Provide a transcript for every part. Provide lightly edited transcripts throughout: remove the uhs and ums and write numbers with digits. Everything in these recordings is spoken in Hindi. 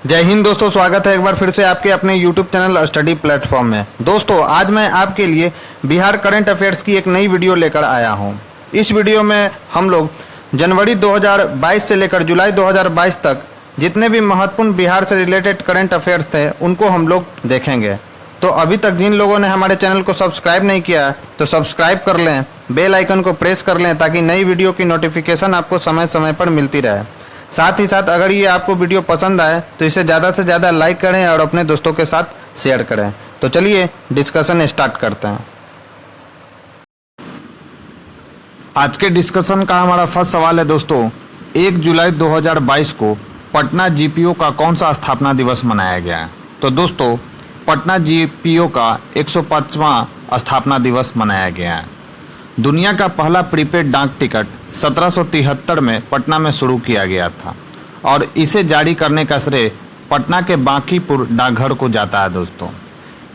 जय हिंद दोस्तों, स्वागत है एक बार फिर से आपके अपने YouTube चैनल स्टडी प्लेटफॉर्म में। दोस्तों आज मैं आपके लिए बिहार करंट अफेयर्स की एक नई वीडियो लेकर आया हूं। इस वीडियो में हम लोग जनवरी 2022 से लेकर जुलाई 2022 तक जितने भी महत्वपूर्ण बिहार से रिलेटेड करंट अफेयर्स थे उनको हम लोग देखेंगे। तो अभी तक जिन लोगों ने हमारे चैनल को सब्सक्राइब नहीं किया तो सब्सक्राइब कर लें, बेल आइकन को प्रेस कर लें ताकि नई वीडियो की नोटिफिकेशन आपको समय समय पर मिलती रहे। साथ ही साथ अगर ये आपको वीडियो पसंद आए तो इसे ज़्यादा से ज़्यादा लाइक करें और अपने दोस्तों के साथ शेयर करें। तो चलिए डिस्कशन स्टार्ट करते हैं। आज के डिस्कशन का हमारा फर्स्ट सवाल है दोस्तों, 1 जुलाई 2022 को पटना जीपीओ का कौन सा स्थापना दिवस मनाया गया है? तो दोस्तों पटना जीपीओ का 105वां स्थापना दिवस मनाया गया है। दुनिया का पहला प्रीपेड डाक टिकट 1773 में पटना में शुरू किया गया था और इसे जारी करने का श्रेय पटना के बांकीपुर डाकघर को जाता है। दोस्तों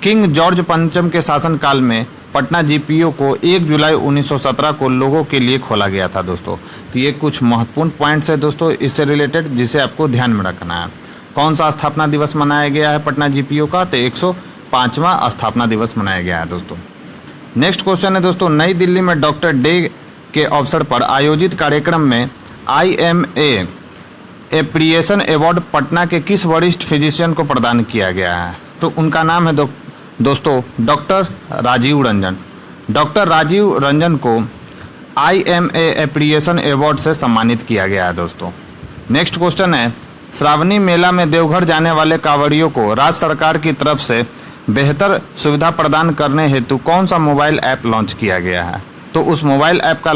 किंग जॉर्ज पंचम के शासनकाल में पटना जीपीओ को 1 जुलाई 1917 को लोगों के लिए खोला गया था। दोस्तों तो ये कुछ महत्वपूर्ण पॉइंट्स है दोस्तों इससे रिलेटेड जिसे आपको ध्यान में रखना है। कौन सा स्थापना दिवस मनाया गया है पटना जीपीओ का? तो 105वां स्थापना दिवस मनाया गया है। दोस्तों नेक्स्ट क्वेश्चन है दोस्तों, नई दिल्ली में डॉक्टर डे के अवसर पर आयोजित कार्यक्रम में IMA एप्रिसिएशन अवार्ड पटना के किस वरिष्ठ फिजिशियन को प्रदान किया गया है? तो उनका नाम है दोस्तों डॉक्टर राजीव रंजन। डॉक्टर राजीव रंजन को IMA एप्रिसिएशन अवार्ड से सम्मानित किया गया है। दोस्तों नेक्स्ट क्वेश्चन है, श्रावणी मेला में देवघर जाने वाले कांवड़ियों को राज्य सरकार की तरफ से बेहतर सुविधा प्रदान करने हेतु कौन सा मोबाइल ऐप लॉन्च किया गया है? तो उस मोबाइल ऐप का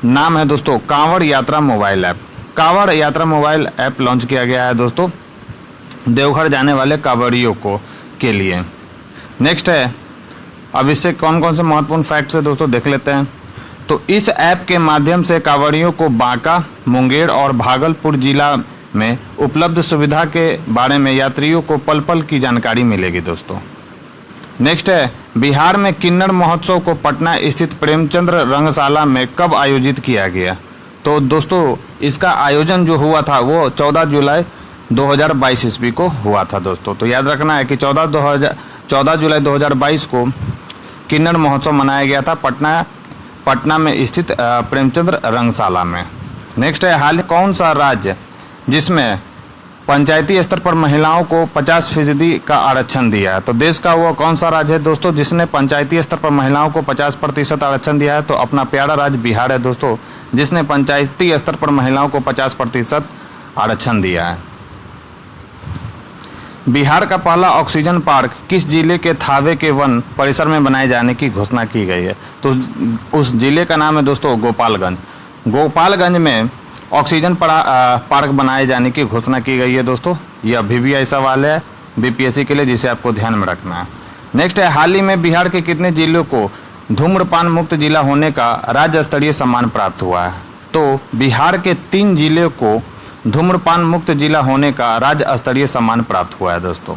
नाम है दोस्तों कांवड़ यात्रा मोबाइल ऐप। कांवड़ यात्रा मोबाइल ऐप लॉन्च किया गया है दोस्तों देवघर जाने वाले कांवड़ियों को के लिए। नेक्स्ट है, अब इससे कौन कौन से महत्वपूर्ण फैक्ट्स है दोस्तों देख लेते हैं। तो इस ऐप के माध्यम से कांवड़ियों को बांका, मुंगेर और भागलपुर जिला में उपलब्ध सुविधा के बारे में यात्रियों को पल पल की जानकारी मिलेगी। दोस्तों नेक्स्ट है, बिहार में किन्नर महोत्सव को पटना स्थित प्रेमचंद्र रंगशाला में कब आयोजित किया गया? तो दोस्तों इसका आयोजन जो हुआ था वो 14 जुलाई 2022 ईस्वी को हुआ था। दोस्तों तो याद रखना है कि 14 जुलाई 2022 को किन्नर महोत्सव मनाया गया था पटना में स्थित प्रेमचंद्र रंगशाला में। नेक्स्ट है, हाल कौन सा राज्य जिसमें पंचायती स्तर पर महिलाओं को 50% का आरक्षण दिया है? तो देश का वो कौन सा राज्य है दोस्तों जिसने पंचायती स्तर पर महिलाओं को 50% आरक्षण दिया है? तो अपना प्यारा राज्य बिहार है दोस्तों जिसने पंचायती स्तर पर महिलाओं को 50% आरक्षण दिया है। बिहार का पहला ऑक्सीजन पार्क किस जिले के थावे के वन परिसर में बनाए जाने की घोषणा की गई है? तो उस जिले का नाम है दोस्तों गोपालगंज। गोपालगंज में ऑक्सीजन पार्क बनाए जाने की घोषणा की गई है। दोस्तों ये अभी भी ऐसा सवाल है BPSC के लिए जिसे आपको ध्यान में रखना है। नेक्स्ट है, हाल ही में बिहार के कितने जिलों को धूम्रपान मुक्त जिला होने का राज्य स्तरीय सम्मान प्राप्त हुआ है? तो बिहार के 3 जिलों को धूम्रपान मुक्त जिला होने का राज्य स्तरीय सम्मान प्राप्त हुआ है। दोस्तों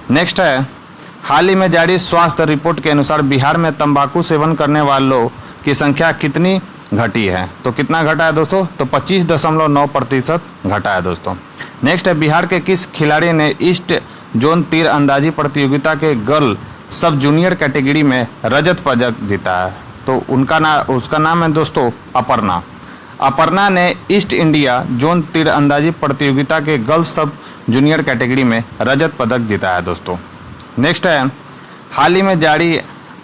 नेक्स्ट है, हाल ही में जारी स्वास्थ्य रिपोर्ट के अनुसार बिहार में तंबाकू सेवन करने वालों की संख्या कितनी घटी है? तो कितना घटा है दोस्तों? तो 25.9% घटा है। दोस्तों नेक्स्ट है, बिहार के किस खिलाड़ी ने ईस्ट जोन तीर अंदाजी प्रतियोगिता के गर्ल सब जूनियर कैटेगरी में रजत पदक जीता है? तो उसका नाम है दोस्तों अपर्णा। अपर्णा ने ईस्ट इंडिया जोन तीर अंदाजी प्रतियोगिता के गर्ल्स सब जूनियर कैटेगरी में रजत पदक जीता है। दोस्तों नेक्स्ट है, हाल ही में जारी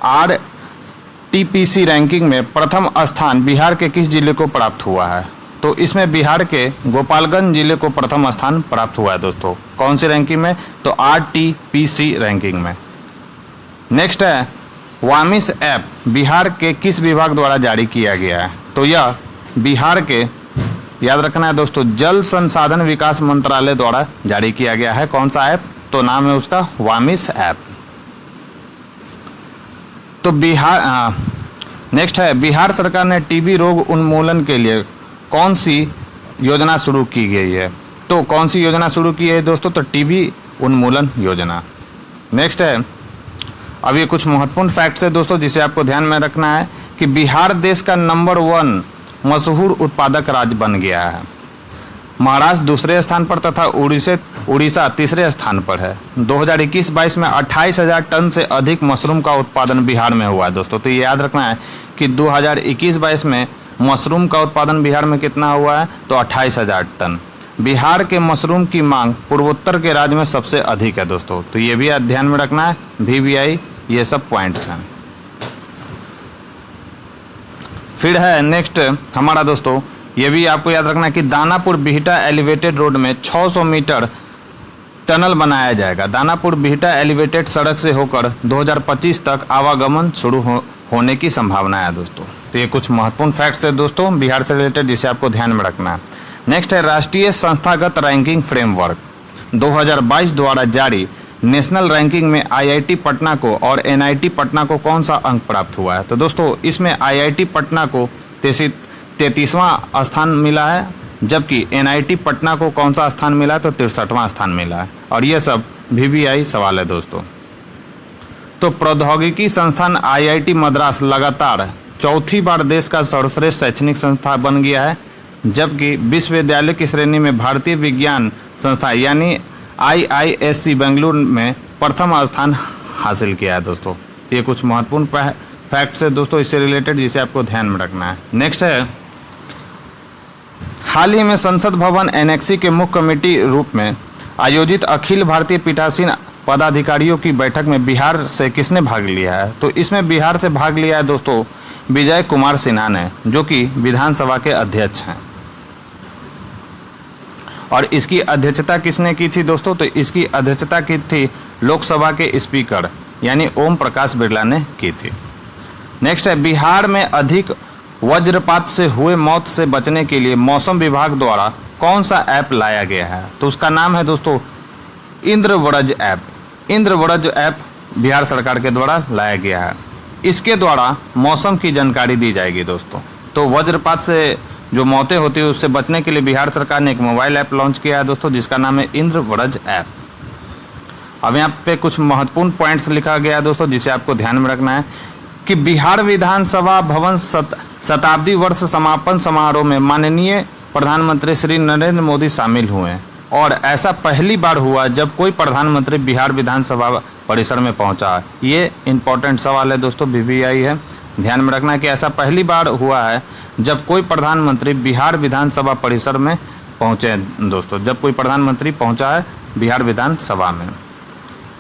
RTPC रैंकिंग में प्रथम स्थान बिहार के किस जिले को प्राप्त हुआ है? तो इसमें बिहार के गोपालगंज जिले को प्रथम स्थान प्राप्त हुआ है। दोस्तों कौन सी रैंकिंग में? तो RTPC रैंकिंग में। नेक्स्ट है, वामिस ऐप बिहार के किस विभाग द्वारा जारी किया गया है? तो यह बिहार के, याद रखना है दोस्तों, जल संसाधन विकास मंत्रालय द्वारा जारी किया गया है। कौन सा ऐप? तो नाम है उसका वामिस ऐप। तो नेक्स्ट है, बिहार सरकार ने टीबी रोग उन्मूलन के लिए कौन सी योजना शुरू की गई है? तो कौन सी योजना शुरू की है दोस्तों? तो टीबी उन्मूलन योजना। नेक्स्ट है, अब ये कुछ महत्वपूर्ण फैक्ट्स है दोस्तों जिसे आपको ध्यान में रखना है कि बिहार देश का नंबर 1 मशहूर उत्पादक राज्य बन गया है। महाराष्ट्र दूसरे स्थान पर तथा उड़ीसा तीसरे स्थान पर है। 2021-22 में 28,000 टन से अधिक मशरूम का उत्पादन बिहार में हुआ है दोस्तों। तो ये याद रखना है कि 2021-22 में मशरूम का उत्पादन बिहार में कितना हुआ है, तो 28,000 टन। बिहार के मशरूम की मांग पूर्वोत्तर के राज्य में सबसे अधिक है दोस्तों। तो ये भी ध्यान में रखना है, VVI ये सब पॉइंट्स हैं। फिर है नेक्स्ट हमारा दोस्तों, ये भी आपको याद रखना है कि दानापुर बिहटा एलिवेटेड रोड में 600 मीटर टनल बनाया जाएगा। दानापुर बिहटा एलिवेटेड सड़क से होकर 2025 तक आवागमन शुरू होने की संभावना है दोस्तों। तो ये कुछ महत्वपूर्ण फैक्ट्स है दोस्तों बिहार से रिलेटेड, जिसे आपको ध्यान में रखना है। नेक्स्ट है राष्ट्रीय संस्थागत रैंकिंग फ्रेमवर्क 2022 द्वारा जारी नेशनल रैंकिंग में IIT पटना को और NIT पटना को कौन सा अंक प्राप्त हुआ है। तो दोस्तों इसमें IIT पटना को 33वां स्थान मिला है, जबकि NIT पटना को कौन सा स्थान मिला है, तो 63वां स्थान मिला है। और ये सब VVI सवाल है दोस्तों। तो प्रौद्योगिकी संस्थान IIT मद्रास लगातार चौथी बार देश का सर्वश्रेष्ठ शैक्षणिक संस्था बन गया है, जबकि विश्वविद्यालय की श्रेणी में भारतीय विज्ञान संस्था यानी IISc बेंगलुरु में प्रथम स्थान हासिल किया है दोस्तों। ये कुछ महत्वपूर्ण फैक्ट्स है दोस्तों इससे रिलेटेड, जिसे आपको ध्यान में रखना है। नेक्स्ट है हाल ही में संसद भवन एनेक्सी के मुख्य कमेटी रूप में आयोजित अखिल भारतीय पीठासीन पदाधिकारियों की बैठक में बिहार से किसने भाग लिया है। तो इसमें बिहार से भाग लिया है दोस्तों विजय कुमार सिन्हा ने, जो कि विधानसभा के अध्यक्ष हैं। और इसकी अध्यक्षता किसने की थी दोस्तों, तो इसकी अध्यक्षता की थी लोकसभा के स्पीकर यानी ओम प्रकाश बिरला ने की थी। नेक्स्ट है बिहार में अधिक वज्रपात से हुए मौत से बचने के लिए मौसम विभाग द्वारा कौन सा ऐप लाया गया है। तो उसका नाम है दोस्तों इंद्रवरज ऐप। इंद्रवरज ऐप बिहार सरकार के द्वारा लाया गया है। इसके द्वारा मौसम की जानकारी दी जाएगी दोस्तों। तो वज्रपात से जो मौतें होती है उससे बचने के लिए बिहार सरकार ने एक मोबाइल ऐप लॉन्च किया है दोस्तों, जिसका नाम है इंद्रवरज ऐप। अब यहाँ पे कुछ महत्वपूर्ण पॉइंट्स लिखा गया है दोस्तों, जिसे आपको ध्यान में रखना है कि बिहार विधानसभा भवन शताब्दी वर्ष समापन समारोह में माननीय प्रधानमंत्री श्री नरेंद्र मोदी शामिल हुए और ऐसा पहली बार हुआ जब कोई प्रधानमंत्री बिहार विधानसभा परिसर में पहुंचा। ये इंपॉर्टेंट सवाल है दोस्तों, VVI है, ध्यान में रखना है कि ऐसा पहली बार हुआ है जब कोई प्रधानमंत्री बिहार विधानसभा परिसर में पहुंचे दोस्तों, जब कोई प्रधानमंत्री पहुंचा है बिहार विधानसभा में।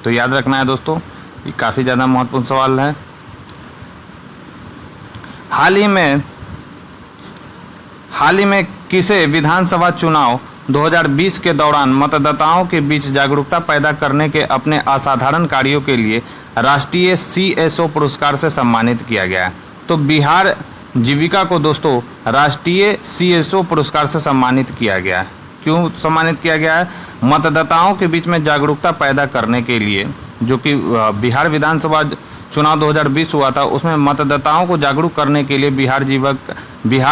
तो याद रखना है दोस्तों, ये काफ़ी ज़्यादा महत्वपूर्ण सवाल है। हाल ही में किसे विधानसभा चुनाव 2020 के दौरान मतदाताओं के बीच जागरूकता पैदा करने के अपने असाधारण कार्यों के लिए राष्ट्रीय CSO पुरस्कार से सम्मानित किया गया। तो बिहार जीविका को दोस्तों राष्ट्रीय CSO पुरस्कार से सम्मानित किया गया। क्यों सम्मानित किया गया है? मतदाताओं के बीच में जागरूकता पैदा करने के लिए, जो कि बिहार विधानसभा चुनाव 2020 हुआ था, उसमें मतदाताओं को जागरूक करने के लिए बिहार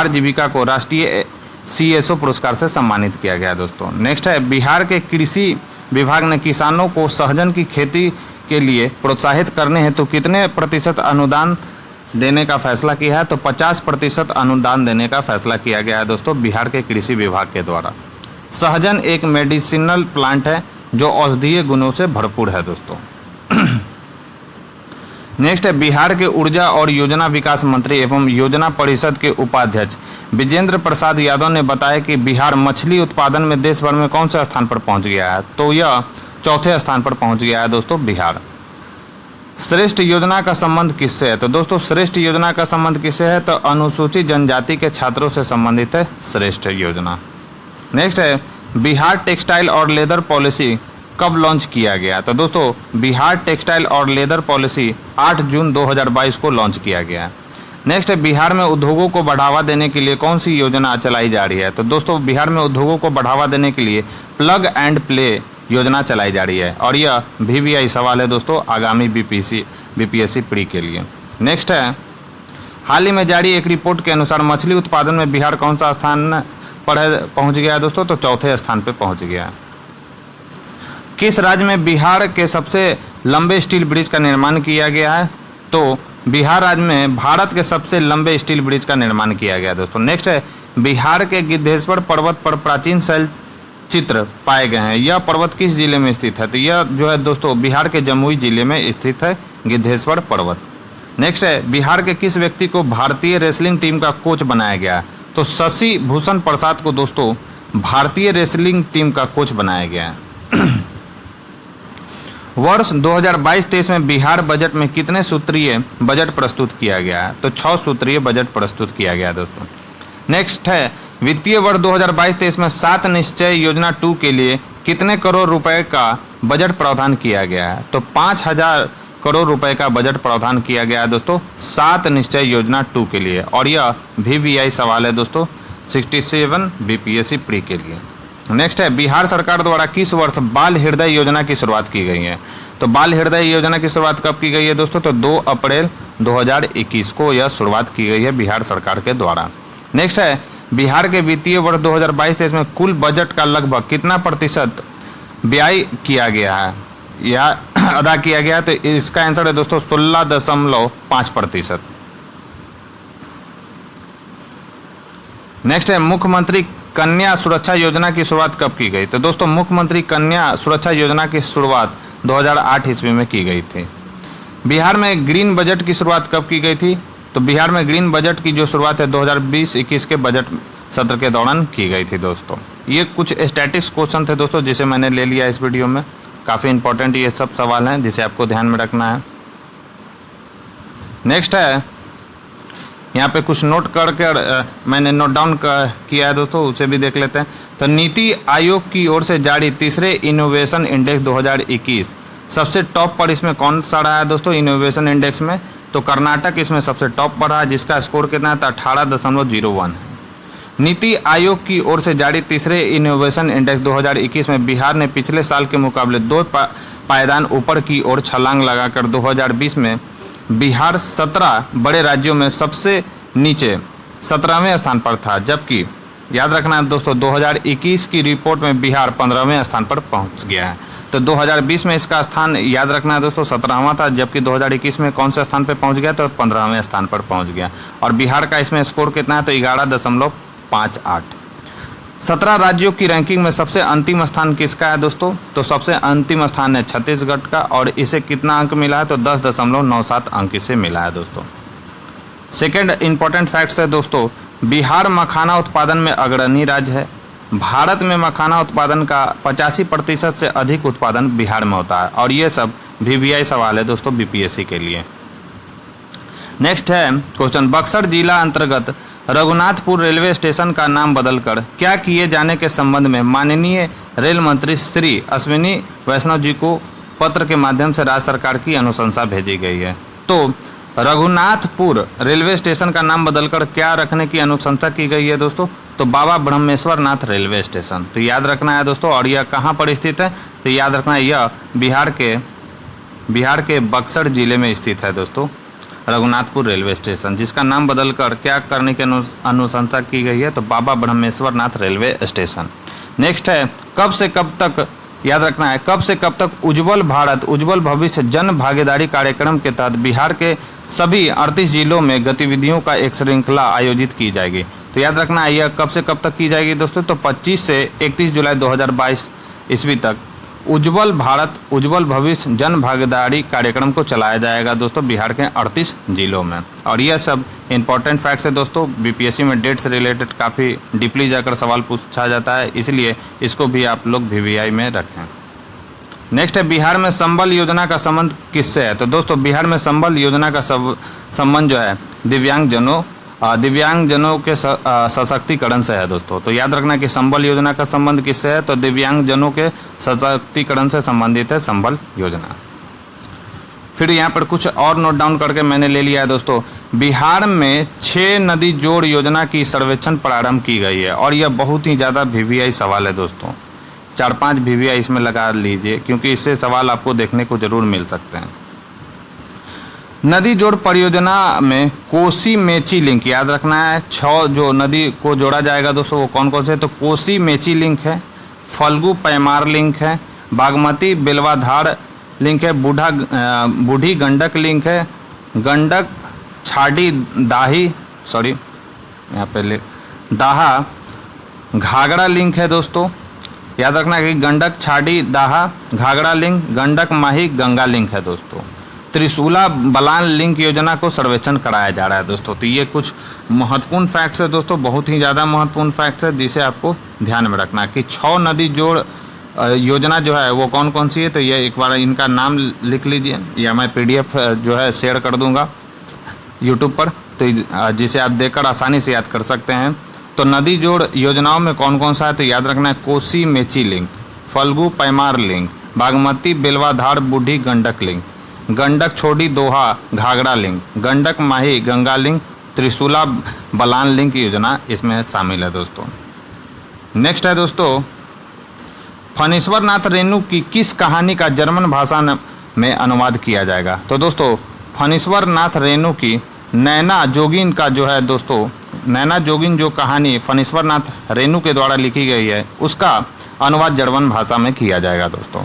जीविका को राष्ट्रीय CSO पुरस्कार से सम्मानित किया गया दोस्तों। नेक्स्ट है बिहार के कृषि विभाग ने किसानों को सहजन की खेती के लिए प्रोत्साहित करने हेतु कितने प्रतिशत अनुदान देने का फैसला किया है। तो 50% अनुदान देने का फैसला किया गया है दोस्तों बिहार के कृषि विभाग के द्वारा। सहजन एक मेडिसिनल प्लांट है जो औषधीय गुणों से भरपूर है दोस्तों। नेक्स्ट है बिहार के ऊर्जा और योजना विकास मंत्री एवं योजना परिषद के उपाध्यक्ष विजेंद्र प्रसाद यादव ने बताया कि बिहार मछली उत्पादन में देश भर में कौन से स्थान पर पहुंच गया है। तो यह चौथे स्थान पर पहुंच गया है दोस्तों बिहार। श्रेष्ठ योजना का संबंध किससे है। तो दोस्तों श्रेष्ठ योजना का संबंध किससे है, तो अनुसूचित जनजाति के छात्रों से संबंधित है श्रेष्ठ योजना। नेक्स्ट है बिहार टेक्सटाइल और लेदर पॉलिसी कब लॉन्च किया गया। तो दोस्तों बिहार टेक्सटाइल और लेदर पॉलिसी 8 जून 2022 को लॉन्च किया गया। नेक्स्ट है बिहार में उद्योगों को बढ़ावा देने के लिए कौन सी योजना चलाई जा रही है। तो दोस्तों बिहार में उद्योगों को बढ़ावा देने के लिए प्लग एंड प्ले योजना चलाई जा रही है और यह VVI सवाल है दोस्तों आगामी BPSC प्री के लिए। नेक्स्ट है हाल ही में जारी एक रिपोर्ट के अनुसार मछली उत्पादन में बिहार कौन सा स्थान पर पहुंच गया है दोस्तों, तो चौथे स्थान पर पहुंच गया। किस राज्य में बिहार के सबसे लंबे स्टील ब्रिज का निर्माण किया गया है। तो बिहार राज्य में भारत के सबसे लंबे स्टील ब्रिज का निर्माण किया गया दोस्तों। नेक्स्ट है बिहार के गिद्धेश्वर पर्वत पर प्राचीन शैल चित्र पाए गए हैं। यह पर्वत किस जिले में स्थित है? तो यह जो है दोस्तों बिहार के जमुई जिले में स्थित है गिद्धेश्वर पर्वत। नेक्स्ट है, बिहार के किस व्यक्ति को भारतीय रेसलिंग टीम का कोच बनाया गया? तो शशि भूषण प्रसाद को दोस्तों भारतीय रेसलिंग टीम का कोच बनाया गया है। वर्ष 2022-23 में बिहार बजट में कितने सूत्रीय बजट प्रस्तुत किया गया है? तो 6 सूत्रीय बजट प्रस्तुत किया गया दोस्तों। नेक्स्ट है, वित्तीय वर्ष 2022-23 में 7 निश्चय योजना 2 के लिए कितने करोड़ रुपए का बजट प्रावधान किया गया है? तो 5000 करोड़ रुपए का बजट प्रावधान किया गया है दोस्तों 7 निश्चय योजना 2 के लिए। और यह VVI सवाल है दोस्तों 67 BPSC प्री के लिए। नेक्स्ट है, बिहार सरकार द्वारा किस वर्ष बाल हृदय योजना की शुरुआत की गई है? तो बाल हृदय योजना की शुरुआत कब की गई है दोस्तों? तो 2 अप्रैल 2021 को यह शुरुआत की गई है बिहार सरकार के द्वारा। नेक्स्ट है, बिहार के वित्तीय वर्ष 2022-23 में कुल बजट का लगभग कितना प्रतिशत व्यय किया गया है या अदा किया गया? तो इसका आंसर है दोस्तों 16.5%। नेक्स्ट है, मुख्यमंत्री कन्या सुरक्षा योजना की शुरुआत कब की गई? तो दोस्तों मुख्यमंत्री कन्या सुरक्षा योजना की शुरुआत 2008 ईस्वी में की गई थी। बिहार में ग्रीन बजट की शुरुआत कब की गई थी? तो बिहार में ग्रीन बजट की जो शुरुआत है 2020-21 के बजट सत्र के दौरान की गई थी दोस्तों। ये कुछ स्टैटिक्स क्वेश्चन थे दोस्तों जिसे मैंने ले लिया इस वीडियो में। काफ़ी इंपॉर्टेंट ये सब सवाल हैं जिसे आपको ध्यान में रखना है। नेक्स्ट है, यहाँ पे कुछ नोट करके मैंने नोट डाउन किया है दोस्तों, उसे भी देख लेते हैं। तो नीति आयोग की ओर से जारी तीसरे इनोवेशन इंडेक्स 2021 सबसे टॉप पर इसमें कौन सा रहा है दोस्तों इनोवेशन इंडेक्स में? तो कर्नाटक इसमें सबसे टॉप पर रहा है जिसका स्कोर कितना है? 18.01 है। नीति आयोग की ओर से जारी तीसरे इनोवेशन इंडेक्स 2021 में बिहार ने पिछले साल के मुकाबले 2 पायदान ऊपर की ओर छलांग लगाकर 2020 में बिहार 17 बड़े राज्यों में सबसे नीचे 17वें स्थान पर था, जबकि याद रखना दोस्तों 2021 की रिपोर्ट में बिहार 15वें स्थान पर पहुंच गया है। तो 2020 में इसका स्थान याद रखना है दोस्तों 17वां था, जबकि 2021 में कौन से स्थान पर पहुंच गया? तो 15वें स्थान पर पहुंच गया। और बिहार का इसमें स्कोर कितना है? तो 11.58। 17 राज्यों की रैंकिंग में सबसे अंतिम स्थान किसका है दोस्तों? तो सबसे अंतिम स्थान है छत्तीसगढ़ का और इसे कितना अंक मिला है? तो 10.97 अंक इसे मिला है दोस्तों। सेकेंड इंपॉर्टेंट फैक्ट्स है दोस्तों, बिहार मखाना उत्पादन में अग्रणी राज्य है। भारत में मखाना उत्पादन का 85% से अधिक उत्पादन बिहार में होता है। और ये सब VVI सवाल है दोस्तों BPSC के लिए। नेक्स्ट है क्वेश्चन, बक्सर जिला अंतर्गत रघुनाथपुर रेलवे स्टेशन का नाम बदलकर क्या किए जाने के संबंध में माननीय रेल मंत्री श्री अश्विनी वैष्णव जी को पत्र के माध्यम से राज्य सरकार की अनुशंसा भेजी गई है? तो रघुनाथपुर रेलवे स्टेशन का नाम बदलकर क्या रखने की अनुशंसा की गई है दोस्तों? तो बाबा ब्रह्मेश्वर नाथ रेलवे स्टेशन। तो याद रखना है दोस्तों। और यह कहाँ पर स्थित है? तो याद रखना है यह बिहार के बक्सर जिले में स्थित है दोस्तों रघुनाथपुर रेलवे स्टेशन, जिसका नाम बदलकर क्या करने की अनुशंसा की गई है? तो बाबा ब्रह्मेश्वर नाथ रेलवे स्टेशन। नेक्स्ट है, कब से कब तक याद रखना है, कब से कब तक उज्ज्वल भारत उज्ज्वल भविष्य जन भागीदारी कार्यक्रम के तहत बिहार के सभी 38 जिलों में गतिविधियों का एक श्रृंखला आयोजित की जाएगी? तो याद रखना है यह कब से कब तक की जाएगी दोस्तों? तो 25 से 31 जुलाई 2022 ईस्वी तक उज्ज्वल भारत उज्ज्वल भविष्य जन भागीदारी कार्यक्रम को चलाया जाएगा दोस्तों बिहार के 38 जिलों में। और यह सब इंपॉर्टेंट फैक्ट्स है दोस्तों। BPSC में डेट से रिलेटेड काफ़ी डीपली जाकर सवाल पूछा जाता है, इसलिए इसको भी आप लोग VVI में रखें। नेक्स्ट है, बिहार में संबल योजना का संबंध किससे है? तो दोस्तों बिहार में संबल योजना का संबंध जो है दिव्यांगजनों के सशक्तिकरण से है दोस्तों। तो याद रखना कि संबल योजना का संबंध किससे है? तो दिव्यांगजनों के सशक्तिकरण से संबंधित है संबल योजना। फिर यहाँ पर कुछ और नोट डाउन करके मैंने ले लिया है दोस्तों। बिहार में 6 नदी जोड़ योजना की सर्वेक्षण प्रारंभ की गई है और यह बहुत ही ज़्यादा VVI सवाल है दोस्तों। 4-5 VVI इसमें लगा लीजिए क्योंकि इससे सवाल आपको देखने को जरूर मिल सकते हैं। नदी जोड़ परियोजना में कोसी मेची लिंक याद रखना है। 6 जो नदी को जोड़ा जाएगा दोस्तों वो कौन कौन से? तो कोसी मेची लिंक है, फल्गु पैमार लिंक है, बागमती बेलवाधार लिंक है, बूढ़ी गंडक लिंक है, गंडक छाड़ी दाही यहाँ पे दाहा घाघरा लिंक है दोस्तों, याद रखना कि गंडक छाड़ी दाहा घाघरा लिंक, गंडक माही गंगा लिंक है दोस्तों। त्रिशूला बलान लिंक योजना को सर्वेक्षण कराया जा रहा है दोस्तों। तो ये कुछ महत्वपूर्ण फैक्ट्स है दोस्तों, बहुत ही ज़्यादा महत्वपूर्ण फैक्ट्स है जिसे आपको ध्यान में रखना है कि 6 नदी जोड़ योजना जो है वो कौन कौन सी है। तो ये एक बार इनका नाम लिख लीजिए, या मैं PDF जो है शेयर कर दूंगा यूट्यूब पर, तो जिसे आप देखकर आसानी से याद कर सकते हैं। तो नदी जोड़ योजनाओं में कौन कौन सा है, तो याद रखना है कोसी मेची लिंक, फल्गु पैमार लिंक, बागमती बेलवाधार बूढ़ी गंडक लिंक, गंडक छोड़ी दोहा घाघरा लिंक, गंडक माही गंगा लिंक, त्रिशूला बलान लिंक योजना इसमें शामिल है दोस्तों। नेक्स्ट है दोस्तों, फणीश्वर नाथ रेणु की किस कहानी का जर्मन भाषा में अनुवाद किया जाएगा। तो दोस्तों फणीश्वर नाथ रेणु की नैना जोगिन का जो है दोस्तों, नैना जोगिन जो कहानी फणीश्वर नाथ रेणु के द्वारा लिखी गई है उसका अनुवाद जर्मन भाषा में किया जाएगा दोस्तों।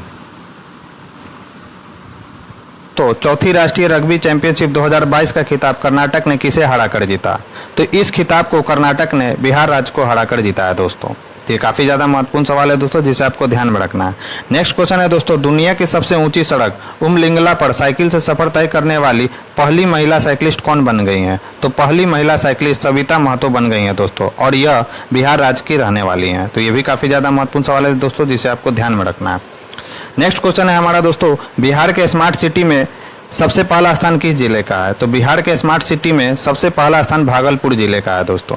तो चौथी राष्ट्रीय रग्बी चैंपियनशिप 2022 का खिताब कर्नाटक ने किसे हराकर जीता। तो इस खिताब को कर्नाटक ने बिहार राज्य को हराकर जीता है दोस्तों। तो ये काफ़ी ज़्यादा महत्वपूर्ण सवाल है दोस्तों जिसे आपको ध्यान में रखना है। नेक्स्ट क्वेश्चन है दोस्तों, दुनिया की सबसे ऊंची सड़क उमलिंगला पर साइकिल से सफर तय करने वाली पहली महिला साइकिलिस्ट कौन बन गई हैं। तो पहली महिला साइकिलिस्ट सविता महतो बन गई हैं दोस्तों, और यह बिहार राज्य की रहने वाली हैं। तो ये भी काफ़ी ज़्यादा महत्वपूर्ण सवाल है दोस्तों जिसे आपको ध्यान में रखना है। नेक्स्ट क्वेश्चन है हमारा दोस्तों, बिहार के स्मार्ट सिटी में सबसे पहला स्थान किस जिले का है। तो बिहार के स्मार्ट सिटी में सबसे पहला स्थान भागलपुर जिले का है दोस्तों।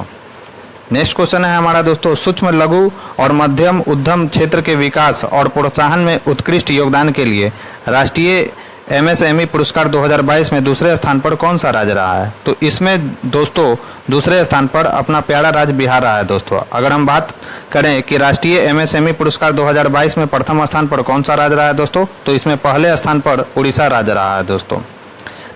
नेक्स्ट क्वेश्चन है हमारा दोस्तों, सूक्ष्म लघु और मध्यम उद्यम क्षेत्र के विकास और प्रोत्साहन में उत्कृष्ट योगदान के लिए राष्ट्रीय MSME पुरस्कार 2022 में दूसरे स्थान पर कौन सा राज्य रहा है। तो इसमें दोस्तों दूसरे स्थान पर अपना प्यारा राज्य बिहार रहा है दोस्तों। अगर हम बात करें कि राष्ट्रीय MSME पुरस्कार 2022 में प्रथम स्थान पर कौन सा राज्य रहा है दोस्तों, तो इसमें पहले स्थान पर उड़ीसा राज्य रहा है दोस्तों।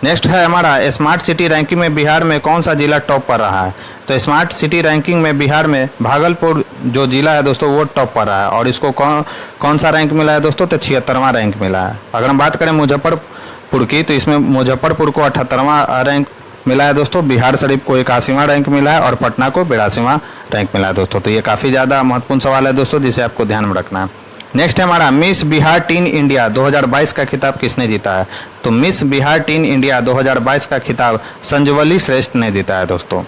नेक्स्ट है हमारा, स्मार्ट सिटी रैंकिंग में बिहार में कौन सा जिला टॉप पर रहा है। तो स्मार्ट सिटी रैंकिंग में बिहार में भागलपुर जो जिला है दोस्तों वो टॉप पर रहा है, और इसको कौन सा रैंक मिला है दोस्तों, तो 76वां रैंक मिला है। अगर हम बात करें मुजफ्फरपुर की, तो इसमें मुजफ्फरपुर को 78वां रैंक मिला है दोस्तों, बिहार शरीफ को 81वां रैंक मिला है, और पटना को 82वां रैंक मिला है दोस्तों। तो ये काफ़ी ज़्यादा महत्वपूर्ण सवाल है दोस्तों जिसे आपको ध्यान में रखना है। नेक्स्ट है हमारा, मिस बिहार टीन इंडिया 2022 का खिताब किसने जीता है। तो मिस बिहार टीन इंडिया 2022 का खिताब संजवली श्रेष्ठ ने जीता है दोस्तों।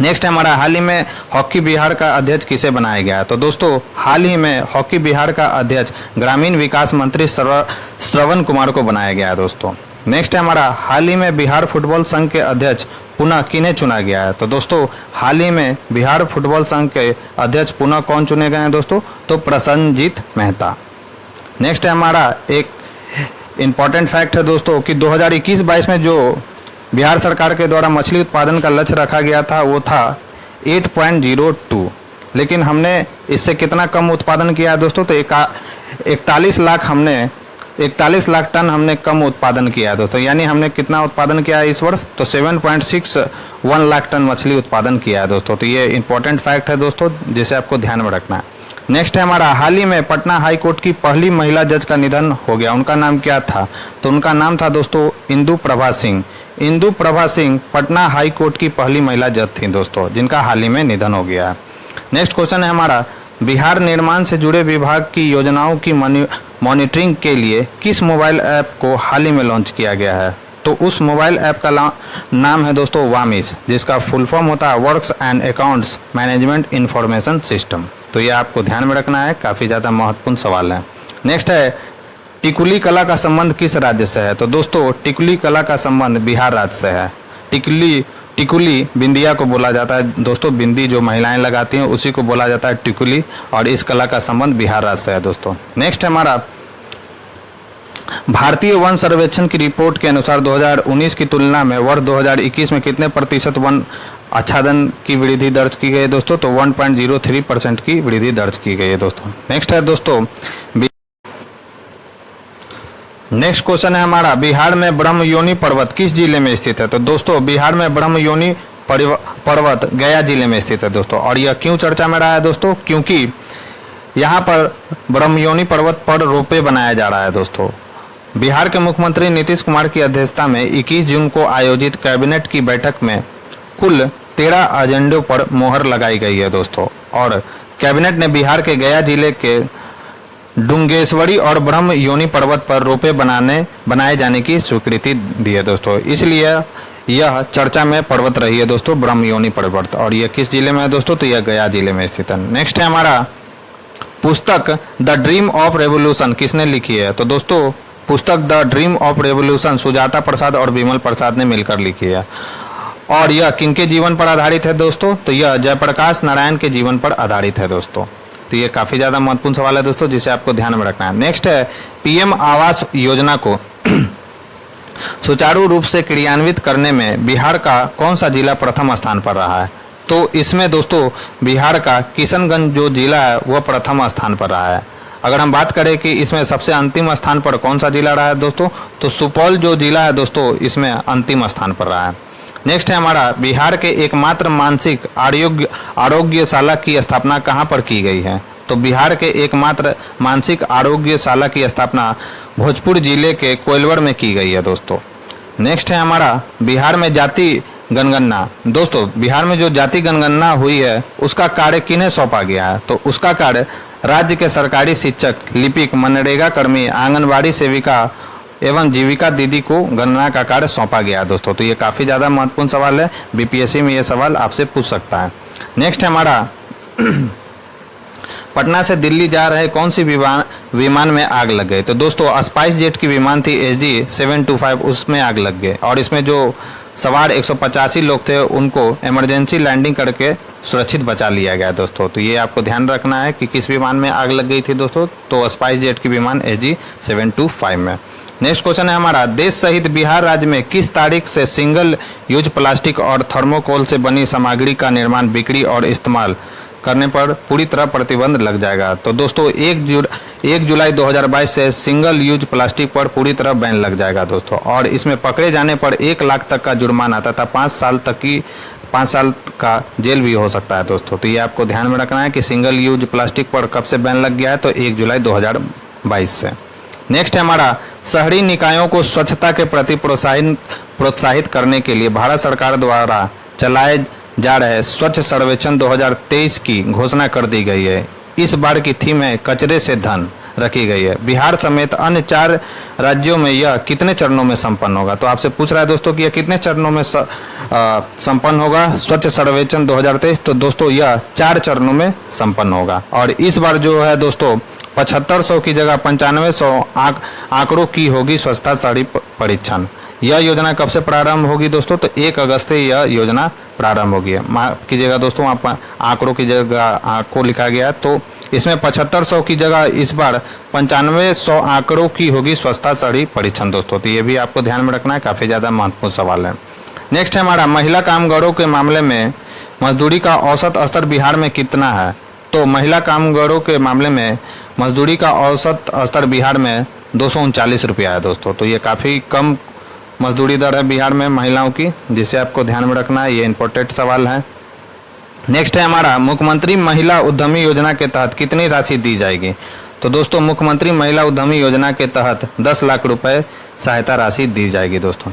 नेक्स्ट है हमारा, हाल ही में हॉकी बिहार का अध्यक्ष किसे बनाया गया है। तो दोस्तों हाल ही में हॉकी बिहार का अध्यक्ष ग्रामीण विकास मंत्री श्रवण कुमार को बनाया गया है दोस्तों। नेक्स्ट है हमारा, हाल ही में बिहार फुटबॉल संघ के अध्यक्ष पुनः किन्हें चुना गया है। तो दोस्तों हाल ही में बिहार फुटबॉल संघ के अध्यक्ष पुनः कौन चुने गए हैं दोस्तों, तो प्रसन्नजीत मेहता। नेक्स्ट है हमारा, एक इम्पॉर्टेंट फैक्ट है दोस्तों कि 2021-22 में जो बिहार सरकार के द्वारा मछली उत्पादन का लक्ष्य रखा गया था वो था 8.02, लेकिन हमने इससे कितना कम उत्पादन किया है दोस्तों, तो 41 लाख टन हमने कम उत्पादन किया है दोस्तों। यानी हमने कितना उत्पादन किया है इस वर्ष, तो 7.61 लाख टन मछली उत्पादन किया है दोस्तों। तो ये इंपॉर्टेंट फैक्ट है दोस्तों जिसे आपको ध्यान में रखना है। नेक्स्ट है हमारा, हाल ही में पटना हाई कोर्ट की पहली महिला जज का निधन हो गया, उनका नाम क्या था। तो उनका नाम था दोस्तों इंदु प्रभा सिंह। इंदु प्रभा सिंह पटना हाई कोर्ट की पहली महिला जज थी दोस्तों, जिनका हाल ही में निधन हो गया है। नेक्स्ट क्वेश्चन है हमारा, बिहार निर्माण से जुड़े विभाग की योजनाओं की मॉनिटरिंग के लिए किस मोबाइल ऐप को हाल ही में लॉन्च किया गया है। तो उस मोबाइल ऐप का नाम है दोस्तों वामिस, जिसका फुल फॉर्म होता है works and accounts management information system. तो ये आपको ध्यान में रखना है, काफ़ी ज़्यादा महत्वपूर्ण सवाल है। नेक्स्ट है, टिकुली कला का संबंध किस राज्य से है। तो दोस्तों टिकुली कला का संबंध बिहार राज्य से है। टिकुली बिंदिया को बोला जाता है दोस्तों, बिंदी जो महिलाएं लगाती हैं उसी को बोला जाता है टिकुली, और इस कला का संबंध बिहार राज्य से है दोस्तों। नेक्स्ट है हमारा, भारतीय वन सर्वेक्षण की रिपोर्ट के अनुसार 2019 की तुलना में वर्ष 2021 में कितने प्रतिशत वन आच्छादन की वृद्धि दर्ज की गई है दोस्तों, तो 1.03% की वृद्धि दर्ज की गई है दोस्तों। नेक्स्ट है दोस्तों, नेक्स्ट क्वेश्चन है हमारा, बिहार में ब्रह्मयोनी पर्वत किस जिले में स्थित है। तो दोस्तों बिहार में ब्रह्मयोनी पर्वत गया जिले में स्थित है दोस्तों। और यह क्यों चर्चा में रहा है दोस्तों, क्योंकि यहाँ पर ब्रह्मयोनी पर्वत पर रोपवे बनाया जा रहा है दोस्तों। बिहार के मुख्यमंत्री नीतीश कुमार की अध्यक्षता में 21 जून को आयोजित कैबिनेट की बैठक में कुल 13 एजेंडों पर मोहर लगाई गई है दोस्तों। और कैबिनेट ने बिहार के गया जिले के डुंगेश्वरी और ब्रह्म योनि पर्वत पर रोपे बनाए जाने की स्वीकृति दी है दोस्तों। इसलिए यह चर्चा में पर्वत रही है दोस्तों, ब्रह्म योनि पर्वत। और यह किस जिले में है दोस्तों? तो यह गया जिले में स्थित है। नेक्स्ट है हमारा पुस्तक द ड्रीम ऑफ रेवोल्यूशन किसने लिखी है? तो दोस्तों पुस्तक the dream of revolution Sujata Prasad और विमल प्रसाद ने मिलकर लिखी है। और यह किनके जीवन पर आधारित है दोस्तों? तो यह जयप्रकाश नारायण के जीवन पर आधारित है दोस्तों। तो ये काफ़ी ज़्यादा महत्वपूर्ण सवाल है दोस्तों, जिसे आपको ध्यान में रखना है। नेक्स्ट है पीएम आवास योजना को सुचारू रूप से क्रियान्वित करने में बिहार का कौन सा जिला प्रथम स्थान पर रहा है? तो इसमें दोस्तों बिहार का किशनगंज जो जिला है वह प्रथम स्थान पर रहा है। अगर हम बात करें कि इसमें सबसे अंतिम स्थान पर कौन सा जिला रहा है दोस्तों, तो सुपौल जो जिला है दोस्तों इसमें अंतिम स्थान पर रहा है। नेक्स्ट है हमारा बिहार के एकमात्र मानसिक आरोग्यशाला की स्थापना कहाँ पर की गई है? तो बिहार के एकमात्र मानसिक आरोग्यशाला की स्थापना भोजपुर जिले के कोइलवर में की गई है दोस्तों। नेक्स्ट है हमारा बिहार में जाति जनगणना। दोस्तों बिहार में जो जाति जनगणना हुई है उसका कार्य किन्हें सौंपा गया है? तो उसका कार्य राज्य के सरकारी शिक्षक, लिपिक, मनरेगा कर्मी, आंगनबाड़ी सेविका एवं जीविका दीदी को गणना का कार्य सौंपा गया है दोस्तों। तो ये काफ़ी ज़्यादा महत्वपूर्ण सवाल है, बीपीएससी में ये सवाल आपसे पूछ सकता है। नेक्स्ट है हमारा पटना से दिल्ली जा रहे कौन सी विमान में आग लग गई? तो दोस्तों स्पाइस जेट की विमान थी SG-725, उसमें आग लग गई। और इसमें जो सवार 185 लोग थे उनको इमरजेंसी लैंडिंग करके सुरक्षित बचा लिया गया दोस्तों। तो ये आपको ध्यान रखना है कि किस विमान में आग लग गई थी दोस्तों, तो स्पाइस जेट की विमान SG-725 में। नेक्स्ट क्वेश्चन है हमारा देश सहित बिहार राज्य में किस तारीख से सिंगल यूज प्लास्टिक और थर्मोकोल से बनी सामग्री का निर्माण, बिक्री और इस्तेमाल करने पर पूरी तरह प्रतिबंध लग जाएगा? तो दोस्तों 1 जुलाई 2022 से सिंगल यूज प्लास्टिक पर पूरी तरह बैन लग जाएगा दोस्तों। और इसमें पकड़े जाने पर 1 लाख तक का जुर्माना तथा 5 साल का जेल भी हो सकता है दोस्तों। तो ये आपको ध्यान में रखना है कि सिंगल यूज प्लास्टिक पर कब से बैन लग गया है, तो 1 जुलाई 2022 से। नेक्स्ट है हमारा शहरी निकायों को स्वच्छता के प्रति प्रोत्साहित करने के लिए भारत सरकार द्वारा चलाए जा रहे स्वच्छ सर्वेक्षण 2023 की घोषणा कर दी गई है। इस बार की थीम है कचरे से धन रखी गई है। बिहार समेत अन्य 4 राज्यों में यह कितने चरणों में संपन्न होगा? तो आपसे पूछ रहा है दोस्तों कि यह कितने चरणों में संपन्न होगा स्वच्छ सर्वेक्षण 2023? तो दोस्तों यह 4 चरणों में संपन्न होगा। और इस बार जो है दोस्तों 7500 की जगह 9500 आंकड़ों की होगी स्वच्छता शहरी परीक्षण। यह योजना कब से प्रारंभ होगी दोस्तों? तो 1 अगस्त से यह योजना प्रारंभ होगी। माफ कीजिएगा दोस्तों, आप आंकड़ों की जगह आंकड़ों लिखा गया है, तो इसमें 7500 की जगह इस बार 9500 आंकड़ों की होगी स्वच्छता शहरी परीक्षण दोस्तों। तो ये भी आपको ध्यान में रखना है, काफ़ी ज़्यादा महत्वपूर्ण सवाल है। नेक्स्ट है हमारा महिला कामगारों के मामले में मजदूरी का औसत स्तर बिहार में कितना है? तो महिला कामगारों के मामले में मजदूरी का औसत स्तर बिहार में 239 रुपया है दोस्तों। तो ये काफ़ी कम मजदूरी दर है बिहार में महिलाओं की, जिसे आपको ध्यान में रखना है, ये इंपॉर्टेंट सवाल है। नेक्स्ट है हमारा मुख्यमंत्री महिला उद्यमी योजना के तहत कितनी राशि दी जाएगी? तो दोस्तों मुख्यमंत्री महिला उद्यमी योजना के तहत 10 लाख रुपए सहायता राशि दी जाएगी दोस्तों।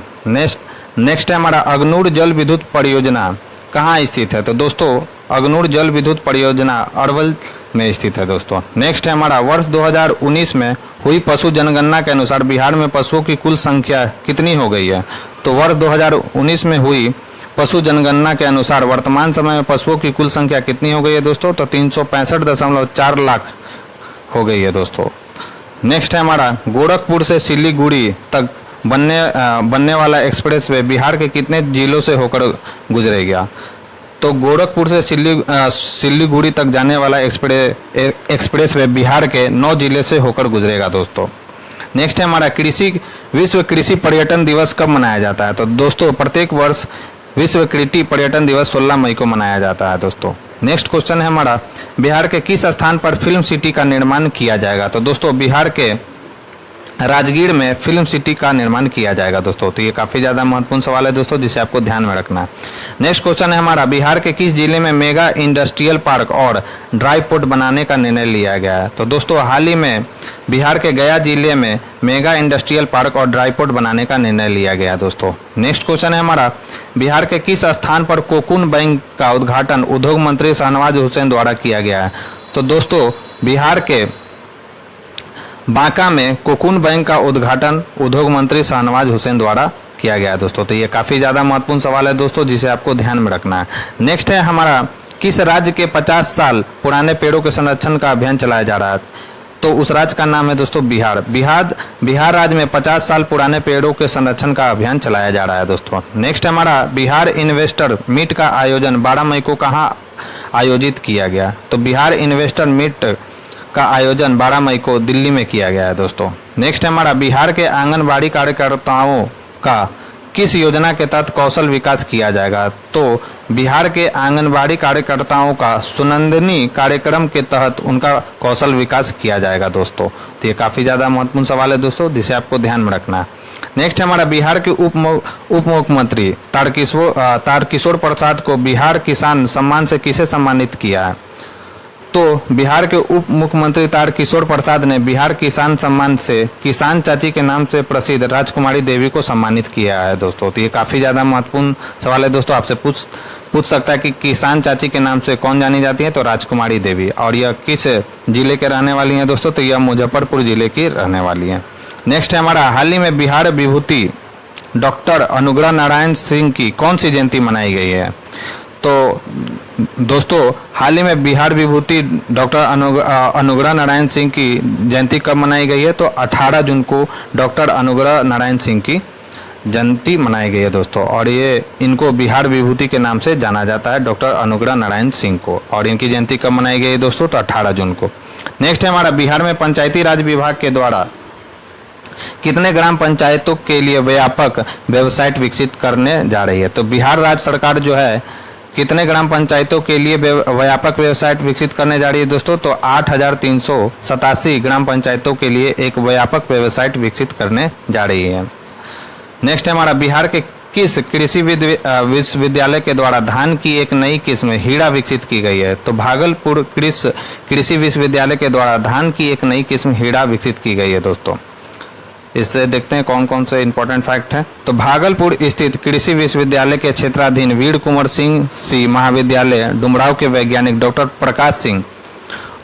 नेक्स्ट है हमारा अग्नूर जल विद्युत परियोजना कहाँ स्थित है? तो दोस्तों अग्नूर जल विद्युत परियोजना अरवल में स्थित है दोस्तों। नेक्स्ट है हमारा वर्ष 2019 में हुई पशु जनगणना के अनुसार बिहार में पशुओं की कुल संख्या कितनी हो गई है? तो वर्ष 2019 में हुई पशु जनगणना के अनुसार वर्तमान समय में पशुओं की कुल संख्या कितनी हो गई है दोस्तों? तो 365.4 लाख हो गई है दोस्तों। नेक्स्ट है हमारा गोरखपुर से सिलीगुड़ी तक बनने वाला एक्सप्रेस वे बिहार के कितने जिलों से होकर गुजरेगा? तो गोरखपुर से सिलीगुड़ी तक जाने वाला एक्सप्रेस वे बिहार के 9 जिले से होकर गुजरेगा दोस्तों। नेक्स्ट है हमारा विश्व कृषि पर्यटन दिवस कब मनाया जाता है? तो दोस्तों प्रत्येक वर्ष विश्व कृषि पर्यटन दिवस 16 मई को मनाया जाता है दोस्तों। नेक्स्ट क्वेश्चन है हमारा बिहार के किस स्थान पर फिल्म सिटी का निर्माण किया जाएगा? तो दोस्तों बिहार के राजगीर में फिल्म सिटी का निर्माण किया जाएगा दोस्तों। तो ये काफ़ी ज़्यादा महत्वपूर्ण सवाल है दोस्तों, जिसे आपको ध्यान में रखना है। नेक्स्ट क्वेश्चन है हमारा, बिहार के किस जिले में मेगा इंडस्ट्रियल पार्क और ड्राई पोर्ट बनाने का निर्णय लिया गया है? तो दोस्तों हाल ही में बिहार के गया जिले में मेगा इंडस्ट्रियल पार्क और ड्राई पोर्ट बनाने का निर्णय लिया गया है दोस्तों। नेक्स्ट क्वेश्चन है हमारा, बिहार के किस स्थान पर कोकून बैंक का उद्घाटन उद्योग मंत्री शाहनवाज हुसैन द्वारा किया गया है? तो दोस्तों बिहार के बांका में कोकून बैंक का उद्घाटन उद्योग मंत्री शाहनवाज हुसैन द्वारा किया गया है दोस्तों। तो ये काफ़ी ज़्यादा महत्वपूर्ण सवाल है दोस्तों, जिसे आपको ध्यान में रखना है। नेक्स्ट है हमारा, किस राज्य के 50 साल पुराने पेड़ों के संरक्षण का अभियान चलाया जा रहा है? तो उस राज्य का नाम है दोस्तों बिहार। बिहार राज्य में 50 साल पुराने पेड़ों के संरक्षण का अभियान चलाया जा रहा है दोस्तों। नेक्स्ट हमारा, बिहार इन्वेस्टर मीट का आयोजन 12 मई को कहाँ आयोजित किया गया? तो बिहार इन्वेस्टर मीट का आयोजन 12 मई को दिल्ली में किया गया है दोस्तों। नेक्स्ट हमारा, बिहार के आंगनबाड़ी कार्यकर्ताओं का किस योजना के तहत कौशल विकास किया जाएगा? तो बिहार के आंगनबाड़ी कार्यकर्ताओं का सुनंदनी कार्यक्रम के तहत उनका कौशल विकास किया जाएगा दोस्तों। तो ये काफ़ी ज़्यादा महत्वपूर्ण सवाल है दोस्तों, जिसे आपको ध्यान में रखना है। नेक्स्ट हमारा, बिहार के उप मुख्यमंत्री तारकिशोर प्रसाद को बिहार किसान सम्मान से किसे सम्मानित किया है? तो बिहार के उप मुख्यमंत्री तारकिशोर प्रसाद ने बिहार किसान सम्मान से किसान चाची के नाम से प्रसिद्ध राजकुमारी देवी को सम्मानित किया है दोस्तों। तो ये काफ़ी ज़्यादा महत्वपूर्ण सवाल है दोस्तों, आपसे पूछ सकता है कि किसान चाची के नाम से कौन जानी जाती है? तो राजकुमारी देवी। और यह किस जिले के रहने वाली हैं दोस्तों? तो यह मुजफ्फरपुर जिले की रहने वाली हैं। नेक्स्ट है हमारा, हाल ही में बिहार विभूति डॉक्टर अनुग्रह नारायण सिंह की कौन सी जयंती मनाई गई है? तो दोस्तों हाल ही में बिहार विभूति डॉक्टर अनुग्रह नारायण सिंह की जयंती कब मनाई गई है? तो 18 जून को डॉक्टर अनुग्रह नारायण सिंह की जयंती मनाई गई है दोस्तों। और ये इनको बिहार विभूति के नाम से जाना जाता है, डॉक्टर अनुग्रह नारायण सिंह को। और इनकी जयंती कब मनाई गई है दोस्तों? तो 18 जून को। नेक्स्ट है हमारा, बिहार में पंचायती राज विभाग के द्वारा कितने ग्राम पंचायतों के लिए व्यापक वेबसाइट विकसित करने जा रही है? तो बिहार राज्य सरकार जो है कितने ग्राम पंचायतों के लिए व्यापक वेबसाइट विकसित करने जा रही है दोस्तों? तो 8,387 ग्राम पंचायतों के लिए एक व्यापक वेबसाइट विकसित करने जा रही है। नेक्स्ट है हमारा, बिहार के किस कृषि विश्वविद्यालय के द्वारा धान की एक नई किस्म हीड़ा विकसित की गई है? तो भागलपुर कृषि विश्वविद्यालय के द्वारा धान की एक नई किस्म हीड़ा विकसित की गई है दोस्तों। इससे देखते हैं कौन कौन से इंपॉर्टेंट फैक्ट हैं। तो भागलपुर स्थित कृषि विश्वविद्यालय के क्षेत्राधीन वीर कुंवर सिंह सी महाविद्यालय डुमराव के वैज्ञानिक डॉक्टर प्रकाश सिंह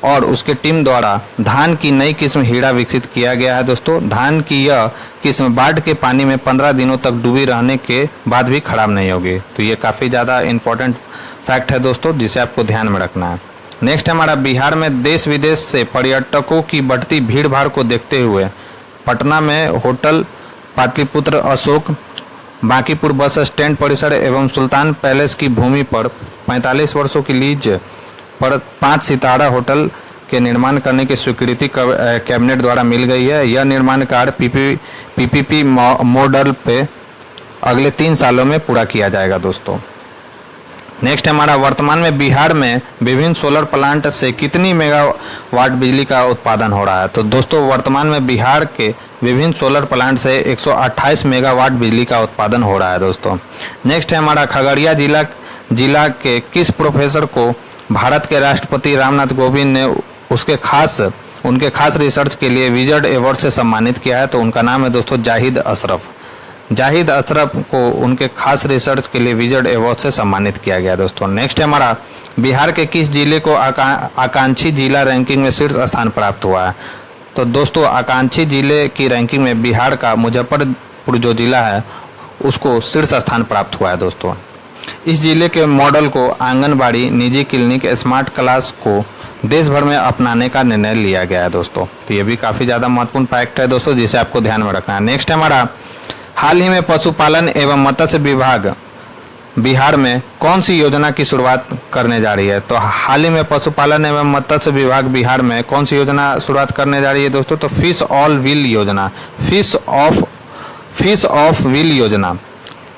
और उसके टीम द्वारा धान की नई किस्म हीड़ा विकसित किया गया है दोस्तों। धान की यह किस्म बाढ़ के पानी में 15 दिनों तक डूबी रहने के बाद भी खराब नहीं होगी। तो ये काफ़ी ज़्यादा इंपॉर्टेंट फैक्ट है दोस्तों, जिसे आपको ध्यान में रखना है। नेक्स्ट हमारा, बिहार में देश विदेश से पर्यटकों की बढ़ती भीड़ भाड़ को देखते हुए पटना में hotel Pataliputra Ashok, Bankipur bus stand परिसर एवं सुल्तान पैलेस की भूमि पर 45 वर्षों की लीज पर 5 सितारा होटल के निर्माण करने की स्वीकृति कैबिनेट द्वारा मिल गई है। यह निर्माण कार्य पीपीपी मॉडल पे अगले 3 सालों में पूरा किया जाएगा दोस्तों। नेक्स्ट हमारा, वर्तमान में बिहार में विभिन्न सोलर प्लांट से कितनी मेगावाट बिजली का उत्पादन हो रहा है? तो दोस्तों वर्तमान में बिहार के विभिन्न सोलर प्लांट से 128 मेगावाट बिजली का उत्पादन हो रहा है दोस्तों। नेक्स्ट है हमारा, खगड़िया जिला के किस प्रोफेसर को भारत के राष्ट्रपति रामनाथ कोविंद ने उनके खास रिसर्च के लिए विजर्ड अवार्ड से सम्मानित किया है? तो उनका नाम है दोस्तों जाहिद अशरफ। जाहिद अशरफ को उनके खास रिसर्च के लिए विजर्ड अवार्ड से सम्मानित किया गया दोस्तों। नेक्स्ट है हमारा, बिहार के किस जिले को आकांक्षी जिला रैंकिंग में शीर्ष स्थान प्राप्त हुआ है? तो दोस्तों आकांक्षी जिले की रैंकिंग में बिहार का मुजफ्फरपुर जो जिला है उसको शीर्ष स्थान प्राप्त हुआ है दोस्तों। इस जिले के मॉडल को आंगनबाड़ी, निजी क्लिनिक, स्मार्ट क्लास को देश भर में अपनाने का निर्णय लिया गया है दोस्तों। तो ये भी काफ़ी ज़्यादा महत्वपूर्ण फैक्ट है दोस्तों, जिसे आपको ध्यान में रखना है। नेक्स्ट हमारा, हाल ही में पशुपालन एवं मत्स्य विभाग बिहार में कौन सी योजना की शुरुआत करने जा रही है? तो हाल ही में पशुपालन एवं मत्स्य विभाग बिहार में कौन सी योजना शुरुआत करने जा रही है दोस्तों? तो फिश ऑफ व्हील योजना।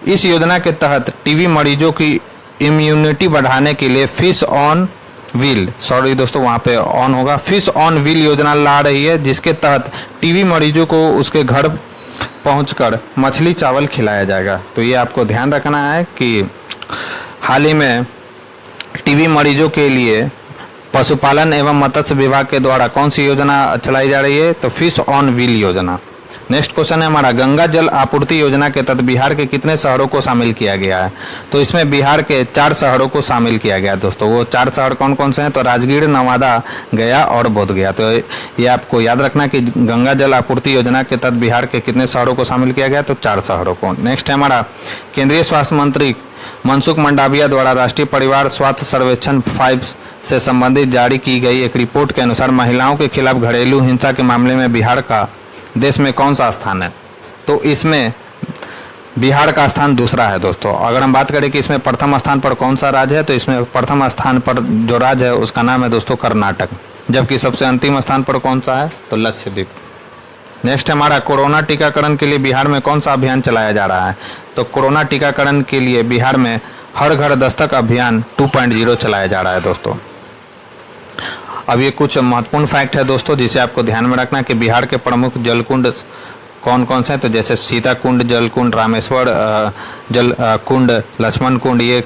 इस योजना के तहत टीबी मरीजों की इम्यूनिटी बढ़ाने के लिए फिश ऑन व्हील, सॉरी दोस्तों वहाँ पे ऑन होगा, फिश ऑन व्हील योजना ला रही है, जिसके तहत टीबी मरीजों को उसके घर पहुंचकर मछली चावल खिलाया जाएगा। तो ये आपको ध्यान रखना है कि हाल ही में टीबी मरीजों के लिए पशुपालन एवं मत्स्य विभाग के द्वारा कौन सी योजना चलाई जा रही है, तो फिश ऑन व्हील योजना। नेक्स्ट क्वेश्चन है हमारा, गंगा जल आपूर्ति योजना के तहत बिहार के कितने शहरों को शामिल किया गया है? तो इसमें बिहार के 4 शहरों को शामिल किया गया है दोस्तों। वो 4 शहर कौन कौन से हैं? तो राजगीर, नवादा, गया और बोधगया। तो ये आपको याद रखना कि गंगा जल आपूर्ति योजना के तहत बिहार के कितने शहरों को शामिल किया गया? तो 4 शहरों को। नेक्स्ट है हमारा, केंद्रीय स्वास्थ्य मंत्री मनसुख मंडाविया द्वारा राष्ट्रीय परिवार स्वास्थ्य सर्वेक्षण 5 से संबंधित जारी की गई एक रिपोर्ट के अनुसार महिलाओं के खिलाफ घरेलू हिंसा के मामले में बिहार का देश में कौन सा स्थान है? तो इसमें बिहार का स्थान दूसरा है दोस्तों। अगर हम बात करें कि इसमें प्रथम स्थान पर कौन सा राज्य है, तो इसमें प्रथम स्थान पर जो राज्य है उसका नाम है दोस्तों कर्नाटक, जबकि सबसे अंतिम स्थान पर कौन सा है? तो लक्षद्वीप। नेक्स्ट हमारा, कोरोना टीकाकरण के लिए बिहार में कौन सा अभियान चलाया जा रहा है? तो कोरोना टीकाकरण के लिए बिहार में हर घर दस्तक अभियान 2.0 चलाया जा रहा है दोस्तों। अब ये कुछ महत्वपूर्ण फैक्ट है दोस्तों जिसे आपको ध्यान में रखना कि बिहार के प्रमुख जलकुंड कौन कौन से हैं? तो जैसे सीता कुंड, जलकुंड, रामेश्वर जल कुंड, लक्ष्मण कुंड, ये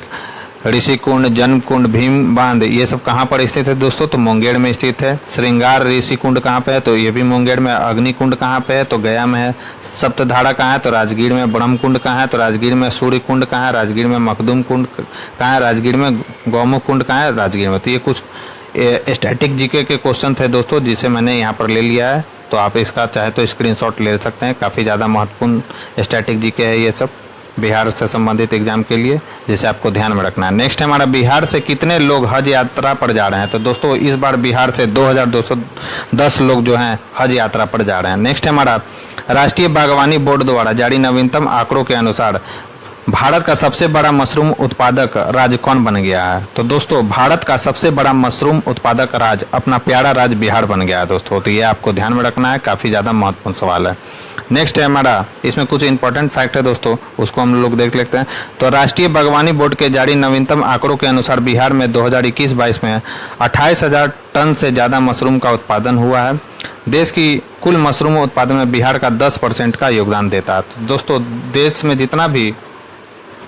ऋषि कुंड, जन्म कुंड, भीम बांध, ये सब कहाँ पर स्थित है दोस्तों? तो मुंगेर में स्थित है। श्रृंगार ऋषि कुंड कहाँ पे है? तो ये भी मुंगेर में। अग्नि कुंड कहाँ पे है? तो गया में है। सप्तधारा कहाँ है? तो राजगीर में। ब्रह्म कुंड कहाँ है? तो राजगीर में। सूर्य कुंड कहाँ है? राजगीर में। मखदूम कुंड कहाँ है? राजगीर में। गौमुख कुंड कहाँ है? राजगीर में। तो ये कुछ स्टैटिक जीके के क्वेश्चन थे दोस्तों जिसे मैंने यहाँ पर ले लिया है, तो आप इसका चाहे तो स्क्रीनशॉट ले सकते हैं। काफ़ी ज़्यादा महत्वपूर्ण स्टैटिक जीके है ये सब बिहार से संबंधित एग्जाम के लिए, जिसे आपको ध्यान में रखना है। नेक्स्ट हमारा, बिहार से कितने लोग हज यात्रा पर जा रहे हैं? तो दोस्तों इस बार बिहार से 2210 लोग जो हैं हज यात्रा पर जा रहे हैं। नेक्स्ट हमारा, राष्ट्रीय बागवानी बोर्ड द्वारा जारी नवीनतम आंकड़ों के अनुसार भारत का सबसे बड़ा मशरूम उत्पादक राज्य कौन बन गया है? तो दोस्तों भारत का सबसे बड़ा मशरूम उत्पादक राज्य अपना प्यारा राज्य बिहार बन गया है दोस्तों। तो ये आपको ध्यान में रखना है, काफ़ी ज़्यादा महत्वपूर्ण सवाल है। नेक्स्ट है हमारा, इसमें कुछ इंपॉर्टेंट फैक्ट है दोस्तों, उसको हम लोग देख लेते हैं। तो राष्ट्रीय बागवानी बोर्ड के जारी नवीनतम आंकड़ों के अनुसार बिहार में 2021-22 में 28,000 टन से ज़्यादा मशरूम का उत्पादन हुआ है। देश की कुल मशरूम उत्पादन में बिहार का 10% का योगदान देता है। तो दोस्तों देश में जितना भी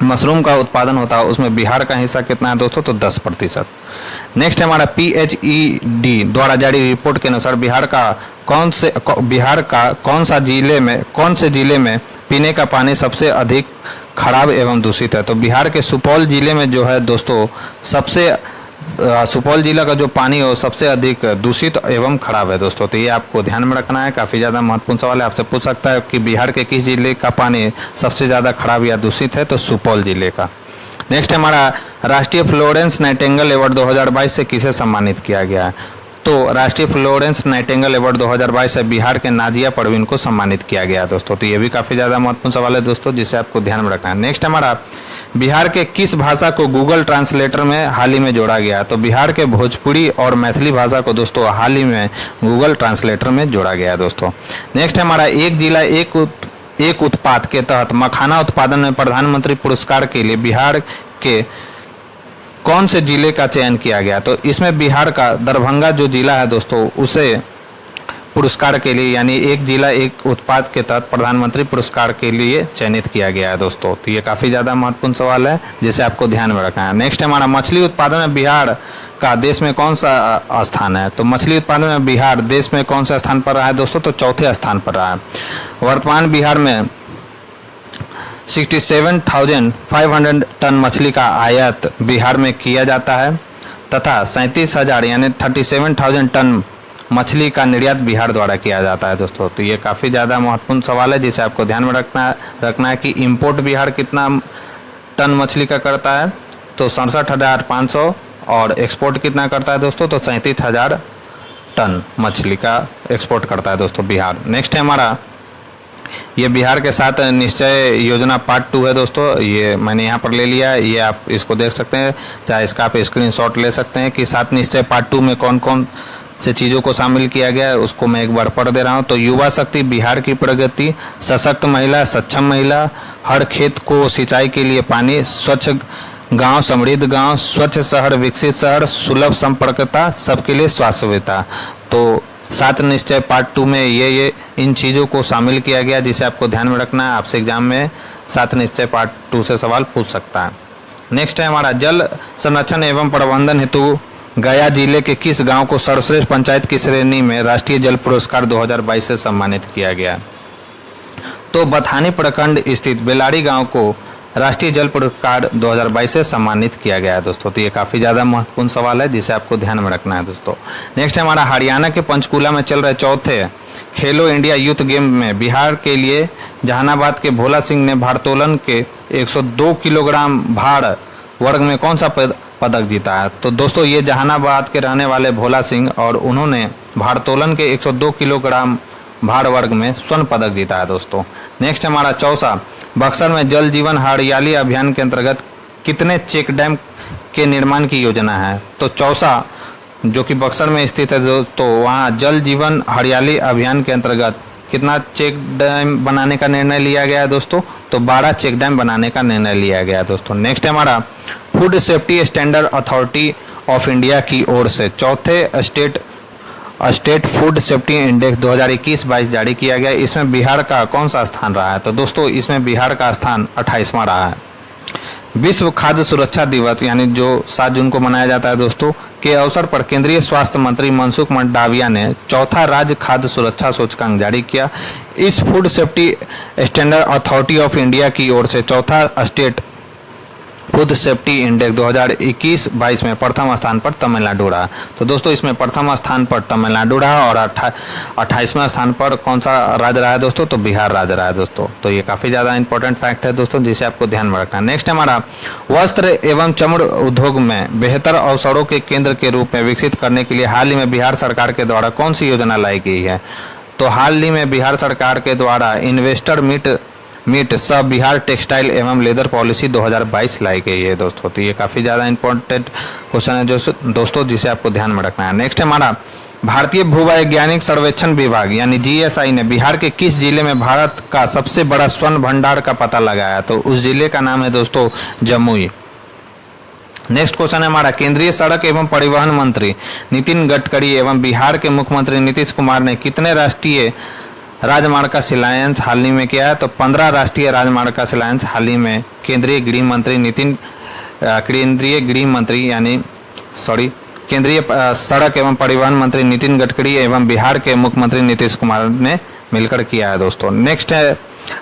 मशरूम का उत्पादन होता है उसमें बिहार का हिस्सा कितना है दोस्तों? तो 10%। नेक्स्ट हमारा, PHED द्वारा जारी रिपोर्ट के अनुसार बिहार का कौन से जिले में पीने का पानी सबसे अधिक खराब एवं दूषित है? तो बिहार के सुपौल जिले में जो है दोस्तों सुपौल जिला का जो पानी है वो सबसे अधिक दूषित एवं खराब है दोस्तों। तो ये आपको ध्यान में रखना है, काफ़ी ज़्यादा महत्वपूर्ण सवाल है। आपसे पूछ सकता है कि बिहार के किस जिले का पानी सबसे ज़्यादा खराब या दूषित है? तो सुपौल जिले का। नेक्स्ट हमारा, राष्ट्रीय फ्लोरेंस नाइटिंगेल अवार्ड 2022 से किसे सम्मानित किया गया है? तो राष्ट्रीय फ्लोरेंस नाइटिंगेल अवार्ड 2022 से बिहार के नाजिया परवीन को सम्मानित किया गया दोस्तों। तो ये भी काफ़ी ज़्यादा महत्वपूर्ण सवाल है दोस्तों जिसे आपको ध्यान में रखना है। नेक्स्ट हमारा, बिहार के किस भाषा को गूगल ट्रांसलेटर में हाल ही में जोड़ा गया? तो बिहार के भोजपुरी और मैथिली भाषा को दोस्तों हाल ही में गूगल ट्रांसलेटर में जोड़ा गया है दोस्तों। नेक्स्ट हमारा, एक जिला एक उत्पाद के तहत मखाना उत्पादन में प्रधानमंत्री पुरस्कार के लिए बिहार के कौन से जिले का चयन किया गया? तो इसमें बिहार का दरभंगा जो जिला है दोस्तों उसे पुरस्कार के लिए, यानी एक जिला एक उत्पाद के तहत प्रधानमंत्री पुरस्कार के लिए चयनित किया गया है दोस्तों। तो ये काफ़ी ज़्यादा महत्वपूर्ण सवाल है जिसे आपको ध्यान में रखना है। नेक्स्ट हमारा, मछली उत्पादन में बिहार का देश में कौन सा स्थान है? तो मछली उत्पादन में बिहार देश में कौन सा स्थान पर रहा है दोस्तों? तो 4थे स्थान पर रहा है। वर्तमान बिहार में 67,500 टन मछली का आयात बिहार में किया जाता है तथा 37,000 यानी 37,000 टन मछली का निर्यात बिहार द्वारा किया जाता है दोस्तों। तो ये काफ़ी ज़्यादा महत्वपूर्ण सवाल है जिसे आपको ध्यान में रखना है कि इंपोर्ट बिहार कितना टन मछली का करता है? तो 67,500 और एक्सपोर्ट कितना करता है दोस्तों? तो 37,000 टन मछली का एक्सपोर्ट करता है दोस्तों बिहार। नेक्स्ट है हमारा, ये बिहार के साथ निश्चय योजना पार्ट 2 है दोस्तों। ये मैंने यहाँ पर ले लिया है, ये आप इसको देख सकते हैं, चाहे इसका आप स्क्रीनशॉट ले सकते हैं कि सात निश्चय पार्ट 2 में कौन कौन से चीज़ों को शामिल किया गया है उसको मैं एक बार पढ़ दे रहा हूँ। तो युवा शक्ति बिहार की प्रगति, सशक्त महिला, सक्षम महिला, हर खेत को सिंचाई के लिए पानी, स्वच्छ गांव समृद्ध गांव, स्वच्छ शहर, विकसित शहर, सुलभ संपर्कता, सबके लिए स्वास्थ्य सुविधा। तो 7 निश्चय पार्ट 2 में ये इन चीज़ों को शामिल किया गया, जिसे आपको ध्यान में रखना है। आपसे एग्जाम में 7 निश्चय पार्ट 2 से सवाल पूछ सकता है। नेक्स्ट है हमारा, जल संरक्षण एवं प्रबंधन हेतु गया जिले के किस गांव को सर्वश्रेष्ठ पंचायत की श्रेणी में राष्ट्रीय जल पुरस्कार 2022 से सम्मानित किया गया? तो बथानी प्रखंड स्थित बेलाड़ी गांव को राष्ट्रीय जल पुरस्कार 2022 से सम्मानित किया गया है दोस्तों। तो ये काफ़ी ज़्यादा महत्वपूर्ण सवाल है, जिसे आपको ध्यान में रखना है दोस्तों। नेक्स्ट है हमारा, हरियाणा के पंचकूला में चल रहे चौथे खेलो इंडिया यूथ गेम में बिहार के लिए जहानाबाद के भोला सिंह ने भारोत्तोलन के 102 किलोग्राम भार वर्ग में कौन सा पदक जीता है? तो दोस्तों ये जहानाबाद के रहने वाले भोला सिंह और उन्होंने भारोत्तोलन के 102 किलोग्राम भार वर्ग में स्वर्ण पदक जीता है दोस्तों। नेक्स्ट हमारा चौथा, बक्सर में जल जीवन हरियाली अभियान के अंतर्गत कितने चेक डैम के निर्माण की योजना है? तो चौसा जो कि बक्सर में स्थित है दोस्तों, वहाँ जल जीवन हरियाली अभियान के अंतर्गत कितना चेक डैम बनाने का निर्णय लिया गया है दोस्तों? तो 12 चेक डैम बनाने का निर्णय लिया गया है दोस्तों। नेक्स्ट है हमारा, food safety standard authority of India की ओर से चौथे स्टेट फूड सेफ्टी इंडेक्स 2021-22 जारी किया गया। इसमें बिहार का कौन सा स्थान रहा है? तो दोस्तों इसमें बिहार का स्थान 28वां रहा है। विश्व खाद्य सुरक्षा दिवस यानी जो 7 जून को मनाया जाता है दोस्तों, के अवसर पर केंद्रीय स्वास्थ्य मंत्री मनसुख मंडाविया ने चौथा राज्य खाद्य सुरक्षा सूचकांक जारी किया। इस food safety standard authority of India की ओर से चौथा स्टेट फूड सेफ्टी इंडेक्स 2021-22 में प्रथम स्थान पर तमिलनाडु रहा। तो दोस्तों इसमें प्रथम स्थान पर तमिलनाडु रहा और 28वें स्थान पर कौन सा राज्य रहा है दोस्तों? तो बिहार राज्य रहा है दोस्तों। तो ये काफ़ी ज़्यादा इंपॉर्टेंट फैक्ट है दोस्तों, जिसे आपको ध्यान में रखना है। नेक्स्ट हमारा, वस्त्र एवं चमड़ उद्योग में बेहतर अवसरों के केंद्र के रूप में विकसित करने के लिए हाल ही में बिहार सरकार के द्वारा कौन सी योजना लाई गई है? तो हाल ही में बिहार सरकार के द्वारा इन्वेस्टर मीट सब बिहार टेक्सटाइल एवं लेदर पॉलिसी 2022 लाई गई है दोस्तों। तो ये काफ़ी ज़्यादा इंपॉर्टेंट क्वेश्चन है दोस्तों, जिसे आपको ध्यान में रखना है। नेक्स्ट हमारा, भारतीय भूवैज्ञानिक सर्वेक्षण विभाग यानी जीएसआई ने बिहार के किस जिले में भारत का सबसे बड़ा स्वर्ण भंडार का पता लगाया? तो उस जिले का नाम है दोस्तों जमुई। नेक्स्ट क्वेश्चन है हमारा, केंद्रीय सड़क एवं परिवहन मंत्री नितिन गडकरी एवं बिहार के मुख्यमंत्री नीतीश कुमार ने कितने राष्ट्रीय राजमार्ग का शिलान्यास हाल ही में किया है? तो 15 राष्ट्रीय राजमार्ग का शिलान्यास हाल ही में केंद्रीय गृह केंद्रीय सड़क एवं परिवहन मंत्री नितिन गडकरी एवं बिहार के मुख्यमंत्री नीतीश कुमार ने मिलकर किया है दोस्तों। नेक्स्ट है,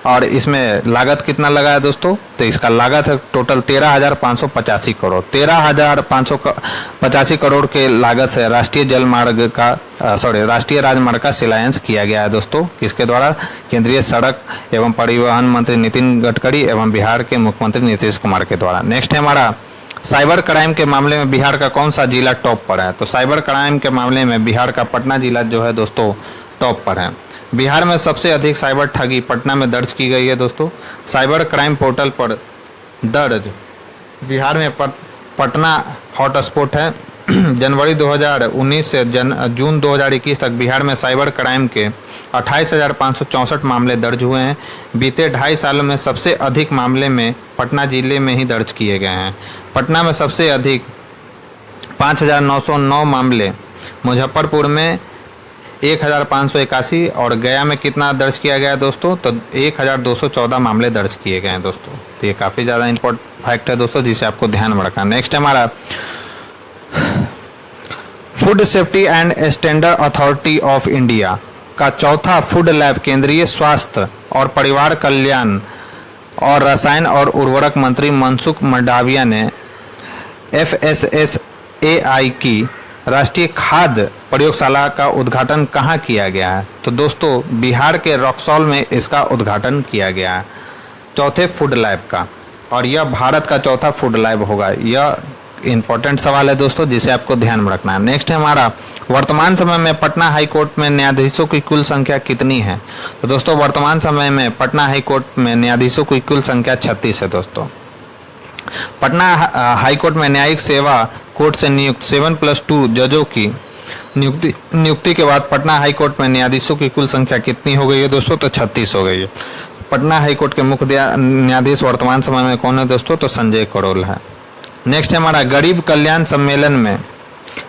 और इसमें लागत कितना लगा है दोस्तों? तो इसका लागत है टोटल 13,585 करोड़। 13,585 करोड़ के लागत से राष्ट्रीय राजमार्ग का शिलान्यास किया गया है दोस्तों। किसके द्वारा? केंद्रीय सड़क एवं परिवहन मंत्री नितिन गडकरी एवं बिहार के मुख्यमंत्री नीतीश कुमार के द्वारा। नेक्स्ट है हमारा, साइबर क्राइम के मामले में बिहार का कौन सा जिला टॉप पर है? तो साइबर क्राइम के मामले में बिहार का पटना जिला जो है दोस्तों टॉप पर है। बिहार में सबसे अधिक साइबर ठगी पटना में दर्ज की गई है दोस्तों। साइबर क्राइम पोर्टल पर दर्ज बिहार में पटना हॉटस्पॉट है। जनवरी 2019 से जून 2021 तक बिहार में साइबर क्राइम के 28,564 मामले दर्ज हुए हैं। बीते 2.5 सालों में सबसे अधिक मामले में पटना जिले में ही दर्ज किए गए हैं। पटना में सबसे अधिक 5,909 मामले, मुजफ्फरपुर में 1,581 और गया में कितना दर्ज किया गया है दोस्तों? तो 1,214 मामले दर्ज किए गए हैं दोस्तों। तो ये काफ़ी ज़्यादा इंपॉर्टेंट फैक्ट है दोस्तों, जिसे आपको ध्यान में रखना है। नेक्स्ट हमारा, food safety and standard authority of India का चौथा फूड लैब केंद्रीय स्वास्थ्य और परिवार कल्याण और रसायन और उर्वरक मंत्री मनसुख मंडाविया ने FSSAI की राष्ट्रीय खाद्य प्रयोगशाला का उद्घाटन कहाँ किया गया है? तो दोस्तों बिहार के रक्सौल में इसका उद्घाटन किया गया है, चौथे फूड लैब का, और यह भारत का चौथा फूड लैब होगा। यह इंपॉर्टेंट सवाल है दोस्तों, जिसे आपको ध्यान में रखना है। नेक्स्ट है हमारा, वर्तमान समय में पटना हाई कोर्ट में न्यायाधीशों की कुल संख्या कितनी है? तो दोस्तों वर्तमान समय में पटना हाई कोर्ट में न्यायाधीशों की कुल संख्या 36 है दोस्तों। पटना हाई कोर्ट में न्यायिक सेवा कोर्ट से नियुक्त 7+2 जजों की नियुक्ति के बाद पटना हाई कोर्ट में न्यायाधीशों की कुल संख्या कितनी हो गई है दोस्तों? तो 36 हो गई है। पटना हाई कोर्ट के मुख्य न्यायाधीश वर्तमान समय में कौन है दोस्तों? तो संजय करोल है। नेक्स्ट है हमारा गरीब कल्याण सम्मेलन में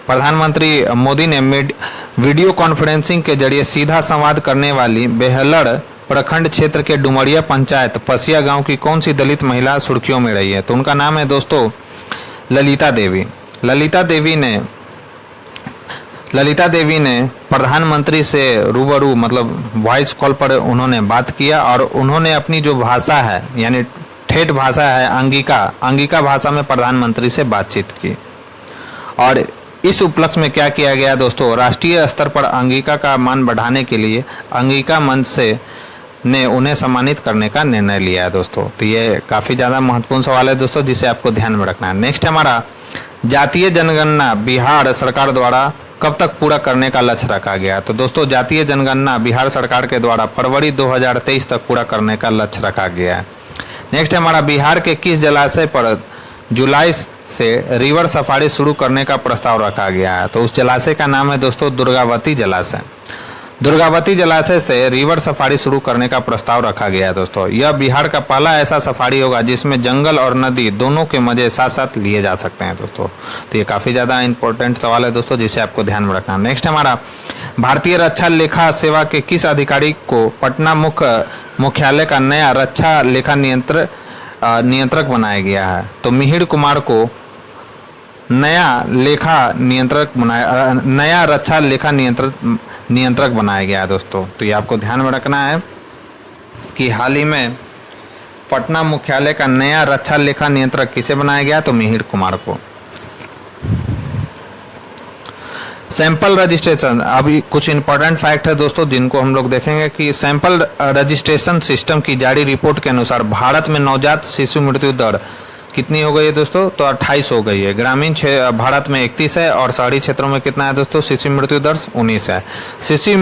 प्रधानमंत्री मोदी ने वीडियो कॉन्फ्रेंसिंग के जरिए सीधा संवाद करने वाली बेहलड़ प्रखंड क्षेत्र के डुमरिया पंचायत पसिया गांव की कौन सी दलित महिला सुर्खियों में रही है? तो उनका नाम है दोस्तों ललिता देवी। ललिता देवी ने प्रधानमंत्री से रूबरू मतलब वॉइस कॉल पर उन्होंने बात किया और उन्होंने अपनी जो भाषा है यानी ठेठ भाषा है अंगिका भाषा में प्रधानमंत्री से बातचीत की। और इस उपलक्ष्य में क्या किया गया दोस्तों, राष्ट्रीय स्तर पर अंगिका का मान बढ़ाने के लिए अंगिका मंच ने उन्हें सम्मानित करने का निर्णय लिया है दोस्तों। तो ये काफ़ी ज़्यादा महत्वपूर्ण सवाल है दोस्तों, जिसे आपको ध्यान में रखना है। नेक्स्ट हमारा जातीय जनगणना बिहार सरकार द्वारा कब तक पूरा करने का लक्ष्य रखा गया? तो दोस्तों जातीय जनगणना बिहार सरकार के द्वारा फरवरी 2023 तक पूरा करने का लक्ष्य रखा गया है। नेक्स्ट हमारा बिहार के किस जलाशय पर जुलाई से रिवर सफारी शुरू करने का प्रस्ताव रखा गया है? तो उस जलाशय का नाम है दोस्तों दुर्गावती जलाशय। दुर्गावती जलाशय से रिवर सफारी शुरू करने का प्रस्ताव रखा गया है दोस्तों। यह बिहार का पहला ऐसा सफारी होगा जिसमें जंगल और नदी दोनों के मजे साथ साथ लिए जा सकते हैं दोस्तों। तो ये काफ़ी ज़्यादा इंपॉर्टेंट सवाल है दोस्तों, जिसे आपको ध्यान में रखना है। नेक्स्ट हमारा भारतीय रक्षा लेखा सेवा के किस अधिकारी को पटना मुख्यालय का नया रक्षा लेखा नियंत्रक बनाया गया है? तो मिहिर कुमार को नया रक्षा लेखा नियंत्रक बनाया गया है दोस्तों। तो ये आपको ध्यान में रखना है कि हाल ही में पटना मुख्यालय का नया रक्षा लेखा नियंत्रक किसे बनाया गया? तो मिहिर कुमार को। सैंपल रजिस्ट्रेशन, अभी कुछ इंपॉर्टेंट फैक्ट है दोस्तों जिनको हम लोग देखेंगे कि सैंपल रजिस्ट्रेशन सिस्टम की जारी रिपोर्ट के अनुसार भारत में नवजात शिशु मृत्यु दर कितनी हो गई है दोस्तों? तो 28 हो गई है। ग्रामीण भारत में 31 है और शहरी क्षेत्रों में कितना है दोस्तों? शिशु मृत्यु दर 19 है। शिशु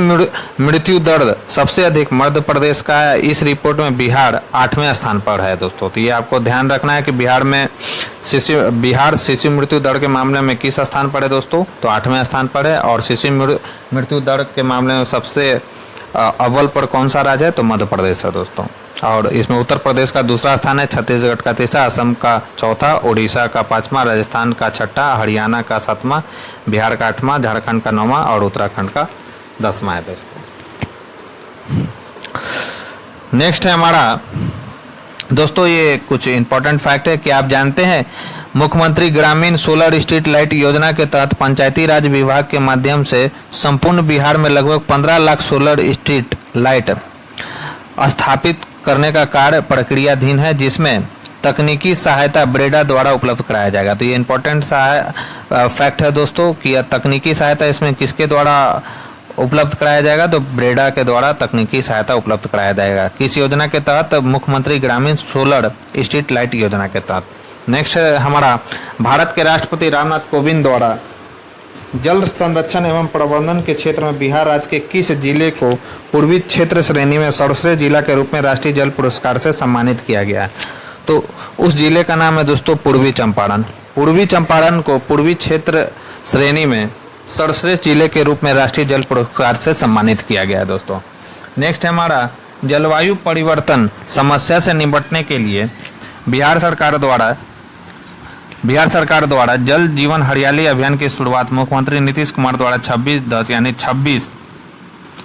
मृत्यु दर सबसे अधिक मध्य प्रदेश का है। इस रिपोर्ट में बिहार 8वें स्थान पर है दोस्तों। तो ये आपको ध्यान रखना है कि बिहार शिशु मृत्यु दर के मामले में किस स्थान पर है दोस्तों? तो 8वें स्थान पर है। और शिशु मृत्यु दर के मामले में सबसे अव्वल पर कौन सा राज्य है? तो मध्य प्रदेश है दोस्तों। और इसमें उत्तर प्रदेश का दूसरा स्थान है, छत्तीसगढ़ का तीसरा, असम का चौथा, उड़ीसा का 5वां, राजस्थान का 6ठा, हरियाणा का 7वां, बिहार का 8वां, झारखंड का 9वां और उत्तराखंड का 10वां है दोस्तों। नेक्स्ट है हमारा दोस्तों, ये कुछ इंपॉर्टेंट फैक्ट है कि आप जानते हैं मुख्यमंत्री ग्रामीण सोलर स्ट्रीट लाइट योजना के तहत पंचायती राज विभाग के माध्यम से संपूर्ण बिहार में लगभग 15 लाख सोलर स्ट्रीट लाइट स्थापित करने का कार्य प्रक्रियाधीन है, जिसमें तकनीकी सहायता ब्रेडा द्वारा उपलब्ध कराया जाएगा। तो ये इंपॉर्टेंट फैक्ट है दोस्तों कि यह तकनीकी सहायता इसमें किसके द्वारा उपलब्ध कराया जाएगा? तो ब्रेडा के द्वारा तकनीकी सहायता उपलब्ध कराया जाएगा। किस योजना के तहत? मुख्यमंत्री ग्रामीण सोलर स्ट्रीट लाइट योजना के तहत। नेक्स्ट हमारा भारत के राष्ट्रपति रामनाथ कोविंद द्वारा जल संरक्षण एवं प्रबंधन के क्षेत्र में बिहार राज्य के किस जिले को पूर्वी क्षेत्र श्रेणी में सर्वश्रेष्ठ जिला के रूप में राष्ट्रीय जल पुरस्कार से सम्मानित किया गया है? तो उस जिले का नाम है दोस्तों पूर्वी चंपारण। पूर्वी चंपारण को पूर्वी क्षेत्र श्रेणी में सर्वश्रेष्ठ जिले के रूप में राष्ट्रीय जल पुरस्कार से सम्मानित किया गया है दोस्तों। नेक्स्ट है हमारा जलवायु परिवर्तन समस्या से निपटने के लिए बिहार सरकार द्वारा जल जीवन हरियाली अभियान की शुरुआत मुख्यमंत्री नीतीश कुमार द्वारा 26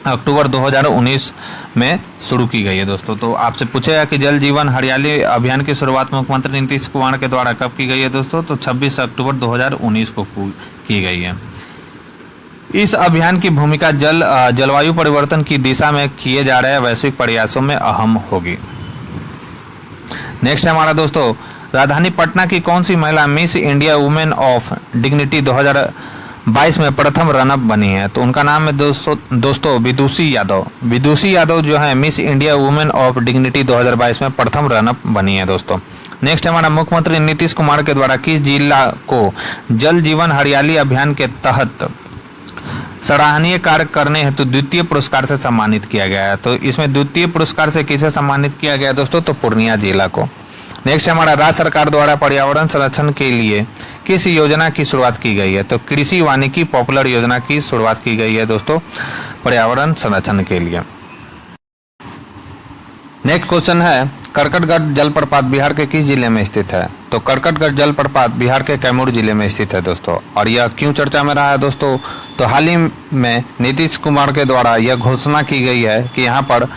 अक्टूबर 2019 में शुरू की गई है दोस्तों। तो आपसे पूछेगा कि जल जीवन हरियाली अभियान की शुरुआत मुख्यमंत्री नीतीश कुमार के द्वारा कब की गई है दोस्तों? तो 26 अक्टूबर 2019 को की गई है। इस अभियान की भूमिका जलवायु परिवर्तन की दिशा में किए जा रहे वैश्विक प्रयासों में अहम होगी। नेक्स्ट हमारा दोस्तों, राजधानी पटना की कौन सी महिला miss India women of dignity 2022 में प्रथम रनअप बनी है? तो उनका नाम है दोस्तों विदुषी यादव। विदुषी यादव जो है miss India women of dignity 2022 में प्रथम रनअप बनी है दोस्तों। नेक्स्ट हमारा मुख्यमंत्री नीतीश कुमार के द्वारा किस जिला को जल जीवन हरियाली अभियान के तहत सराहनीय कार्य करने हेतु द्वितीय पुरस्कार से सम्मानित किया गया है? तो इसमें द्वितीय पुरस्कार से किसे सम्मानित किया गया दोस्तों? तो पूर्णिया जिला को। नेक्स्ट हमारा राज्य सरकार द्वारा पर्यावरण संरक्षण के लिए किस योजना की शुरुआत की गई है? तो कृषि वानिकी पॉपुलर योजना की शुरुआत की गई है दोस्तों पर्यावरण संरक्षण के लिए। नेक्स्ट क्वेश्चन है करकटगढ़ जलप्रपात बिहार के किस जिले में स्थित है? तो करकटगढ़ जलप्रपात बिहार के कैमूर जिले में स्थित है दोस्तों। और यह क्यों चर्चा में रहा है दोस्तों? तो हाल ही में नीतीश कुमार के द्वारा यह घोषणा की गई है कि यहाँ पर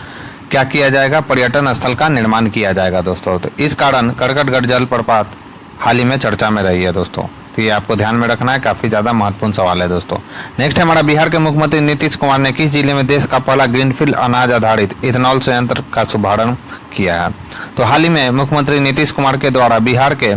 क्या किया जाएगा, पर्यटन स्थल का निर्माण किया जाएगा दोस्तों। तो इस कारण करकटगढ़ जलप्रपात हाल ही में चर्चा में रही है दोस्तों। तो ये आपको ध्यान में रखना है, काफी ज्यादा महत्वपूर्ण सवाल है दोस्तों। नेक्स्ट है हमारा बिहार के मुख्यमंत्री नीतीश कुमार ने किस जिले में देश का पहला ग्रीनफील्ड अनाज आधारित इथेनॉल संयंत्र का शुभारंभ किया है? तो हाल ही में मुख्यमंत्री नीतीश कुमार के द्वारा बिहार के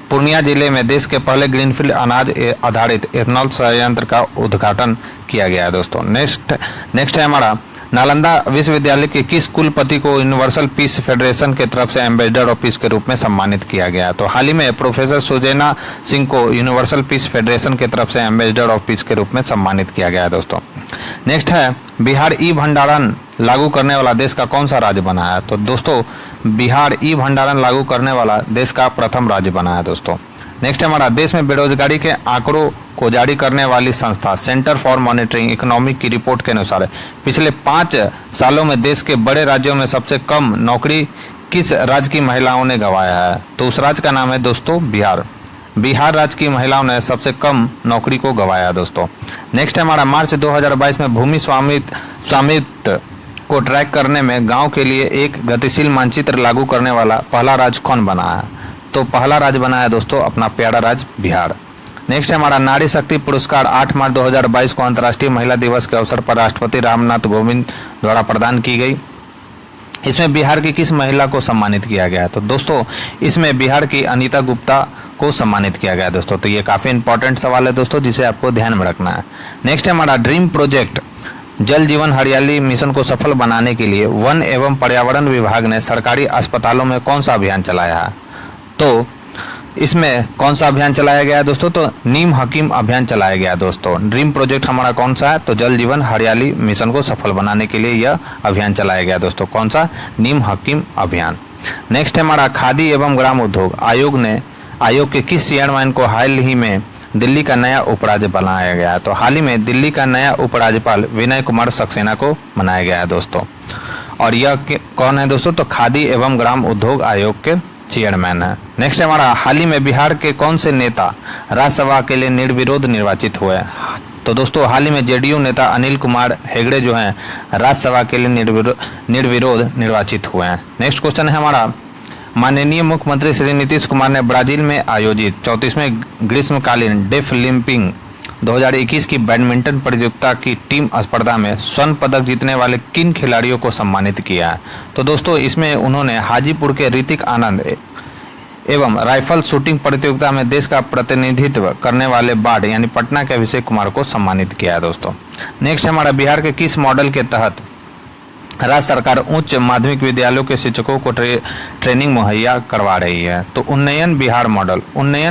पूर्णिया जिले में देश के पहले ग्रीनफील्ड अनाज आधारित इथेनॉल संयंत्र का उद्घाटन किया गया है दोस्तों। नेक्स्ट है हमारा नालंदा विश्वविद्यालय के किस कुलपति को यूनिवर्सल पीस फेडरेशन के तरफ से एम्बेसडर ऑफ पीस के रूप में सम्मानित किया गया? तो हाल ही में प्रोफेसर सुजैना सिंह को यूनिवर्सल पीस फेडरेशन के तरफ से एम्बेसडर ऑफ पीस के रूप में सम्मानित किया गया है दोस्तों। नेक्स्ट है बिहार ई भंडारण लागू करने वाला देश का कौन सा राज्य बना है? तो दोस्तों बिहार ई भंडारण लागू करने वाला देश का प्रथम राज्य बना है दोस्तों। नेक्स्ट हमारा देश में बेरोजगारी के आंकड़ों को जारी करने वाली संस्था सेंटर फॉर मॉनिटरिंग इकोनॉमिक की रिपोर्ट के अनुसार पिछले 5 सालों में देश के बड़े राज्यों में सबसे कम नौकरी किस राज्य की महिलाओं ने गंवाया है? तो उस राज्य का नाम है दोस्तों बिहार। बिहार राज्य की महिलाओं ने सबसे कम नौकरी को गंवाया दोस्तों। नेक्स्ट हमारा मार्च 2022 में भूमि स्वामित्व को ट्रैक करने में गाँव के लिए एक गतिशील मानचित्र लागू करने वाला पहला राज्य कौन बना है? तो पहला राज्य बना है दोस्तों अपना प्यारा राज्य बिहार। नेक्स्ट हमारा नारी शक्ति पुरस्कार 8 मार्च 2022 को अंतर्राष्ट्रीय महिला दिवस के अवसर पर राष्ट्रपति रामनाथ कोविंद द्वारा प्रदान की गई। इसमें बिहार की किस महिला को सम्मानित किया गया है? तो दोस्तों इसमें बिहार की अनीता गुप्ता को सम्मानित किया गया है दोस्तों। तो ये काफी इंपॉर्टेंट सवाल है दोस्तों, जिसे आपको ध्यान में रखना है। नेक्स्ट हमारा ड्रीम प्रोजेक्ट जल जीवन हरियाली मिशन को सफल बनाने के लिए वन एवं पर्यावरण विभाग ने सरकारी अस्पतालों में कौन सा अभियान चलाया है? तो इसमें कौन सा अभियान चलाया गया है दोस्तों? तो नीम हकीम अभियान चलाया गया दोस्तों। ड्रीम प्रोजेक्ट हमारा कौन सा है? तो जल जीवन हरियाली मिशन को सफल बनाने के लिए यह अभियान चलाया गया दोस्तों। कौन सा? नीम हकीम अभियान। नेक्स्ट है हमारा खादी एवं ग्राम उद्योग आयोग के किस चेयरमैन को हाल ही में दिल्ली का नया उपराज्य बनाया गया है? तो हाल ही में दिल्ली का नया उपराज्यपाल विनय कुमार सक्सेना को बनाया गया है दोस्तों। और यह कौन है दोस्तों? तो खादी एवं ग्राम उद्योग आयोग के चेयरमैन है। नेक्स्ट हमारा हाल ही में बिहार के कौन से नेता राज्यसभा के लिए निर्विरोध निर्वाचित हुए? तो दोस्तों हाल ही में जेडीयू नेता अनिल कुमार हेगड़े जो हैं राज्यसभा के लिए निर्विरोध निर्वाचित हुए हैं। नेक्स्ट क्वेश्चन है हमारा माननीय मुख्यमंत्री श्री नीतीश कुमार ने ब्राजील में आयोजित 34वें ग्रीष्मकालीन डेफ ओलंपिक 2021 की बैडमिंटन प्रतियोगिता की टीम स्पर्धा में स्वर्ण पदक जीतने वाले किन खिलाड़ियों को सम्मानित किया है? तो दोस्तों इसमें उन्होंने हाजीपुर के ऋतिक आनंद एवं राइफल शूटिंग प्रतियोगिता में देश का प्रतिनिधित्व करने वाले बाढ़ यानी पटना के अभिषेक कुमार को सम्मानित किया है दोस्तों। नेक्स्ट हमारा बिहार के किस मॉडल के तहत राज्य सरकार उच्च माध्यमिक विद्यालयों के शिक्षकों को ट्रेनिंग मुहैया करवा रही है? तो उन्नयन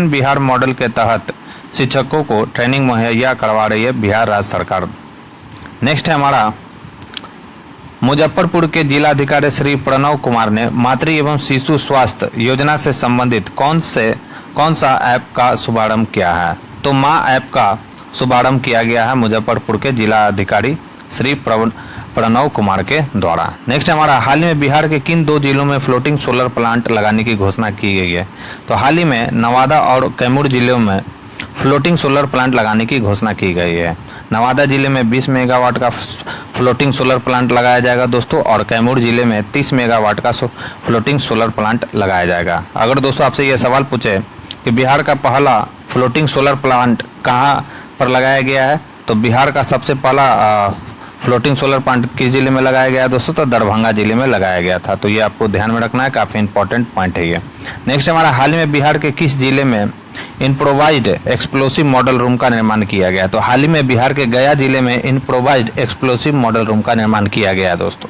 बिहार मॉडल के तहत शिक्षकों को ट्रेनिंग मुहैया करवा रही है बिहार राज्य सरकार। नेक्स्ट है हमारा मुजफ्फरपुर के जिलाधिकारी श्री प्रणव कुमार ने मातृ एवं शिशु स्वास्थ्य योजना से संबंधित कौन सा ऐप का शुभारंभ किया है? तो माँ ऐप का शुभारंभ किया गया है मुजफ्फरपुर के जिलाधिकारी श्री प्रणव कुमार के द्वारा। नेक्स्ट हमारा हाल ही में बिहार के किन 2 जिलों में फ्लोटिंग सोलर प्लांट लगाने की घोषणा की गई है? तो हाल ही में नवादा और कैमूर जिलों में फ्लोटिंग सोलर प्लांट लगाने की घोषणा की गई है। नवादा जिले में 20 मेगावाट का फ्लोटिंग सोलर प्लांट लगाया जाएगा दोस्तों, और कैमूर जिले में 30 मेगावाट का फ्लोटिंग सोलर प्लांट लगाया जाएगा। अगर दोस्तों आपसे यह सवाल पूछे कि बिहार का पहला फ्लोटिंग सोलर प्लांट कहाँ पर लगाया गया है, तो बिहार का सबसे पहला फ्लोटिंग सोलर प्लांट किस जिले में लगाया गया है दोस्तों? तो दरभंगा जिले में लगाया गया था। तो ये आपको ध्यान में रखना है, काफी इंपॉर्टेंट पॉइंट है ये। नेक्स्ट हमारा हाल ही में बिहार के किस जिले में इम्प्रोवाइज्ड एक्सप्लोसिव मॉडल रूम का निर्माण किया गया? तो हाल ही में बिहार के गया जिले में इम्प्रोवाइज्ड एक्सप्लोसिव मॉडल रूम का निर्माण किया गया है दोस्तों।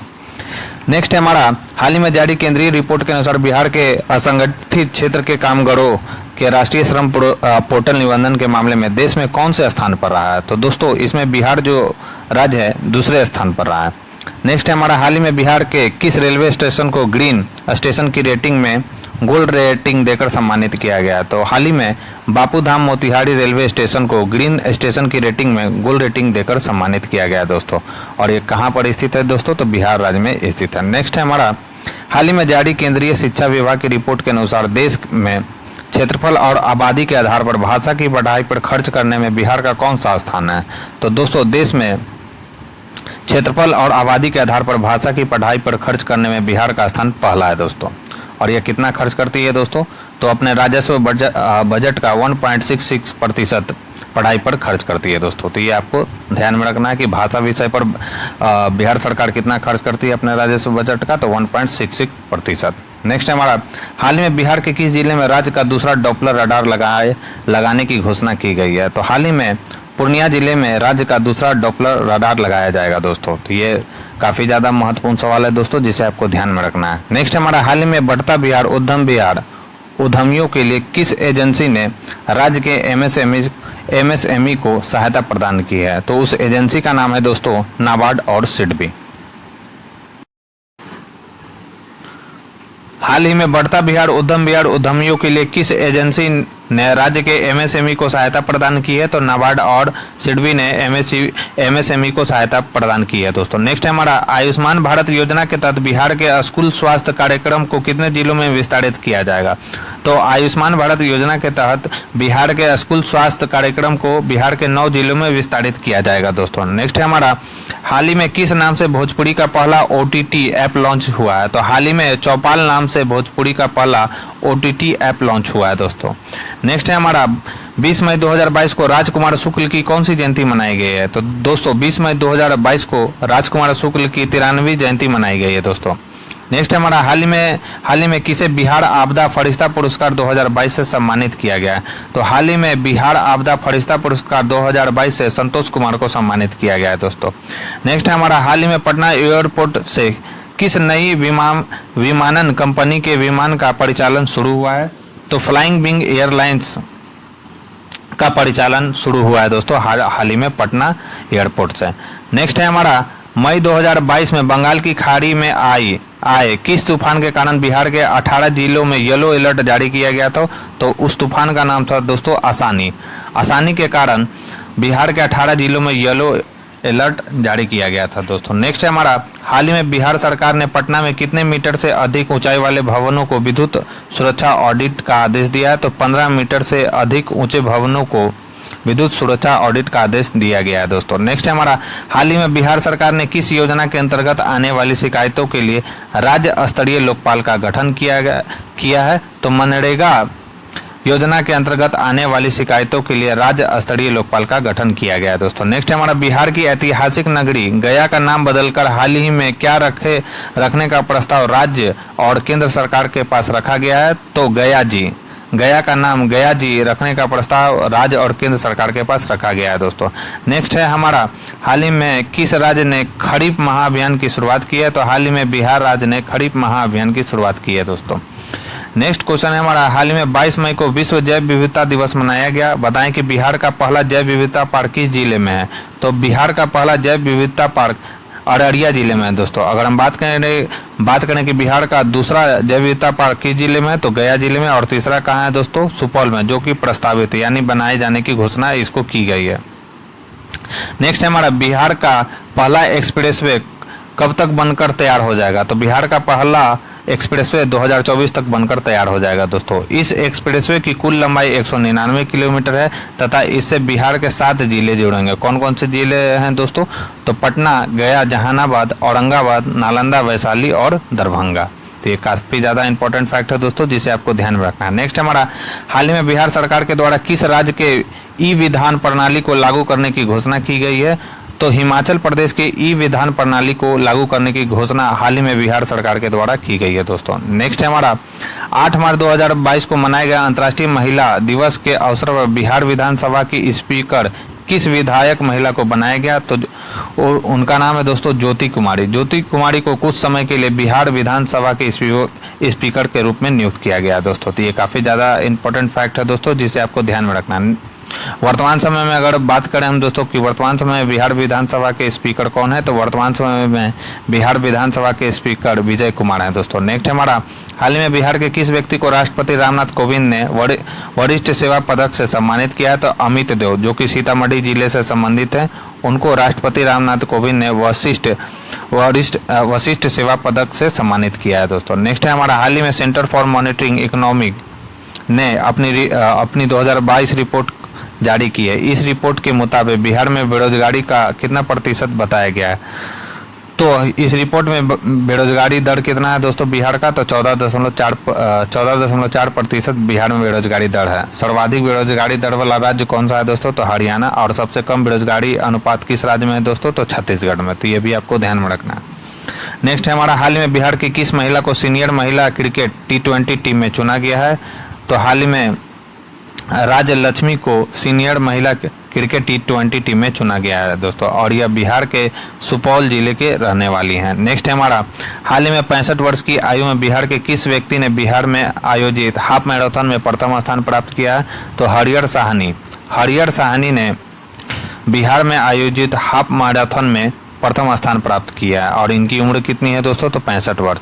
नेक्स्ट हमारा हाल ही में जारी केंद्रीय रिपोर्ट के अनुसार बिहार के असंगठित क्षेत्र के कामगारों के राष्ट्रीय श्रम पोर्टल निबंधन के मामले में देश में कौन से स्थान पर रहा है? तो दोस्तों इसमें बिहार जो राज्य है दूसरे स्थान पर रहा है। नेक्स्ट हमारा हाल ही में बिहार के किस रेलवे स्टेशन को ग्रीन स्टेशन की रेटिंग में गोल्ड रेटिंग देकर सम्मानित किया गया? तो हाल ही में बापूधाम मोतिहारी रेलवे स्टेशन को ग्रीन स्टेशन की रेटिंग में गोल्ड रेटिंग देकर सम्मानित किया गया दोस्तों। और ये कहाँ पर स्थित है दोस्तों? तो बिहार राज्य में स्थित है। नेक्स्ट है हमारा हाल ही में जारी केंद्रीय शिक्षा विभाग की रिपोर्ट के अनुसार देश में क्षेत्रफल और आबादी के आधार पर भाषा की पढ़ाई पर खर्च करने में बिहार का कौन सा स्थान है? तो दोस्तों देश में क्षेत्रफल और आबादी के आधार पर भाषा की पढ़ाई पर खर्च करने में बिहार का स्थान पहला है दोस्तों। और यह कितना खर्च करती है दोस्तों? तो अपने राजस्व बजट का 1.66% पढ़ाई पर खर्च करती है दोस्तों। तो ये आपको ध्यान में रखना है कि भाषा विषय पर बिहार सरकार कितना खर्च करती है अपने राजस्व बजट का, तो 1.66%। नेक्स्ट है हमारा, हाल ही में बिहार के किस जिले में राज्य का दूसरा डॉपलर रडार लगाने की घोषणा की गई है? तो हाल ही में पूर्णिया जिले में राज्य का दूसरा डॉपलर रडार लगाया जाएगा दोस्तों। तो ये काफ़ी ज़्यादा महत्वपूर्ण सवाल है दोस्तों, जिसे आपको ध्यान में रखना है। नेक्स्ट हमारा, हाल ही में बढ़ता बिहार उद्यमियों के लिए किस एजेंसी ने राज्य के एमएसएमई को सहायता प्रदान की है? तो उस एजेंसी का नाम है दोस्तों नाबार्ड और सिडबी। हाल ही में बढ़ता बिहार उद्यमियों के लिए किस एजेंसी ने राज्य के एमएसएमई को सहायता प्रदान की है? तो नाबार्ड और सिडबी ने एमएसएमई को सहायता प्रदान की है दोस्तों। नेक्स्ट है हमारा, आयुष्मान भारत योजना के तहत बिहार के स्कूल स्वास्थ्य कार्यक्रम को कितने जिलों में विस्तारित किया जाएगा? तो आयुष्मान भारत योजना के तहत बिहार के स्कूल स्वास्थ्य कार्यक्रम को बिहार के 9 जिलों में विस्तारित किया जाएगा दोस्तों। नेक्स्ट है हमारा, हाल ही में किस नाम से भोजपुरी का पहला ओटीटी ऐप लॉन्च हुआ है? तो हाल ही में चौपाल नाम से भोजपुरी का पहला ओटीटी ऐप लॉन्च हुआ है दोस्तों। नेक्स्ट है हमारा, 20 मई 2022 को राजकुमार शुक्ल की कौन सी जयंती मनाई गई है? तो दोस्तों 20 मई 2022 को राजकुमार शुक्ल की 93वीं जयंती मनाई गई है दोस्तों। नेक्स्ट है हमारा, हाल ही में किसे बिहार आपदा फरिश्ता पुरस्कार 2022 से सम्मानित किया गया है? तो हाल ही में बिहार आपदा फरिश्ता पुरस्कार 2022 से संतोष कुमार को सम्मानित किया गया है दोस्तों। नेक्स्ट है हमारा, हाल ही में पटना एयरपोर्ट से किस नई विमानन कंपनी के विमान का परिचालन शुरू हुआ है? तो फ्लाइंग विंग एयरलाइंस का परिचालन शुरू हुआ है दोस्तों हाल ही में पटना एयरपोर्ट से। नेक्स्ट है हमारा, मई 2022 में बंगाल की खाड़ी में आए किस तूफान के कारण बिहार के 18 जिलों में येलो अलर्ट जारी किया गया था? तो उस तूफान का नाम था दोस्तों आसानी के कारण बिहार के 18 जिलों में येलो अलर्ट जारी किया गया था दोस्तों। नेक्स्ट है हमारा, हाल ही में बिहार सरकार ने पटना में कितने मीटर से अधिक ऊंचाई वाले भवनों को विद्युत सुरक्षा ऑडिट का आदेश दिया है? तो 15 मीटर से अधिक ऊंचे भवनों को विद्युत सुरक्षा ऑडिट का आदेश दिया गया है दोस्तों। नेक्स्ट है हमारा, हाल ही में बिहार सरकार ने किस योजना के अंतर्गत आने वाली शिकायतों के लिए राज्य स्तरीय लोकपाल का गठन किया है? तो मनरेगा योजना के अंतर्गत आने वाली शिकायतों के लिए राज्य स्तरीय लोकपाल का गठन किया गया है दोस्तों। नेक्स्ट है हमारा, बिहार की ऐतिहासिक नगरी गया का नाम बदलकर हाल ही में क्या रखने का प्रस्ताव राज्य और केंद्र सरकार के पास रखा गया है? तो गया का नाम गया जी रखने का प्रस्ताव राज्य और केंद्र सरकार के पास रखा गया है दोस्तों। नेक्स्ट है हमारा, हाल ही में किस राज्य ने खरीफ महाअभियान की शुरुआत की है? तो हाल ही में बिहार राज्य ने खरीफ महाअभियान की शुरुआत की है दोस्तों। नेक्स्ट क्वेश्चन है हमारा, हाल ही में 22 मई को विश्व जैव विविधता दिवस मनाया गया। बताएं कि बिहार का पहला जैव विविधता पार्क किस जिले में है? तो बिहार का पहला जैव विविधता पार्क अररिया जिले में है दोस्तों। अगर हम बात करें कि बिहार का दूसरा जैव विविधता पार्क किस जिले में है, तो गया जिले में, और तीसरा कहाँ है दोस्तों? सुपौल में, जो कि प्रस्तावित यानी बनाए जाने की घोषणा इसको की गई है। नेक्स्ट है हमारा, बिहार का पहला एक्सप्रेसवे कब तक बनकर तैयार हो जाएगा? तो बिहार का पहला एक्सप्रेसवे 2024 तक बनकर तैयार हो जाएगा दोस्तों। इस एक्सप्रेसवे की कुल लंबाई 199 किलोमीटर है तथा इससे बिहार के 7 जिले जुड़ेंगे। कौन कौन से जिले हैं दोस्तों? तो पटना, गया, जहानाबाद, औरंगाबाद, नालंदा, वैशाली और दरभंगा। तो ये काफ़ी ज़्यादा इंपॉर्टेंट फैक्ट है दोस्तों, जिसे आपको ध्यान में रखना है। नेक्स्ट हमारा, हाल ही में बिहार सरकार के द्वारा किस राज्य के ई विधान प्रणाली को लागू करने की घोषणा की गई है? तो हिमाचल प्रदेश के ई विधान प्रणाली को लागू करने की घोषणा हाल ही में बिहार सरकार के द्वारा की गई है दोस्तों। नेक्स्ट है हमारा, 8 मार्च 2022 को मनाए गए अंतर्राष्ट्रीय महिला दिवस के अवसर पर बिहार विधानसभा की स्पीकर किस विधायक महिला को बनाया गया? तो उनका नाम है दोस्तों ज्योति कुमारी को कुछ समय के लिए बिहार विधानसभा के स्पीकर के रूप में नियुक्त किया गया दोस्तों। तो ये काफ़ी ज़्यादा इंपॉर्टेंट फैक्ट है दोस्तों, जिसे आपको ध्यान में रखना है। वर्तमान समय में अगर बात करें हम दोस्तों कि वर्तमान समय में बिहार विधानसभा के स्पीकर कौन है, तो वर्तमान समय में बिहार विधानसभा के स्पीकर विजय कुमार हैं दोस्तों। नेक्स्ट हमारा, हाल ही में बिहार के किस व्यक्ति को राष्ट्रपति रामनाथ कोविंद ने वरिष्ठ सेवा पदक से सम्मानित किया है, तो अमित देव जो कि सीतामढ़ी जिले से संबंधित हैं, उनको राष्ट्रपति रामनाथ कोविंद ने वरिष्ठ सेवा पदक से सम्मानित किया है दोस्तों। नेक्स्ट है हमारा, हाल ही में सेंटर फॉर मॉनिटरिंग इकोनॉमिक ने अपनी 2022 रिपोर्ट जारी की है। इस रिपोर्ट के मुताबिक बिहार में बेरोजगारी का कितना प्रतिशत बताया गया है, तो इस रिपोर्ट में बेरोजगारी दर कितना है दोस्तों बिहार का, तो 14.4% बिहार में बेरोजगारी दर है। सर्वाधिक बेरोजगारी दर वाला राज्य कौन सा है दोस्तों, तो हरियाणा, और सबसे कम बेरोजगारी अनुपात किस राज्य में है दोस्तों, तो छत्तीसगढ़ में। तो ये भी आपको ध्यान में रखना है। नेक्स्ट है हमारा, हाल ही में बिहार की किस महिला को सीनियर महिला क्रिकेट T20 टीम में चुना गया है, तो हाल ही में राज लक्ष्मी को सीनियर महिला क्रिकेट T20 टीम में चुना गया है दोस्तों, और यह बिहार के सुपौल जिले के रहने वाली हैं। नेक्स्ट है हमारा, हाल ही में 65 वर्ष की आयु में बिहार के किस व्यक्ति ने बिहार में आयोजित हाफ मैराथन में प्रथम स्थान प्राप्त किया है, तो हरिहर साहनी ने बिहार में आयोजित हाफ मैराथन में प्रथम स्थान प्राप्त किया है, और इनकी उम्र कितनी है दोस्तों, तो 65 वर्ष,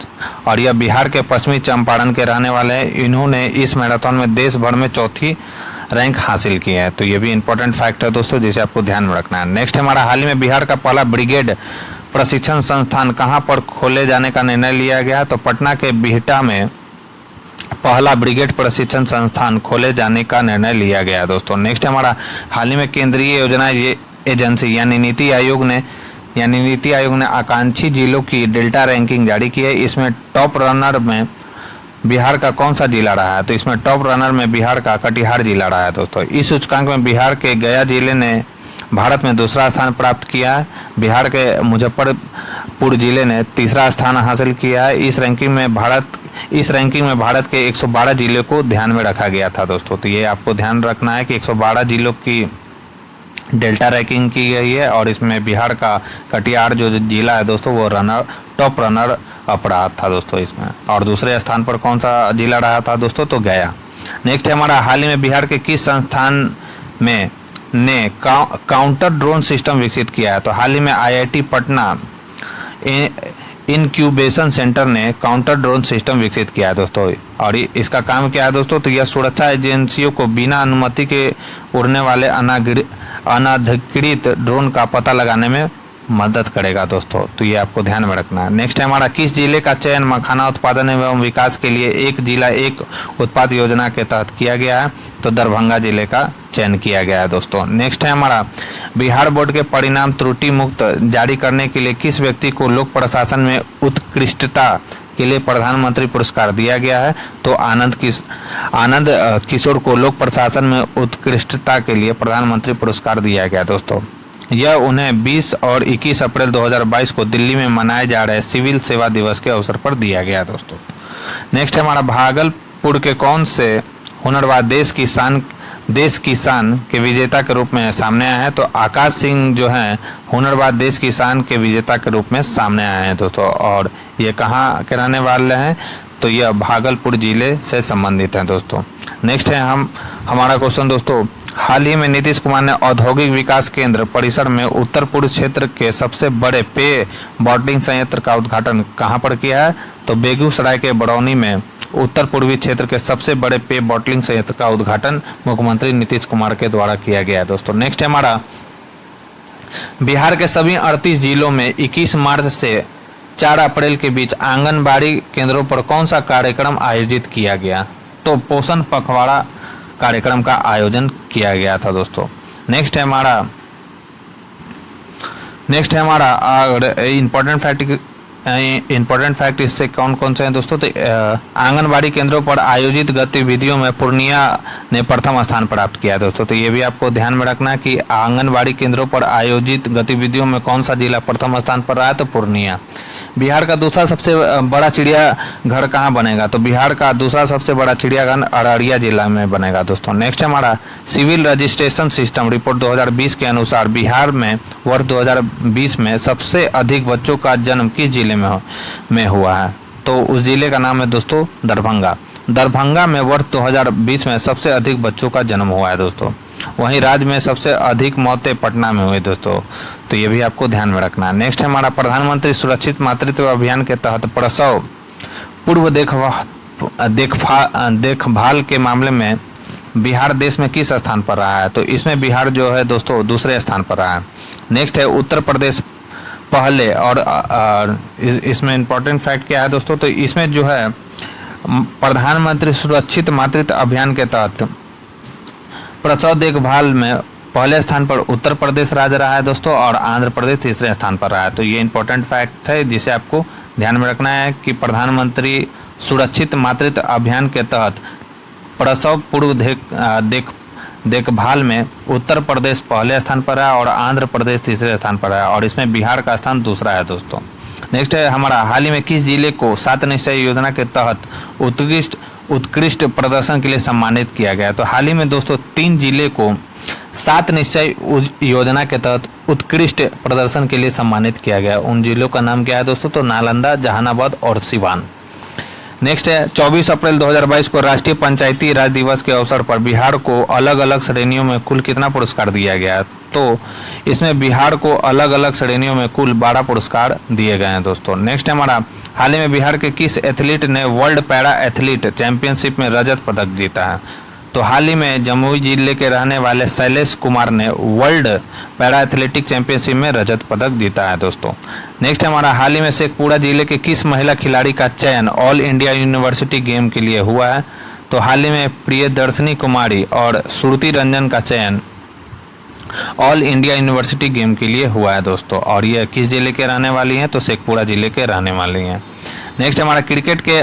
और यह बिहार के पश्चिमी चंपारण के रहने वाले हैं। इन्होंने इस मैराथन में देश भर में चौथी रैंक हासिल की है। तो ये भी इंपॉर्टेंट फैक्ट है दोस्तों, जिसे आपको ध्यान में रखना है। नेक्स्ट हमारा, हाल ही में बिहार का पहला ब्रिगेड प्रशिक्षण संस्थान कहाँ पर खोले जाने का निर्णय लिया गया, तो पटना के बिहटा में पहला ब्रिगेड प्रशिक्षण संस्थान खोले जाने का निर्णय लिया गया दोस्तों। नेक्स्ट हमारा, हाल ही में केंद्रीय योजना एजेंसी यानी नीति आयोग ने आकांक्षी जिलों की डेल्टा रैंकिंग जारी की है। इसमें टॉप रनर में बिहार का कौन सा जिला रहा है, तो इसमें टॉप रनर में बिहार का कटिहार जिला रहा है दोस्तों। इस सूचकांक में बिहार के गया जिले ने भारत में दूसरा स्थान प्राप्त किया है। बिहार के मुजफ्फरपुर जिले ने तीसरा स्थान हासिल किया है। इस रैंकिंग में भारत के 112 जिलों को ध्यान में रखा गया था दोस्तों। तो ये आपको ध्यान रखना है कि 112 जिलों की डेल्टा रैंकिंग की गई है, और इसमें बिहार का कटिहार जो जिला है दोस्तों वो टॉप रनर अप रहा था दोस्तों इसमें। और दूसरे स्थान पर कौन सा जिला रहा था दोस्तों, तो गया। नेक्स्ट है हमारा, हाल ही में बिहार के किस संस्थान में ने काउंटर ड्रोन सिस्टम विकसित किया है, तो हाल ही में IIT पटना इनक्यूबेशन सेंटर ने काउंटर ड्रोन सिस्टम विकसित किया है दोस्तों। और इसका काम क्या है दोस्तों, तो यह सुरक्षा एजेंसियों को बिना अनुमति के उड़ने वाले अनाधिकृत ड्रोन का पता लगाने में मदद करेगा दोस्तों। तो ये आपको ध्यान में रखना है। नेक्स्ट है हमारा, किस जिले का चयन मखाना उत्पादन एवं विकास के लिए एक जिला एक उत्पाद योजना के तहत किया गया है, तो दरभंगा जिले का चयन किया गया है दोस्तों। नेक्स्ट है हमारा, बिहार बोर्ड के परिणाम त्रुटि मुक्त जारी करने के लिए किस व्यक्ति को लोक प्रशासन में उत्कृष्टता के लिए प्रधानमंत्री पुरस्कार दिया गया है, तो आनंद किशोर को लोक प्रशासन में उत्कृष्टता के लिए प्रधानमंत्री पुरस्कार दिया गया दोस्तों। यह उन्हें 20 और 21 अप्रैल 2022 को दिल्ली में मनाए जा रहे सिविल सेवा दिवस के अवसर पर दिया गया दोस्तों। नेक्स्ट है हमारा, भागलपुर के कौन से हुनरबाज देश की शान के विजेता के रूप में सामने आए हैं, तो आकाश सिंह जो हैं हुनरबाज देश की शान के विजेता के रूप में सामने आए हैं दोस्तों। और ये कहाँ के रहने वाले हैं, तो यह भागलपुर जिले से संबंधित हैं दोस्तों। नेक्स्ट है हमारा क्वेश्चन दोस्तों, हाल ही में नीतीश कुमार ने औद्योगिक विकास केंद्र परिसर में उत्तर पूर्व क्षेत्र के सबसे बड़े पेय बॉटलिंग संयंत्र का उद्घाटन कहां पर किया है, तो बेगूसराय के बरौनी में उत्तर पूर्वी क्षेत्र के सबसे बड़े पेय बॉटलिंग संयंत्र का उद्घाटन मुख्यमंत्री नीतीश कुमार के द्वारा किया गया है दोस्तों। नेक्स्ट है हमारा, बिहार के सभी 38 जिलों में 21 मार्च से 4 अप्रैल के बीच आंगनबाड़ी केंद्रों पर कौन सा कार्यक्रम आयोजित किया गया, तो पोषण पखवाड़ा कार्यक्रम का आयोजन किया गया था दोस्तों। नेक्स्ट है हमारा इंपॉर्टेंट फैक्ट इससे कौन से हैं दोस्तों, तो आंगनबाड़ी केंद्रों पर आयोजित गतिविधियों में पूर्णिया ने प्रथम स्थान प्राप्त किया दोस्तों। तो ये भी आपको ध्यान में रखना है कि आंगनबाड़ी केंद्रों पर आयोजित गतिविधियों में कौन सा जिला प्रथम स्थान पर रहा है, तो पूर्णिया। बिहार का दूसरा सबसे बड़ा चिड़ियाघर कहाँ बनेगा, तो बिहार का दूसरा सबसे बड़ा चिड़ियाघर अररिया जिला में बनेगा दोस्तों। नेक्स्ट हमारा, सिविल रजिस्ट्रेशन सिस्टम रिपोर्ट 2020 के अनुसार बिहार में वर्ष 2020 में सबसे अधिक बच्चों का जन्म किस जिले में हुआ है, तो उस जिले का नाम है दोस्तों दरभंगा। दरभंगा में वर्ष 2020 में सबसे अधिक बच्चों का जन्म हुआ है दोस्तों। वहीं राज्य में सबसे अधिक मौतें पटना में हुई दोस्तों, तो ये भी आपको ध्यान में रखना है। नेक्स्ट है हमारा प्रधानमंत्री सुरक्षित मातृत्व अभियान के तहत प्रसव पूर्व देखभाल के मामले में बिहार देश में किस स्थान पर रहा है? तो इसमें बिहार जो है दोस्तों दूसरे स्थान पर रहा है। नेक्स्ट है उत्तर प्रदेश पहले, और इसमें इम्पोर्टेंट फैक्ट क्या है दोस्तों, तो इसमें जो है प्रधानमंत्री सुरक्षित मातृत्व अभियान के तहत प्रसव देखभाल में पहले स्थान पर उत्तर प्रदेश राज्य रहा है दोस्तों, और आंध्र प्रदेश तीसरे स्थान पर रहा है। तो ये इंपॉर्टेंट फैक्ट है जिसे आपको ध्यान में रखना है कि प्रधानमंत्री सुरक्षित मातृत्व अभियान के तहत प्रसव पूर्व देखभाल में उत्तर प्रदेश पहले स्थान पर है और आंध्र प्रदेश तीसरे स्थान पर है, और इसमें बिहार का स्थान दूसरा है दोस्तों। नेक्स्ट है हमारा हाल ही में किस जिले को 7 निश्चय योजना के तहत उत्कृष्ट प्रदर्शन के लिए सम्मानित किया गया? तो हाल ही में दोस्तों 3 जिले को 7 निश्चय योजना के तहत उत्कृष्ट प्रदर्शन के लिए सम्मानित किया गया। उन जिलों का नाम क्या है दोस्तों? तो नालंदा, जहानाबाद और सिवान। नेक्स्ट है 24 अप्रैल 2022 को राष्ट्रीय पंचायती राज दिवस के अवसर पर बिहार को अलग अलग श्रेणियों में कुल कितना पुरस्कार दिया गया? तो इसमें बिहार को अलग अलग श्रेणियों में कुल 12 पुरस्कार दिए गए हैं दोस्तों। नेक्स्ट है हमारा हाल ही में बिहार के किस एथलीट ने वर्ल्ड पैरा एथलीट चैंपियनशिप में रजत पदक जीता है? तो हाल ही में जमुई जिले के रहने वाले शैलेश कुमार ने वर्ल्ड पैरा एथलेटिक चैंपियनशिप में रजत पदक जीता है दोस्तों। नेक्स्ट हमारा हाल ही में शेखपुरा जिले के किस महिला खिलाड़ी का चयन ऑल इंडिया यूनिवर्सिटी गेम के लिए हुआ है? तो हाल ही में प्रियदर्शनी कुमारी और श्रुति रंजन का चयन ऑल इंडिया यूनिवर्सिटी गेम के लिए हुआ है दोस्तों, और ये किस जिले के रहने वाली हैं? तो शेखपुरा जिले के रहने वाली हैं। नेक्स्ट हमारा क्रिकेट के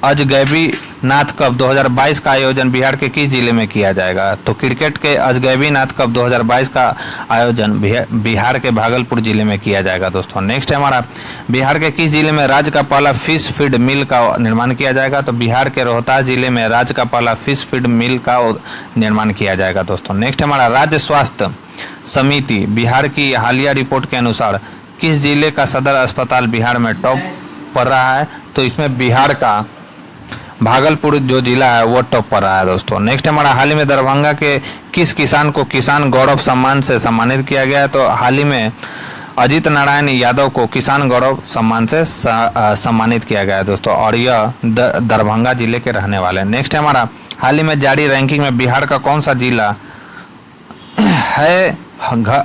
अजगैबी नाथ कप 2022 का आयोजन बिहार के किस जिले में किया जाएगा? तो क्रिकेट के अजगैबी नाथ कप 2022 का आयोजन बिहार के भागलपुर जिले में किया जाएगा दोस्तों। नेक्स्ट है हमारा बिहार के किस जिले में राज्य का पहला फिश फीड मिल का निर्माण किया जाएगा? तो बिहार के रोहतास जिले में राज्य का पहला फिश फीड मिल का निर्माण किया जाएगा दोस्तों। नेक्स्ट हमारा राज्य स्वास्थ्य समिति बिहार की हालिया रिपोर्ट के अनुसार किस जिले का सदर अस्पताल बिहार में टॉप पर रहा है? तो इसमें बिहार का भागलपुर जो जिला है वो टॉप पर रहा है दोस्तों। नेक्स्ट हमारा हाल ही में दरभंगा के किस किसान को किसान गौरव सम्मान से सम्मानित किया गया? तो हाल ही में अजीत नारायण यादव को किसान गौरव सम्मान से सम्मानित किया गया है दोस्तों, और यह दरभंगा जिले के रहने वाले हैं। नेक्स्ट हमारा हाल ही में जारी रैंकिंग में बिहार का कौन सा जिला है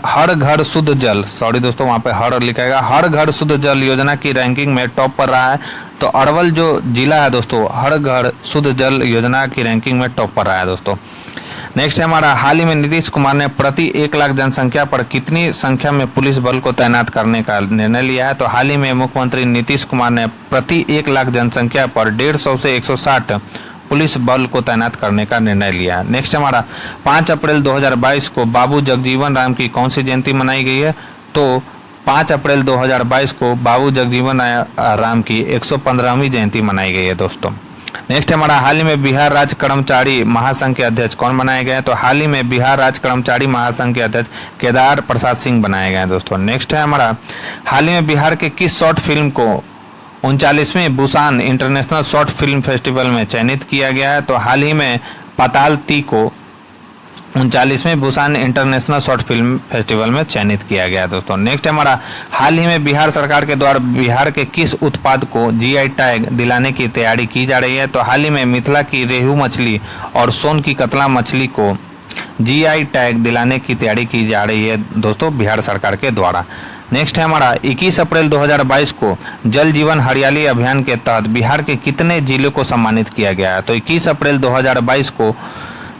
हर घर शुद्ध जल, सॉरी दोस्तों वहाँ पे हर लिखाएगा, हर घर शुद्ध जल योजना की रैंकिंग में टॉप पर रहा है? तो अरवल जो जिला है दोस्तों हर घर शुद्ध जल योजना की रैंकिंग में टॉप पर रहा है दोस्तों। नेक्स्ट है हमारा हाल ही में नीतीश कुमार ने प्रति 1 लाख जनसंख्या पर कितनी संख्या में पुलिस बल को तैनात करने का निर्णय लिया है? तो हाल ही में मुख्यमंत्री नीतीश कुमार ने प्रति 1 लाख जनसंख्या पर 150 से 160 पुलिस बल को तैनात करने का निर्णय लिया है। नेक्स्ट हमारा 5 अप्रैल 2022 को बाबू जगजीवन राम की कौन सी जयंती मनाई गई है? तो 5 अप्रैल 2022 को बाबू जगजीवन राम की 115वीं जयंती मनाई गई है दोस्तों। नेक्स्ट हमारा हाल ही में बिहार राज्य कर्मचारी महासंघ के अध्यक्ष कौन बनाए गए हैं? तो हाल ही में बिहार राज्य कर्मचारी महासंघ के अध्यक्ष केदार प्रसाद सिंह बनाए गए हैं दोस्तों। नेक्स्ट है हमारा हाल ही में बिहार के किस शॉर्ट फिल्म को 39वें Busan international short film festival में चयनित किया गया है? तो हाल ही में पाताल ती को 39वें Busan international short film festival में चयनित किया गया है दोस्तों। नेक्स्ट हमारा हाल ही में बिहार सरकार के द्वारा बिहार के किस उत्पाद को जीआई टैग दिलाने की तैयारी की जा रही है? तो हाल ही में मिथिला की रेहू मछली और सोन की कतला मछली को जीआई टैग दिलाने की तैयारी की जा रही है दोस्तों बिहार सरकार के द्वारा। नेक्स्ट है हमारा 21 अप्रैल 2022 को जल जीवन हरियाली अभियान के तहत बिहार के कितने जिलों को सम्मानित किया गया है? तो 21 अप्रैल 2022 को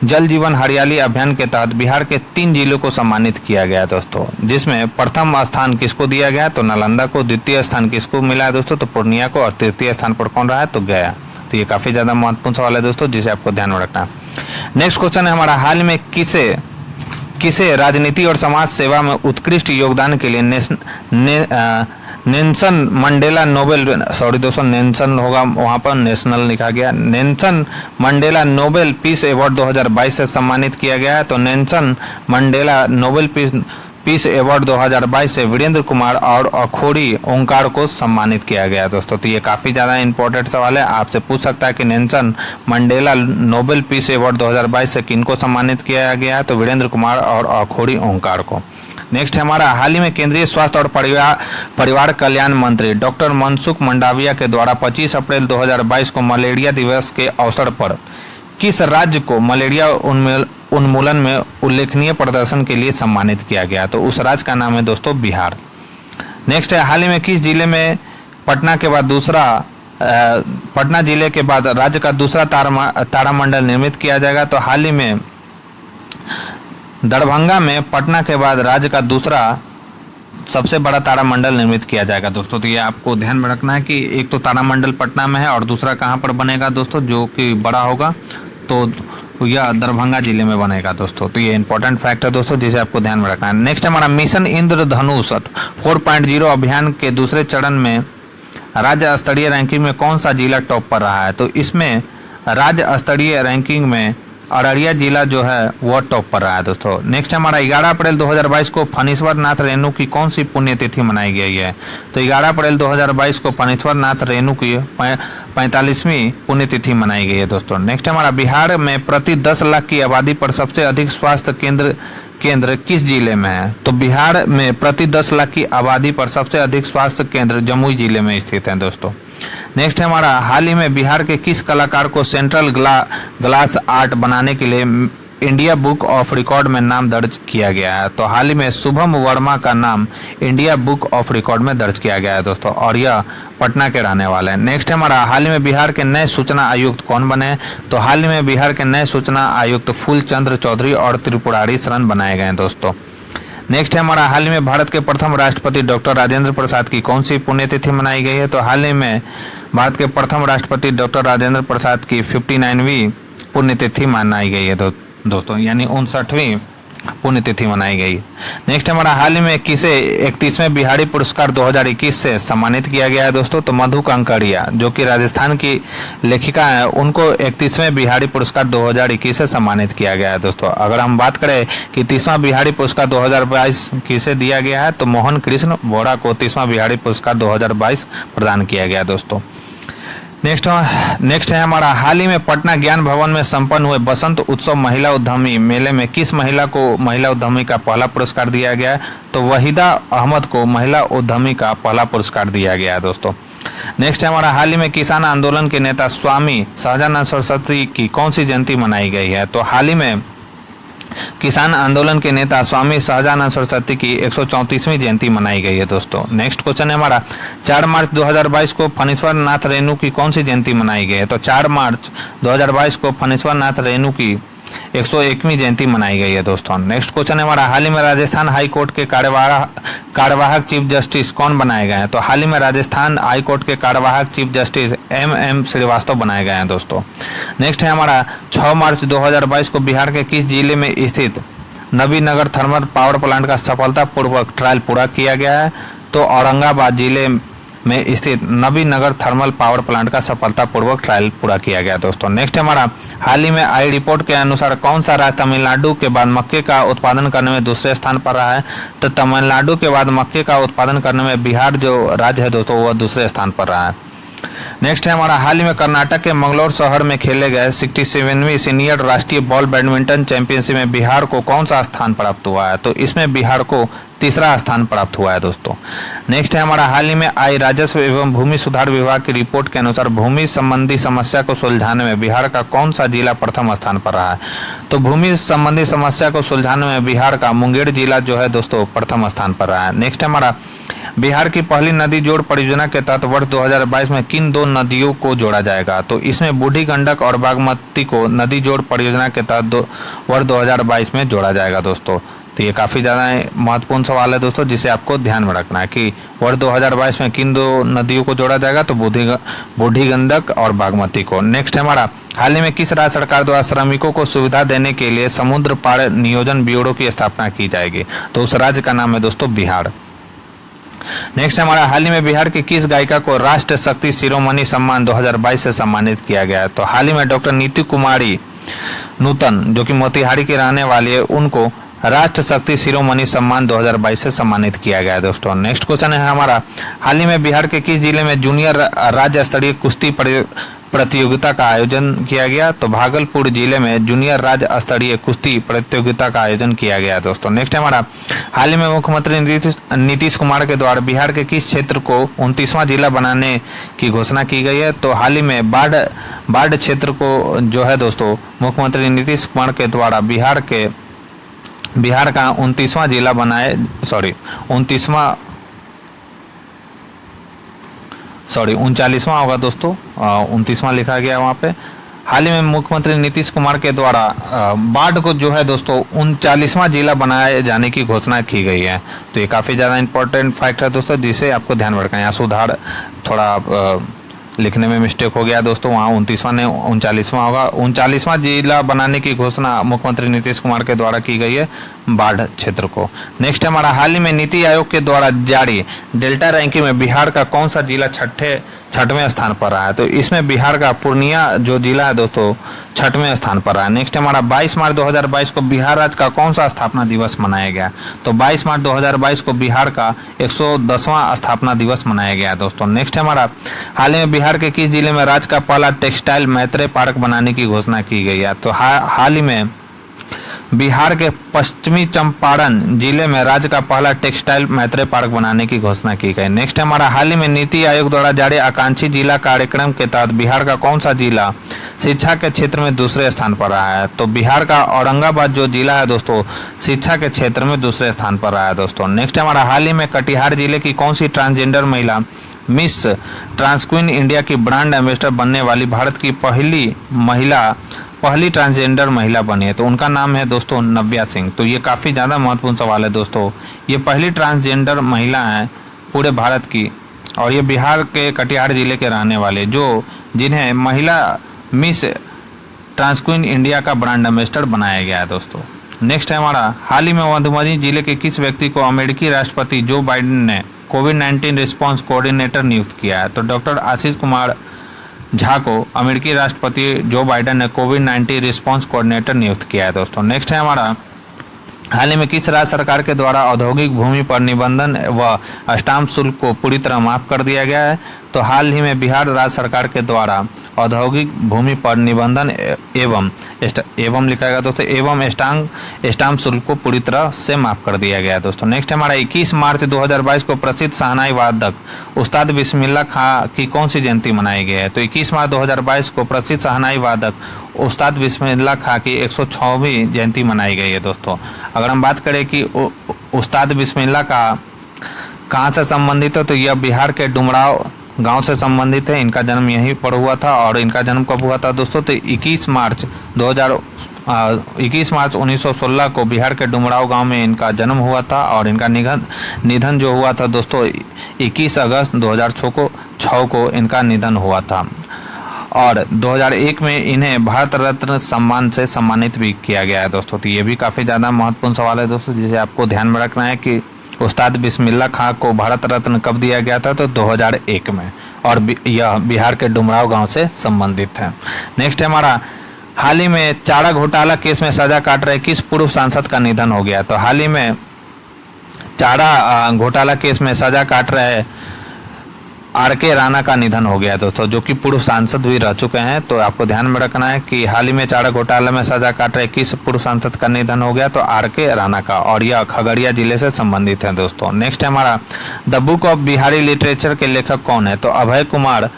जल जीवन हरियाली अभियान के तहत बिहार के 3 जिलों को सम्मानित किया गया है दोस्तों, जिसमें प्रथम स्थान किसको दिया गया? तो नालंदा को। द्वितीय स्थान किसको मिला है दोस्तों? तो पूर्णिया को। और तृतीय स्थान पर कौन रहा है? तो गया। तो ये काफी ज्यादा महत्वपूर्ण सवाल है दोस्तों जिसे आपको ध्यान में रखना है। नेक्स्ट क्वेश्चन है हमारा हाल में किसे राजनीति और समाज सेवा में उत्कृष्ट योगदान के लिए नेल्सन मंडेला नोबेल, सॉरी दोस्तों नेल्सन होगा वहाँ पर नेशनल लिखा गया, Nelson Mandela Nobel peace award 2022 से सम्मानित किया गया है? तो Nelson Mandela Nobel peace award 2022 से वीरेंद्र कुमार और अखोरी ओंकार को सम्मानित किया गया दोस्तों। तो ये काफ़ी ज़्यादा इंपॉर्टेंट सवाल है, आपसे पूछ सकता है कि Nelson Mandela Nobel peace award 2022 से किनको सम्मानित किया गया, तो वीरेंद्र कुमार और अखोरी ओंकार को। नेक्स्ट है हमारा, हाल ही में केंद्रीय स्वास्थ्य और परिवार कल्याण मंत्री डॉक्टर मनसुख मंडाविया के द्वारा 25 अप्रैल 2022 को मलेरिया दिवस के अवसर पर किस राज्य को मलेरिया उन्मूलन में उल्लेखनीय प्रदर्शन के लिए सम्मानित किया गया, तो उस राज्य का नाम है दोस्तों बिहार। नेक्स्ट है, हाल ही में किस जिले में पटना जिले के बाद राज्य का दूसरा तारामंडल निर्मित किया जाएगा, तो हाल ही में दरभंगा में पटना के बाद राज्य का दूसरा सबसे बड़ा तारामंडल निर्मित किया जाएगा दोस्तों। तो ये आपको ध्यान में रखना है कि एक तो तारामंडल पटना में है और दूसरा कहाँ पर बनेगा दोस्तों, जो कि बड़ा होगा तो यह दरभंगा जिले में बनेगा दोस्तों। तो ये इंपॉर्टेंट फैक्ट है दोस्तों, जिसे आपको ध्यान में रखना है। नेक्स्ट हमारा, मिशन इंद्रधनुष 4.0 अभियान के दूसरे चरण में राज्य स्तरीय रैंकिंग में कौन सा जिला टॉप पर रहा है, तो इसमें राज्य स्तरीय रैंकिंग में अररिया जिला जो है वह टॉप पर रहा है दोस्तों। नेक्स्ट हमारा, 11 अप्रैल 2022 को फणीश्वर नाथ रेणु की कौन सी पुण्यतिथि मनाई गई है, तो 11 अप्रैल 2022 को फणीश्वर नाथ रेणु की 45वीं पुण्यतिथि मनाई गई है दोस्तों। नेक्स्ट हमारा, बिहार में प्रति 10 लाख की आबादी पर सबसे अधिक स्वास्थ्य केंद्र किस जिले में है, तो बिहार में प्रति 10 लाख की आबादी पर सबसे अधिक स्वास्थ्य केंद्र जमुई जिले में स्थित है दोस्तों। नेक्स्ट है हमारा, हाल ही में बिहार के किस कलाकार को सेंट्रल ग्लास आर्ट बनाने के लिए इंडिया बुक ऑफ रिकॉर्ड में नाम दर्ज किया गया है, तो हाल ही में शुभम वर्मा का नाम इंडिया बुक ऑफ रिकॉर्ड में दर्ज किया गया है दोस्तों, और यह पटना के रहने वाले हैं। नेक्स्ट है हमारा, हाल ही में बिहार के नए सूचना आयुक्त कौन बने, तो हाल ही में बिहार के नए सूचना आयुक्त फूलचंद्र चौधरी और त्रिपुरारी शरण बनाए गए हैं दोस्तों। नेक्स्ट है हमारा, हाल ही में भारत के प्रथम राष्ट्रपति डॉक्टर राजेंद्र प्रसाद की कौन सी पुण्यतिथि मनाई गई है, तो हाल ही में भारत के प्रथम राष्ट्रपति डॉक्टर राजेंद्र प्रसाद की 59वीं पुण्यतिथि मनाई गई है दोस्तों, यानी 59वीं पुण्यतिथि मनाई गई। नेक्स्ट हमारा, हाल ही में किसे 31वें बिहारी पुरस्कार 2021 से सम्मानित किया गया है दोस्तों, तो मधु कांकरिया जो कि राजस्थान की लेखिका है, उनको 31वें बिहारी पुरस्कार 2021 से सम्मानित किया गया है दोस्तों। अगर हम बात करें कि 30वां बिहारी पुरस्कार 2022 किसे दिया गया है, तो मोहन कृष्ण बोरा को 30वां बिहारी पुरस्कार 2022 प्रदान किया गया दोस्तों। नेक्स्ट है हमारा, हाल ही में पटना ज्ञान भवन में संपन्न हुए बसंत उत्सव महिला उद्यमी मेले में किस महिला को महिला उद्यमी का पहला पुरस्कार दिया गया है, तो वहीदा अहमद को महिला उद्यमी का पहला पुरस्कार दिया गया है दोस्तों। नेक्स्ट है हमारा, हाल ही में किसान आंदोलन के नेता स्वामी सहजानंद सरस्वती की कौन सी जयंती मनाई गई है, तो हाल ही में किसान आंदोलन के नेता स्वामी सहजानंद सरस्वती की 134वीं जयंती मनाई गई है दोस्तों। नेक्स्ट क्वेश्चन है हमारा, 4 मार्च 2022 को फणीश्वर नाथ रेणु की कौन सी जयंती मनाई गई है, तो 4 मार्च 2022 को फणीश्वर नाथ रेणु की 101वीं जयंती मनाई गई है दोस्तों। नेक्स्ट क्वेश्चन है हमारा, हाल ही में राजस्थान हाई कोर्ट के कार्यवाहक चीफ जस्टिस कौन बनाए गए हैं, तो हाल ही में राजस्थान हाई कोर्ट के कार्यवाहक चीफ जस्टिस MM श्रीवास्तव बनाए गए हैं दोस्तों। नेक्स्ट है हमारा, 6 मार्च 2022 को बिहार के किस जिले में स्थित नबीनगर थर्मल पावर प्लांट का सफलतापूर्वक ट्रायल पूरा किया गया है, तो औरंगाबाद जिले में स्थित नबीनगर थर्मल पावर प्लांट का सफलतापूर्वक ट्रायल पूरा किया गया दोस्तों। नेक्स्ट हमारा, हाल ही में आई रिपोर्ट के अनुसार कौन सा राज्य तमिलनाडु के बाद मक्के का उत्पादन करने में दूसरे स्थान पर रहा है, तो तमिलनाडु के बाद मक्के का उत्पादन करने में बिहार जो राज्य है दोस्तों वह दूसरे स्थान पर रहा है। नेक्स्ट है हमारा, हाल ही में कर्नाटक के मंगलौर शहर में खेले गए 67वीं सीनियर राष्ट्रीय बॉल बैडमिंटन चैंपियनशिप में बिहार को कौन सा स्थान प्राप्त हुआ है, तो इसमें बिहार को तीसरा स्थान प्राप्त हुआ है दोस्तों। नेक्स्ट है हमारा, हाल ही में आई राजस्व एवं भूमि सुधार विभाग की रिपोर्ट के अनुसार भूमि संबंधी समस्या को सुलझाने में बिहार का कौन सा जिला प्रथम स्थान पर रहा है, तो भूमि संबंधी समस्या को सुलझाने में बिहार का मुंगेर जिला जो है दोस्तों प्रथम स्थान पर रहा है। नेक्स्ट हमारा, बिहार की पहली नदी जोड़ परियोजना के तहत वर्ष 2022 में किन 2 नदियों को जोड़ा जाएगा, तो इसमें बूढ़ी गंडक और बागमती को नदी जोड़ परियोजना के तहत वर्ष 2022 में जोड़ा जाएगा दोस्तों। तो ये काफ़ी ज़्यादा महत्वपूर्ण सवाल है दोस्तों, जिसे आपको ध्यान में रखना है कि वर्ष 2022 में किन 2 नदियों को जोड़ा जाएगा, तो बूढ़ी गंडक और बागमती को। नेक्स्ट है हमारा, हाल ही में किस राज्य सरकार द्वारा श्रमिकों को सुविधा देने के लिए समुद्र पार नियोजन ब्यूरो की स्थापना की जाएगी, तो उस राज्य का नाम है दोस्तों बिहार। नेक्स्ट हमारा, हाल ही में बिहार की किस गायिका को राष्ट्र शक्ति शिरोमणि सम्मान 2022 से सम्मानित किया गया है, तो हाल ही में डॉक्टर नीति कुमारी नूतन जो कि मोतिहारी की रहने वाली है, उनको राष्ट्र शक्ति शिरोमणि सम्मान 2022 से सम्मानित किया गया है दोस्तों। नेक्स्ट क्वेश्चन है हमारा, हाल ही में बिहार के किस जिले में जूनियर राज्य स्तरीय कुश्ती प्रतियोगिता का आयोजन किया गया? तो भागलपुर जिले में जूनियर राज्य स्तरीय कुश्ती प्रतियोगिता का आयोजन किया गया दोस्तों। नेक्स्ट है हमारा, हाल ही में मुख्यमंत्री नीतीश कुमार के द्वारा बिहार के किस क्षेत्र को 29वां जिला बनाने की घोषणा की गई है? तो हाल ही में बाढ़ क्षेत्र को जो है दोस्तों मुख्यमंत्री नीतीश कुमार के द्वारा बिहार का 29वां जिला बनाए 39वां होगा दोस्तों, 29वां लिखा गया वहाँ पे। हाल ही में मुख्यमंत्री नीतीश कुमार के द्वारा बाढ़ को जो है दोस्तों 39वां जिला बनाए जाने की घोषणा की गई है। तो ये काफ़ी ज़्यादा इंपॉर्टेंट फैक्ट है दोस्तों, जिसे आपको ध्यान में रखना है। यहाँ सुधार थोड़ा लिखने में मिस्टेक हो गया दोस्तों, वहाँ 29वां ने 39वां होगा। 39वां जिला बनाने की घोषणा मुख्यमंत्री नीतीश कुमार के द्वारा की गई है बाढ़ क्षेत्र को। नेक्स्ट हमारा, हाल ही में नीति आयोग के द्वारा जारी डेल्टा रैंकिंग में बिहार का कौन सा जिला छठवें स्थान पर रहा है? तो इसमें बिहार का पूर्णिया जो जिला है दोस्तों 6वें स्थान पर रहा है। नेक्स्ट हमारा, 22 मार्च 2022 को बिहार राज्य का कौन सा स्थापना दिवस मनाया गया? तो 22 मार्च 2022 को बिहार का 110वां स्थापना दिवस मनाया गया दोस्तों। नेक्स्ट हमारा, हाल ही में बिहार के किस जिले में राज्य का पहला टेक्सटाइल मैत्रेय पार्क बनाने की घोषणा की गई है? तो हाल ही में बिहार के पश्चिमी चंपारण जिले में राज्य का पहला टेक्सटाइल मैत्रेय पार्क बनाने की घोषणा की गई। नेक्स्ट हमारा, हाल ही में नीति आयोग द्वारा जारी आकांक्षी जिला कार्यक्रम के तहत बिहार का कौन सा जिला शिक्षा के क्षेत्र में दूसरे स्थान पर रहा है? तो बिहार का औरंगाबाद जो जिला है दोस्तों शिक्षा के क्षेत्र में दूसरे स्थान पर रहा है दोस्तों। नेक्स्ट हमारा, हाल ही में कटिहार जिले की कौन सी ट्रांसजेंडर महिला मिस ट्रांसक्वीन इंडिया की ब्रांड एम्बेसडर बनने वाली भारत की पहली ट्रांसजेंडर महिला बनी है? तो उनका नाम है दोस्तों नव्या सिंह। तो ये काफ़ी ज़्यादा महत्वपूर्ण सवाल है दोस्तों, ये पहली ट्रांसजेंडर महिला है पूरे भारत की, और ये बिहार के कटिहार जिले के रहने वाले जिन्हें महिला मिस ट्रांसक्वीन इंडिया का ब्रांड एम्बेसडर बनाया गया है दोस्तों। नेक्स्ट है हमारा, हाल ही में मधुबनी जिले के किस व्यक्ति को अमेरिकी राष्ट्रपति जो बाइडेन ने कोविड-19 रिस्पांस कोऑर्डिनेटर नियुक्त किया है? तो डॉक्टर आशीष कुमार झा को अमेरिकी राष्ट्रपति जो बाइडेन ने कोविड-19 रिस्पांस कोऑर्डिनेटर नियुक्त किया है दोस्तों। नेक्स्ट है हमारा, हाल ही में किस राज्य सरकार के द्वारा औद्योगिक भूमि पर निबंधन व स्टाम्प शुल्क को पूरी तरह माफ कर दिया गया है? तो हाल ही में बिहार राज्य सरकार के द्वारा औद्योगिक भूमि पर निबंधन एवं लिखा गया दोस्तों एवं स्टाम्प शुल्क को पूरी तरह से माफ कर दिया गया दोस्तों। नेक्स्ट हमारा, 21 मार्च 2022 को प्रसिद्ध शहनाई वादक उस्ताद बिस्मिल्लाह खां की कौन सी जयंती मनाई गई है? तो 21 मार्च 2022 को प्रसिद्ध शहनाई वादक उस्ताद बिस्मिल्लाह खां की 106वीं जयंती मनाई गई है दोस्तों। अगर हम बात करें कि उस्ताद बिस्मिल्लाह का कहाँ से संबंधित है, तो यह बिहार के डुमराव गांव से संबंधित है। इनका जन्म यहीं पर हुआ था, और इनका जन्म कब हुआ था दोस्तों? तो 21 मार्च 1916 को बिहार के डुमराव गांव में इनका जन्म हुआ था, और इनका निधन जो हुआ था दोस्तों 21 अगस्त 2006 को इनका निधन हुआ था। और 2001 में इन्हें भारत रत्न सम्मान से सम्मानित भी किया गया है दोस्तों। तो ये भी काफ़ी ज़्यादा महत्वपूर्ण सवाल है दोस्तों, जिसे आपको ध्यान में रखना है कि उस्ताद बिस्मिल्लाह खां को भारत रत्न कब दिया गया था? तो 2001 में, और यह बिहार के डुमराव गांव से संबंधित है। नेक्स्ट है हमारा, हाल ही में चारा घोटाला केस में सजा काट रहे किस पूर्व सांसद का निधन हो गया? तो हाल ही में चारा घोटाला केस में सजा काट रहे आर.के. राणा का निधन हो गया दोस्तों, जो कि पूर्व सांसद भी रह चुके हैं। तो आपको ध्यान में रखना है कि हाल ही में चारा घोटाला में सजा काट रहे किस पूर्व सांसद का निधन हो गया? तो आर.के. राणा का, और यह खगड़िया जिले से संबंधित है दोस्तों। नेक्स्ट है हमारा, the book of Bihari literature के लेखक कौन है? तो Abhay Kumar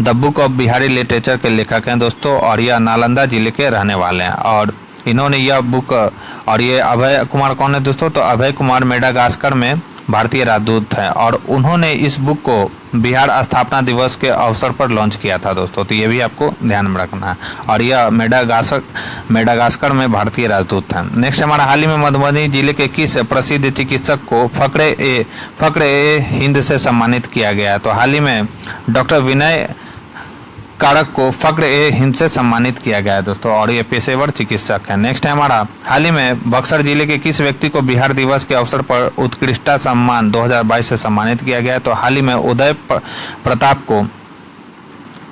the book of Bihari literature के लेखक हैं दोस्तों, और यह नालंदा जिले के रहने वाले हैं। और इन्होंने यह बुक, और ये अभय कुमार कौन है दोस्तों? तो अभय कुमार मेडागास्कर में भारतीय राजदूत हैं, और उन्होंने इस बुक को बिहार स्थापना दिवस के अवसर पर लॉन्च किया था दोस्तों। तो ये भी आपको ध्यान में रखना है, और यह मेडागास्कर में भारतीय राजदूत हैं। नेक्स्ट हमारा, हाल ही में मधुबनी जिले के किस प्रसिद्ध चिकित्सक को फक्र ए हिंद से सम्मानित किया गया? तो हाल ही में डॉक्टर विनय कारक को फक्र ए हिंद से सम्मानित किया गया है दोस्तों, और ये पेशेवर चिकित्सक हैं। नेक्स्ट है हमारा, हाल ही में बक्सर जिले के किस व्यक्ति को बिहार दिवस के अवसर पर उत्कृष्टता सम्मान 2022 से सम्मानित किया गया है? तो हाल ही में उदय प्रताप को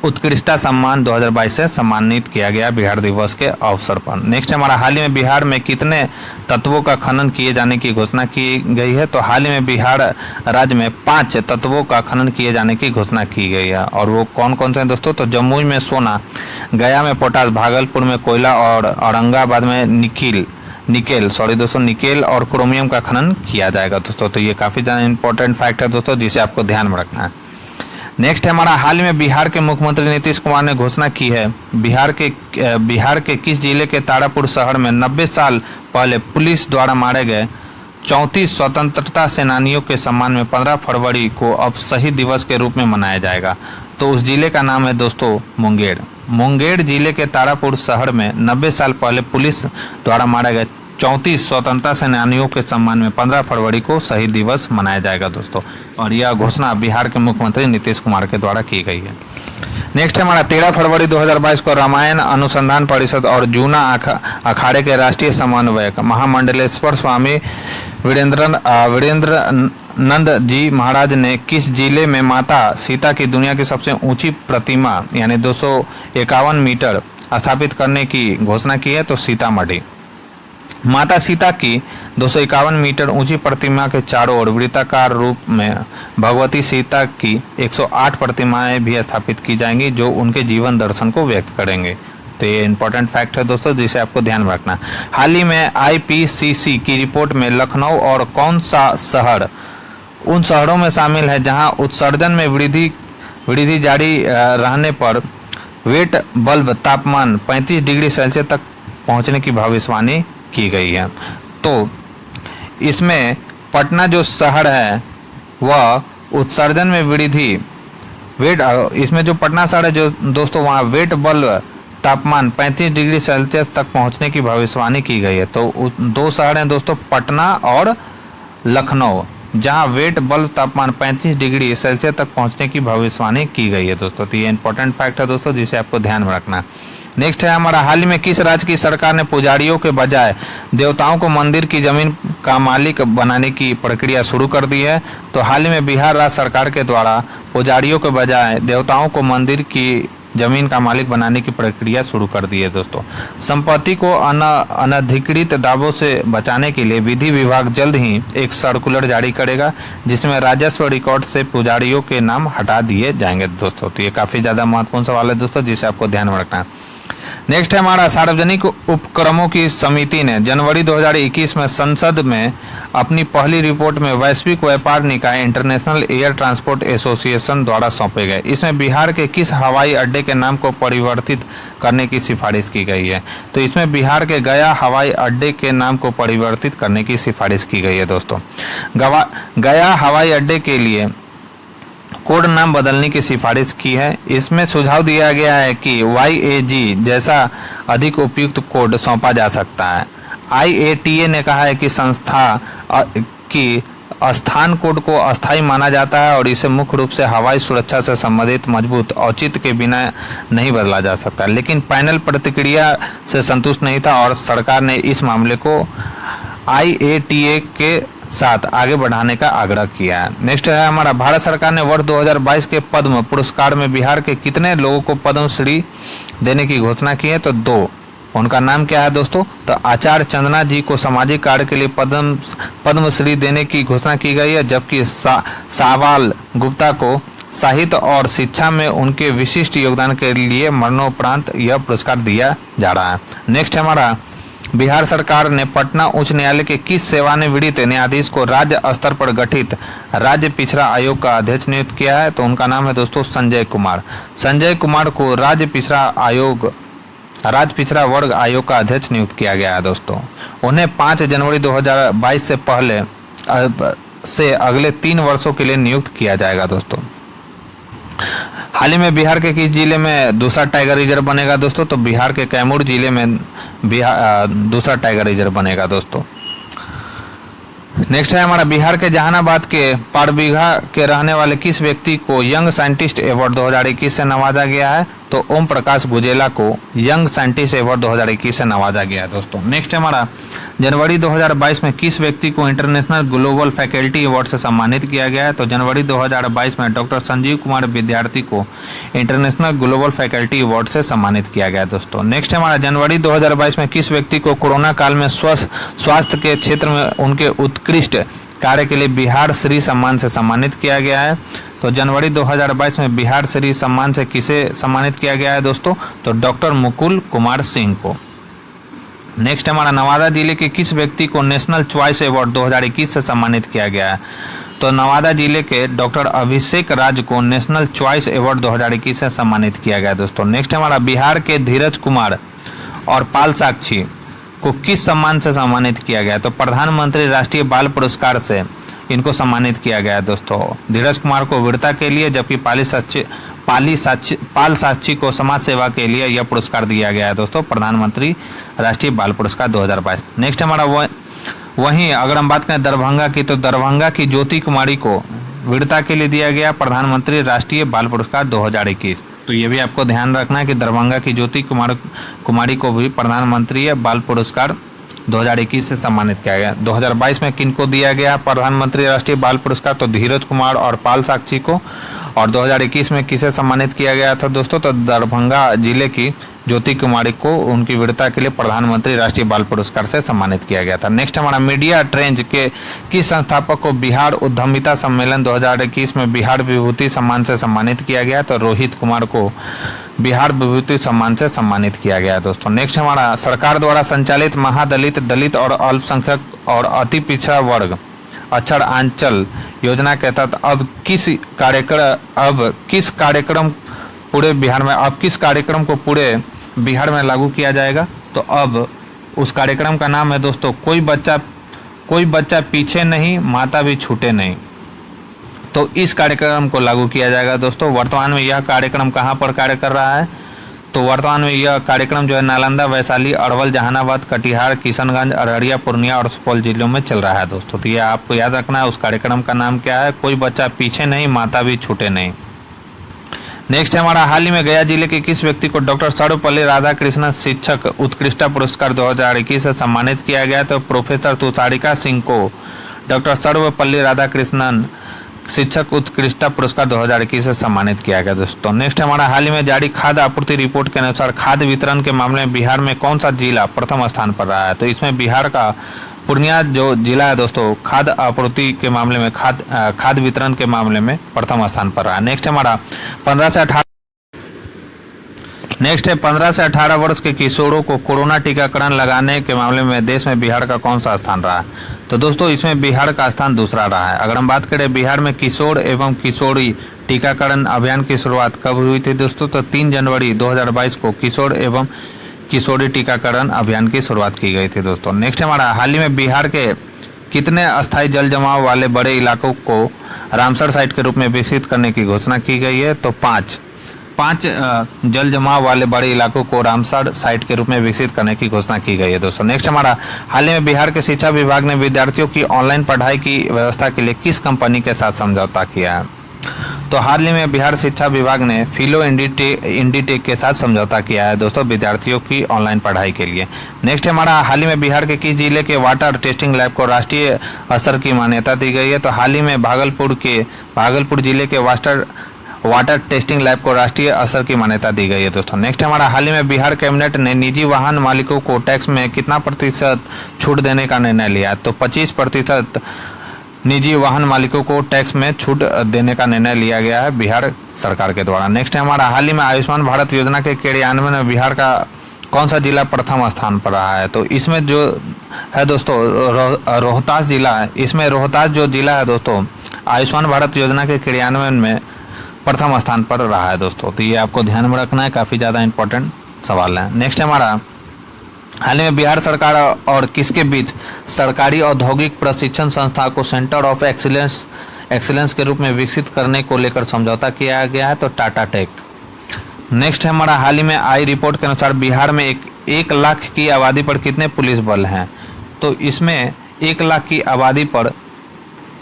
उत्कृष्टता सम्मान 2022 से सम्मानित किया गया बिहार दिवस के अवसर पर। नेक्स्ट हमारा हाल ही में बिहार में कितने तत्वों का खनन किए जाने की घोषणा की गई है? तो हाल ही में बिहार राज्य में 5 तत्वों का खनन किए जाने की घोषणा की गई है। और वो कौन कौन से हैं दोस्तों? तो जमुई में सोना, गया में पोटास, भागलपुर में कोयला और औरंगाबाद में निकेल और क्रोमियम का खनन किया जाएगा दोस्तों। तो ये काफ़ी ज़्यादा इंपॉर्टेंट फैक्ट है दोस्तों, जिसे आपको ध्यान में रखना है। नेक्स्ट है हमारा हाल ही में बिहार के मुख्यमंत्री नीतीश कुमार ने घोषणा की है बिहार के किस जिले के तारापुर शहर में 90 साल पहले पुलिस द्वारा मारे गए 34 स्वतंत्रता सेनानियों के सम्मान में 15 फरवरी को अब शहीद दिवस के रूप में मनाया जाएगा। तो उस जिले का नाम है दोस्तों मुंगेर जिले के तारापुर शहर में 90 साल पहले पुलिस द्वारा मारे गए 34 स्वतंत्रता सेनानियों के सम्मान में 15 फरवरी को शहीद दिवस मनाया जाएगा दोस्तों। और यह घोषणा बिहार के मुख्यमंत्री नीतीश कुमार के द्वारा की गई है। नेक्स्ट है हमारा 13 फरवरी 2022 को रामायण अनुसंधान परिषद और जूना अखाड़े के राष्ट्रीय समन्वयक महामंडलेश्वर स्वामी वीरेंद्र नंद जी महाराज ने किस जिले में माता सीता की दुनिया की सबसे ऊंची प्रतिमा यानी 251 मीटर स्थापित करने की घोषणा की है? तो सीतामढ़ी। माता सीता की 251 मीटर ऊंची प्रतिमा के चारों ओर वृत्ताकार रूप में भगवती सीता की 108 प्रतिमाएं भी स्थापित की जाएंगी जो उनके जीवन दर्शन को व्यक्त करेंगे। तो ये इंपॉर्टेंट फैक्ट है दोस्तों, जिसे आपको ध्यान में रखना। हाल ही में IPCC की रिपोर्ट में लखनऊ और कौन सा शहर उन शहरों में शामिल है जहां उत्सर्जन में वृद्धि जारी रहने पर वेट बल्ब तापमान 35 डिग्री सेल्सियस तक पहुंचने की भविष्यवाणी की गई है। तो इसमें पटना जो शहर है वह उत्सर्जन में वृद्धि इसमें जो पटना शहर है जो दोस्तों वहाँ वेट बल्ब तापमान 35 डिग्री सेल्सियस तक पहुंचने की भविष्यवाणी की गई है। तो 2 शहर हैं दोस्तों, पटना और लखनऊ, जहां वेट बल्ब तापमान 35 डिग्री सेल्सियस तक पहुंचने की भविष्यवाणी की गई है दोस्तों। तो ये इंपॉर्टेंट फैक्ट है दोस्तों, जिसे आपको ध्यान में रखना। नेक्स्ट है हमारा हाल ही में किस राज्य की सरकार ने पुजारियों के बजाय देवताओं को मंदिर की जमीन का मालिक बनाने की प्रक्रिया शुरू कर दी है? तो हाल ही में बिहार राज्य सरकार के द्वारा पुजारियों के बजाय देवताओं को मंदिर की जमीन का मालिक बनाने की प्रक्रिया शुरू कर दी है दोस्तों। संपत्ति को अनधिकृत दावों से बचाने के लिए विधि विभाग जल्द ही एक सर्कुलर जारी करेगा जिसमें राजस्व रिकॉर्ड से पुजारियों के नाम हटा दिए जाएंगे दोस्तों। तो ये काफी ज्यादा महत्वपूर्ण सवाल है दोस्तों, जिसे आपको ध्यान में रखना है। नेक्स्ट है हमारा सार्वजनिक उपक्रमों की समिति ने जनवरी 2021 में संसद में अपनी पहली रिपोर्ट में वैश्विक व्यापार निकाय इंटरनेशनल एयर ट्रांसपोर्ट एसोसिएशन द्वारा सौंपे गए। इसमें बिहार के किस हवाई अड्डे के नाम को परिवर्तित करने की सिफारिश की गई है? तो इसमें बिहार के गया हवाई अड्डे के नाम को परिवर्तित करने की सिफारिश की गई है दोस्तों। गया हवाई अड्डे के लिए कोड नाम बदलने की सिफारिश की है। इसमें सुझाव दिया गया है कि YAG जैसा अधिक उपयुक्त कोड सौंपा जा सकता है। IATA ने कहा है कि संस्था की स्थान कोड को अस्थायी माना जाता है और इसे मुख्य रूप से हवाई सुरक्षा से संबंधित मजबूत औचित्य के बिना नहीं बदला जा सकता। लेकिन पैनल प्रतिक्रिया से संतुष्ट नहीं था और सरकार ने इस मामले को IATA के साथ आगे बढ़ाने का आग्रह किया है। नेक्स्ट है हमारा भारत सरकार ने वर्ष 2022 के पद्म पुरस्कार में बिहार के कितने लोगों को पद्मश्री देने की घोषणा की है? तो 2। उनका नाम क्या है दोस्तों? तो आचार्य चंदना जी को सामाजिक कार्य के लिए पद्मश्री देने की घोषणा की गई है, जबकि सावाल गुप्ता को साहित्य और शिक्षा में उनके विशिष्ट योगदान के लिए मरणोपरांत यह पुरस्कार दिया जा रहा है। नेक्स्ट हमारा बिहार सरकार ने पटना उच्च न्यायालय के किस सेवानिवृत्त न्यायाधीश को राज्य स्तर पर गठित राज्य पिछड़ा आयोग का अध्यक्ष नियुक्त किया है? तो उनका नाम है दोस्तों संजय कुमार। संजय कुमार को राज्य पिछड़ा वर्ग आयोग का अध्यक्ष नियुक्त किया गया है दोस्तों। उन्हें 5 जनवरी 2022 से पहले से अगले 3 वर्षों के लिए नियुक्त किया जाएगा दोस्तों। हाल ही में बिहार के किस जिले में दूसरा टाइगर रिजर्व बनेगा दोस्तों? तो बिहार के कैमूर जिले में दूसरा टाइगर रिजर्व बनेगा दोस्तों। नेक्स्ट है हमारा बिहार के जहानाबाद के पारबीघा के रहने वाले किस व्यक्ति को यंग साइंटिस्ट अवार्ड 2021 से नवाजा गया है? तो ओम प्रकाश गुजेला को यंग साइंटिस्ट अवार्ड 2021 से नवाजा गया है दोस्तों। नेक्स्ट हमारा जनवरी 2022 में किस व्यक्ति को इंटरनेशनल ग्लोबल फैकल्टी अवार्ड से सम्मानित किया गया है? तो जनवरी 2022 में डॉक्टर संजीव कुमार विद्यार्थी को इंटरनेशनल ग्लोबल फैकल्टी अवार्ड से सम्मानित किया गया है दोस्तों। नेक्स्ट हमारा जनवरी 2022 में किस व्यक्ति को कोरोना काल में स्वास्थ्य के क्षेत्र में उनके उत्कृष्ट कार्य के लिए बिहार श्री सम्मान से सम्मानित किया गया है? तो जनवरी 2022 में बिहार श्री सम्मान से किसे सम्मानित किया गया है दोस्तों? तो डॉक्टर मुकुल कुमार सिंह को। नेक्स्ट हमारा नवादा जिले के किस व्यक्ति को नेशनल चॉइस अवार्ड 2021 से सम्मानित किया गया है? तो नवादा जिले के डॉक्टर अभिषेक राज को नेशनल चॉइस अवार्ड 2021 से सम्मानित किया गया दोस्तों। नेक्स्ट हमारा बिहार के धीरज कुमार और पाल साक्षी को किस सम्मान से सम्मानित किया गया? तो प्रधानमंत्री राष्ट्रीय बाल पुरस्कार से इनको सम्मानित किया गया है दोस्तों। धीरज कुमार को वीरता के लिए, जबकि पाल साक्षी को समाज सेवा के लिए यह पुरस्कार दिया गया है दोस्तों, प्रधानमंत्री राष्ट्रीय बाल पुरस्कार 2022। नेक्स्ट हमारा वहीं अगर हम बात करें दरभंगा की, तो दरभंगा की ज्योति कुमारी को वीरता के लिए दिया गया प्रधानमंत्री राष्ट्रीय बाल पुरस्कार 2021। तो ये भी आपको ध्यान रखना है कि दरभंगा की ज्योति कुमारी को भी प्रधानमंत्री बाल पुरस्कार 2021 से सम्मानित किया गया। 2022 में किनको दिया गया प्रधानमंत्री राष्ट्रीय बाल पुरस्कार? तो धीरज कुमार और पाल साक्षी को। और 2021 में किसे सम्मानित किया गया था दोस्तों? तो दरभंगा जिले की ज्योति कुमारी को उनकी वीरता के लिए प्रधानमंत्री राष्ट्रीय बाल पुरस्कार से सम्मानित किया गया था। नेक्स्ट हमारा मीडिया ट्रेंड के किस संस्थापक को बिहार उद्यमिता सम्मेलन 2021 में बिहार विभूति सम्मान से सम्मानित किया गया? तो रोहित कुमार को बिहार विभूति सम्मान से सम्मानित किया गया है दोस्तों। नेक्स्ट हमारा सरकार द्वारा संचालित महादलित, दलित और अल्पसंख्यक और अति पिछड़ा वर्ग अक्षर आंचल योजना के तहत अब किस कार्यक्रम को पूरे बिहार में लागू किया जाएगा? तो अब उस कार्यक्रम का नाम है दोस्तों कोई बच्चा पीछे नहीं, माता भी छूटे नहीं। तो इस कार्यक्रम को लागू किया जाएगा दोस्तों। वर्तमान में यह कार्यक्रम कहां पर कार्य कर रहा है? तो वर्तमान में यह कार्यक्रम जो है नालंदा, वैशाली, अरवल, जहानाबाद, कटिहार, किशनगंज, अररिया, पूर्णिया और सुपौल जिलों में चल रहा है दोस्तों। तो ये आपको याद रखना है, उस कार्यक्रम का नाम क्या है? कोई बच्चा पीछे नहीं, माता भी छूटे नहीं। नेक्स्ट हमारा हाल ही में गया जिले के किस व्यक्ति को डॉक्टर सर्वपल्ली राधाकृष्णन शिक्षक उत्कृष्टता पुरस्कार 2021 से सम्मानित किया गया? तो प्रोफेसर तुषारिका सिंह को डॉक्टर सर्वपल्ली राधाकृष्णन शिक्षक उत्कृष्टता पुरस्कार 2021 से सम्मानित किया गया दोस्तों। नेक्स्ट हमारा हाल ही में जारी खाद्य आपूर्ति रिपोर्ट के अनुसार खाद्य वितरण के मामले में बिहार में कौन सा जिला प्रथम स्थान पर रहा है? तो इसमें बिहार का पूर्णिया जो जिला है दोस्तों खाद्य आपूर्ति के मामले में खाद्य वितरण के मामले में प्रथम स्थान पर रहा है। नेक्स्ट हमारा 15 से 18 वर्ष के किशोरों को कोरोना टीकाकरण लगाने के मामले में देश में बिहार का कौन सा स्थान रहा है? तो दोस्तों इसमें बिहार का स्थान दूसरा रहा है। अगर हम बात करें बिहार में किशोर एवं किशोरी टीकाकरण अभियान की शुरुआत कब हुई थी दोस्तों? तो 3 जनवरी 2022 को किशोर एवं किशोरी टीकाकरण अभियान की शुरुआत की गई थी दोस्तों। नेक्स्ट हमारा हाल ही में बिहार के कितने अस्थायी जल जमाव वाले बड़े इलाकों को रामसर साइट के रूप में विकसित करने की घोषणा की गई है? तो पांच जल जमाव वाले बड़े इलाकों को रामसर साइट के रूप में विकसित करने की घोषणा की गई है दोस्तों। नेक्स्ट हमारा हाल ही में बिहार के शिक्षा विभाग ने विद्यार्थियों की ऑनलाइन पढ़ाई की व्यवस्था के लिए किस कंपनी के साथ समझौता किया है? तो हाल ही में बिहार शिक्षा विभाग ने फिलो इंडीटेक के साथ समझौता किया है दोस्तों विद्यार्थियों की ऑनलाइन पढ़ाई के लिए। नेक्स्ट हमारा हाल ही में बिहार के किस जिले के वाटर टेस्टिंग लैब को राष्ट्रीय स्तर की मान्यता दी गई है? तो हाल ही में भागलपुर जिले के वाटर टेस्टिंग लैब को राष्ट्रीय स्तर की मान्यता दी गई है दोस्तों। नेक्स्ट हमारा हाल ही में बिहार कैबिनेट ने निजी वाहन मालिकों को टैक्स में कितना प्रतिशत छूट देने का निर्णय लिया? तो 25% निजी वाहन मालिकों को टैक्स में छूट देने का निर्णय लिया गया है बिहार सरकार के द्वारा। नेक्स्ट हमारा हाल ही में आयुष्मान भारत योजना के क्रियान्वयन में बिहार का कौन सा जिला प्रथम स्थान पर रहा है? तो इसमें जो है दोस्तों रोहतास जिला है। इसमें रोहतास जो जिला है दोस्तों आयुष्मान भारत योजना के क्रियान्वयन में प्रथम स्थान पर रहा है दोस्तों। तो ये आपको ध्यान में रखना है, काफ़ी ज़्यादा इंपॉर्टेंट सवाल है। नेक्स्ट हमारा हाल ही में बिहार सरकार और किसके बीच सरकारी औद्योगिक प्रशिक्षण संस्था को सेंटर ऑफ एक्सीलेंस के रूप में विकसित करने को लेकर समझौता किया गया है? तो टाटा टेक। नेक्स्ट हमारा हाल ही में आई रिपोर्ट के अनुसार बिहार में 1 लाख की आबादी पर कितने पुलिस बल हैं? तो इसमें 1 लाख की आबादी पर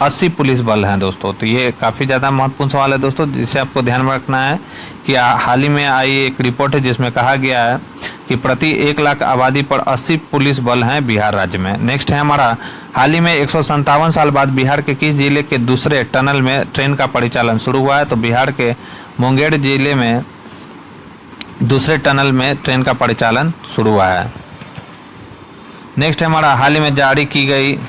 80 पुलिस बल हैं दोस्तों। तो ये काफ़ी ज़्यादा महत्वपूर्ण सवाल है दोस्तों, जिसे आपको ध्यान में रखना है कि हाल ही में आई एक रिपोर्ट है जिसमें कहा गया है कि प्रति 1 लाख आबादी पर 80 पुलिस बल हैं बिहार राज्य में। नेक्स्ट है हमारा, हाल ही में 157 साल बाद बिहार के किस जिले के दूसरे टनल में ट्रेन का परिचालन शुरू हुआ है? तो बिहार के मुंगेर जिले में दूसरे टनल में ट्रेन का परिचालन शुरू हुआ है। नेक्स्ट है हमारा, हाल ही में जारी की गई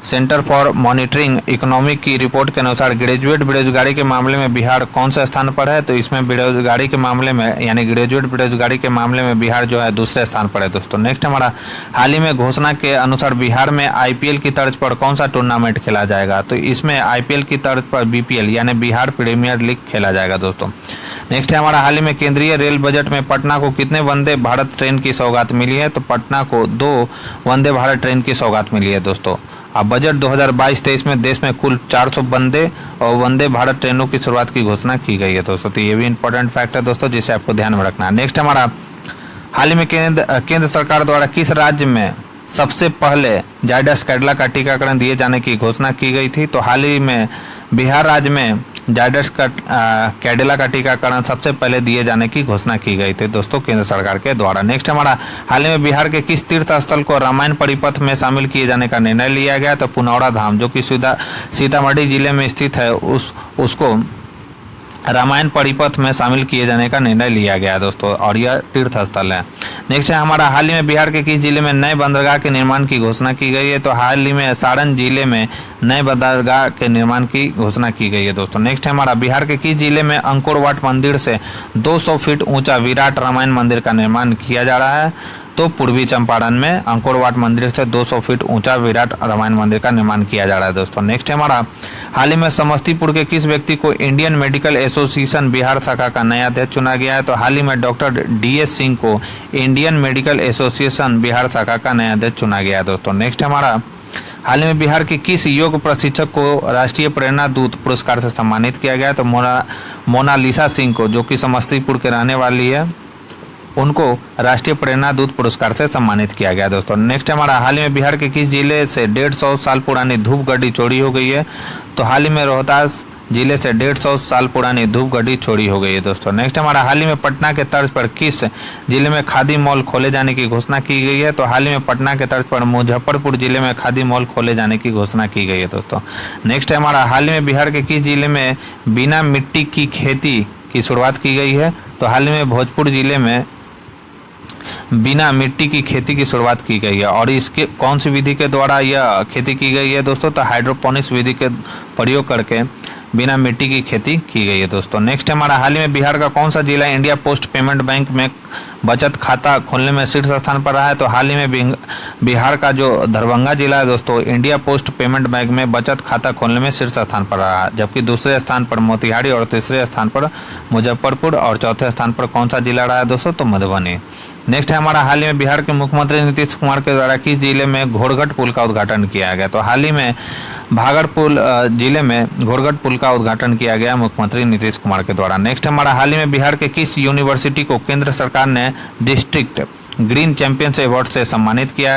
सेंटर फॉर मॉनिटरिंग इकोनॉमी की रिपोर्ट के अनुसार ग्रेजुएट बेरोजगारी के मामले में बिहार कौन से स्थान पर है? तो इसमें बेरोजगारी के मामले में यानी ग्रेजुएट बेरोजगारी के मामले में बिहार जो है दूसरे स्थान पर है दोस्तों। नेक्स्ट हमारा, हाल ही में घोषणा के अनुसार बिहार में आईपीएल की तर्ज पर कौन सा टूर्नामेंट खेला जाएगा? तो इसमें आईपीएल की तर्ज पर बीपीएल यानी बिहार प्रीमियर लीग खेला जाएगा दोस्तों। नेक्स्ट है हमारा, हाल ही में केंद्रीय रेल बजट में पटना को कितने वंदे भारत ट्रेन की सौगात मिली है? तो पटना को 2 वंदे भारत ट्रेन की सौगात मिली है दोस्तों। अब बजट 2022-23 में देश में कुल 400 वंदे और वंदे भारत ट्रेनों की शुरुआत की घोषणा की गई है दोस्तों। तो ये भी इंपॉर्टेंट फैक्ट है दोस्तों, जिसे आपको ध्यान में रखना है। नेक्स्ट हमारा, हाल ही में केंद्र सरकार द्वारा किस राज्य में सबसे पहले जायडस कैडिला का टीकाकरण दिए जाने की घोषणा की गई थी? तो हाल ही में बिहार राज्य में जायडस कैडिला का टीकाकरण सबसे पहले दिए जाने की घोषणा की गई थी दोस्तों केंद्र सरकार के द्वारा। नेक्स्ट हमारा, हाल ही में बिहार के किस तीर्थ स्थल को रामायण परिपथ में शामिल किए जाने का निर्णय लिया गया? तो पुनौरा धाम जो कि सीतामढ़ी जिले में स्थित है उसको रामायण परिपथ में शामिल किए जाने का निर्णय लिया गया दोस्तों, और यह तीर्थ स्थल है। नेक्स्ट है हमारा, हाल ही में बिहार के किस जिले में नए बंदरगाह के निर्माण की घोषणा की गई है? तो हाल ही में सारण जिले में नए बंदरगाह के निर्माण की घोषणा की गई है दोस्तों। नेक्स्ट है हमारा, बिहार के किस जिले में अंकोर वाट मंदिर से 200 फीट ऊंचा विराट रामायण मंदिर का निर्माण किया जा रहा है? तो पूर्वी चंपारण में अंकोर वाट मंदिर से 200 फीट ऊंचा विराट रामायण मंदिर का निर्माण किया जा रहा है दोस्तों। नेक्स्ट है हमारा, हाल ही में समस्तीपुर के किस व्यक्ति को इंडियन मेडिकल एसोसिएशन बिहार शाखा का नया अध्यक्ष चुना गया है? तो हाल ही में डॉक्टर DS सिंह को इंडियन मेडिकल एसोसिएशन बिहार शाखा का नया अध्यक्ष चुना गया है दोस्तों। नेक्स्ट हमारा, हाल ही में बिहार के किस योग प्रशिक्षक को राष्ट्रीय प्रेरणा दूत पुरस्कार से सम्मानित किया गया? तो मोनालिसा सिंह को, जो कि समस्तीपुर के रहने वाली है, उनको राष्ट्रीय प्रेरणा दूत पुरस्कार से सम्मानित किया गया दोस्तों। नेक्स्ट हमारा, हाल ही में बिहार के किस जिले से 150 साल पुरानी धूप गड्डी चोरी हो गई है? तो हाल ही में रोहतास जिले से 150 साल पुरानी धूप गड्डी चोरी हो गई है दोस्तों। नेक्स्ट हमारा, हाल ही में पटना के तर्ज पर किस जिले में खादी मॉल खोले जाने की घोषणा की गई है? तो हाल ही में पटना के तर्ज पर मुजफ्फरपुर जिले में खादी मॉल खोले जाने की घोषणा की गई है दोस्तों। नेक्स्ट है हमारा, हाल ही में बिहार के किस जिले में बिना मिट्टी की खेती की शुरुआत की गई है? तो हाल ही में भोजपुर जिले में बिना मिट्टी की खेती की शुरुआत की गई है, और इसके कौन सी विधि के द्वारा यह खेती की गई है दोस्तों? तो हाइड्रोपोनिक्स विधि के प्रयोग करके बिना मिट्टी की खेती की गई है दोस्तों। नेक्स्ट हमारा, हाल ही में बिहार का कौन सा जिला इंडिया पोस्ट पेमेंट बैंक में बचत खाता खोलने में शीर्ष स्थान पर रहा है? तो हाल ही में बिहार का जो दरभंगा जिला है दोस्तों, इंडिया पोस्ट पेमेंट बैंक में बचत खाता खोलने में शीर्ष स्थान पर रहा है, जबकि दूसरे स्थान पर मोतिहारी और तीसरे स्थान पर मुजफ्फरपुर और चौथे स्थान पर कौन सा जिला रहा है दोस्तों? तो मधुबनी। नेक्स्ट है हमारा, हाल ही में बिहार के मुख्यमंत्री नीतीश कुमार के द्वारा किस जिले में घोड़गढ़ पुल का उद्घाटन किया गया? तो हाल ही में भागलपुर जिले में घोड़गढ़ पुल का उद्घाटन किया गया मुख्यमंत्री नीतीश कुमार के द्वारा। नेक्स्ट हमारा, हाल ही में बिहार के किस यूनिवर्सिटी को केंद्र सरकार ने डिस्ट्रिक्ट ग्रीन चैंपियंस अवार्ड से सम्मानित किया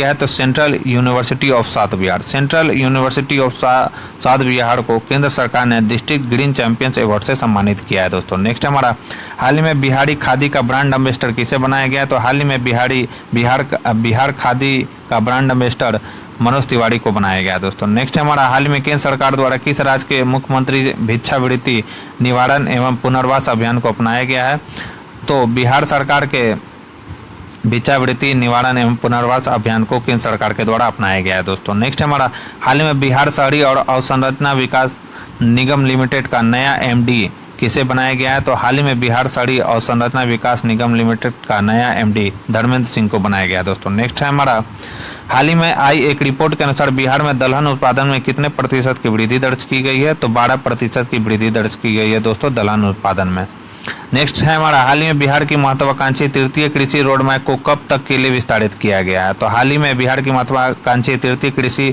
है? तो central university of south Bihar, central university of south Bihar को केंद्र सरकार ने डिस्ट्रिक्ट ग्रीन चैंपियंस अवार्ड से सम्मानित किया है दोस्तों। नेक्स्ट हमारा, हाल ही में बिहारी खादी का ब्रांड एम्बेसडर किसे बनाया गया? तो हाल ही में बिहार खादी का ब्रांड एम्बेसडर मनोज तिवारी को बनाया गया दोस्तों। नेक्स्ट हमारा, हाल ही में केंद्र सरकार द्वारा किस राज्य के मुख्यमंत्री भिक्षावृत्ति निवारण एवं पुनर्वास अभियान को अपनाया गया है? तो बिहार सरकार के भिक्षावृत्ति निवारण एवं पुनर्वास अभियान को केंद्र सरकार के द्वारा अपनाया गया है दोस्तों। नेक्स्ट हमारा, हाल ही में बिहार शहरी और अवसंरचना विकास निगम लिमिटेड का नया MD किसे बनाया गया है? तो हाल ही में बिहार शहरी और संरचना विकास निगम लिमिटेड का नया MD धर्मेंद्र सिंह को बनाया गया दोस्तों। नेक्स्ट है हमारा, हाल ही में आई एक रिपोर्ट के अनुसार बिहार में दलहन उत्पादन में कितने प्रतिशत की वृद्धि दर्ज की गई है? तो 12% की वृद्धि दर्ज की गई है दोस्तों दलहन उत्पादन में। नेक्स्ट है हमारा, हाल ही में बिहार की महत्वाकांक्षी तृतीय कृषि रोड मैप को कब तक के लिए विस्तारित किया गया है? तो हाल ही में बिहार की महत्वाकांक्षी तृतीय कृषि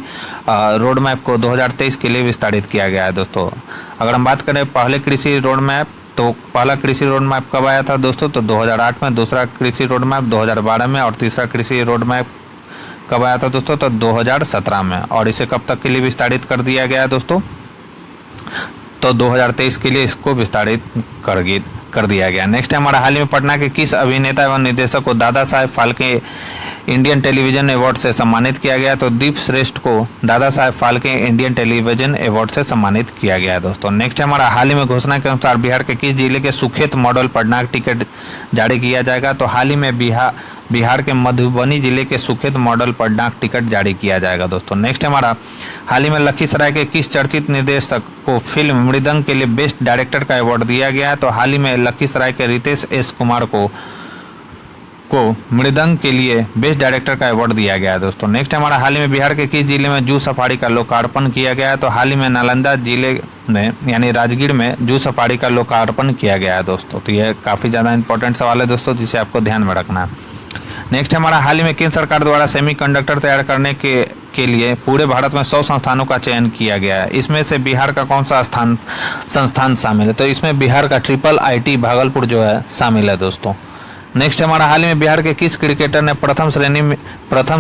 रोड मैप को 2023 के लिए विस्तारित किया गया है दोस्तों। अगर हम बात करें पहले कृषि रोड मैप, तो पहला कृषि रोड मैप कब आया था दोस्तों? तो 2008 में, दूसरा कृषि रोड मैप 2012 में, और तीसरा कृषि रोड मैप कब आया था दोस्तों? तो 2017 में। और इसे कब तक के लिए विस्तारित कर दिया गया है दोस्तों? तो 2023 के लिए इसको विस्तारित कर दिया गया। नेक्स्ट है हमारा, हाल ही में पटना के किस अभिनेता एवं निर्देशक को Dada Saheb Phalke Indian television award से सम्मानित किया गया? तो दीप श्रेष्ठ को Dada Saheb Phalke Indian television award से सम्मानित किया गया है दोस्तों। नेक्स्ट है हमारा, हाल ही में घोषणा के अनुसार बिहार के किस जिले के सुखेत मॉडल पटना टिकट जारी किया जाएगा? तो हाल ही में बिहार के मधुबनी जिले के सुखेत मॉडल पर डाक टिकट जारी किया जाएगा दोस्तों। नेक्स्ट हमारा, हाल ही में लखीसराय के किस चर्चित निर्देशक को फिल्म मृदंग के लिए बेस्ट डायरेक्टर का अवार्ड दिया गया है? तो हाल ही में लखीसराय के रितेश एस कुमार को मृदंग के लिए बेस्ट डायरेक्टर का अवार्ड दिया गया है दोस्तों। नेक्स्ट हमारा, हाल ही में बिहार के किस जिले में जू सफारी का लोकार्पण किया गया है? तो हाल ही में नालंदा जिले में यानी राजगीर में जू सफारी का लोकार्पण किया गया है दोस्तों। तो यह काफ़ी ज़्यादा इंपॉर्टेंट सवाल है दोस्तों, जिसे आपको ध्यान में रखना है। नेक्स्ट हमारा, हाल ही में केंद्र सरकार द्वारा सेमीकंडक्टर तैयार करने के लिए पूरे भारत में 100 संस्थानों का चयन किया गया है। इसमें से बिहार का कौन सा संस्थान शामिल है? तो इसमें बिहार का IIIT भागलपुर जो है शामिल है दोस्तों। नेक्स्ट हमारा, हाल ही में बिहार के किस क्रिकेटर ने प्रथम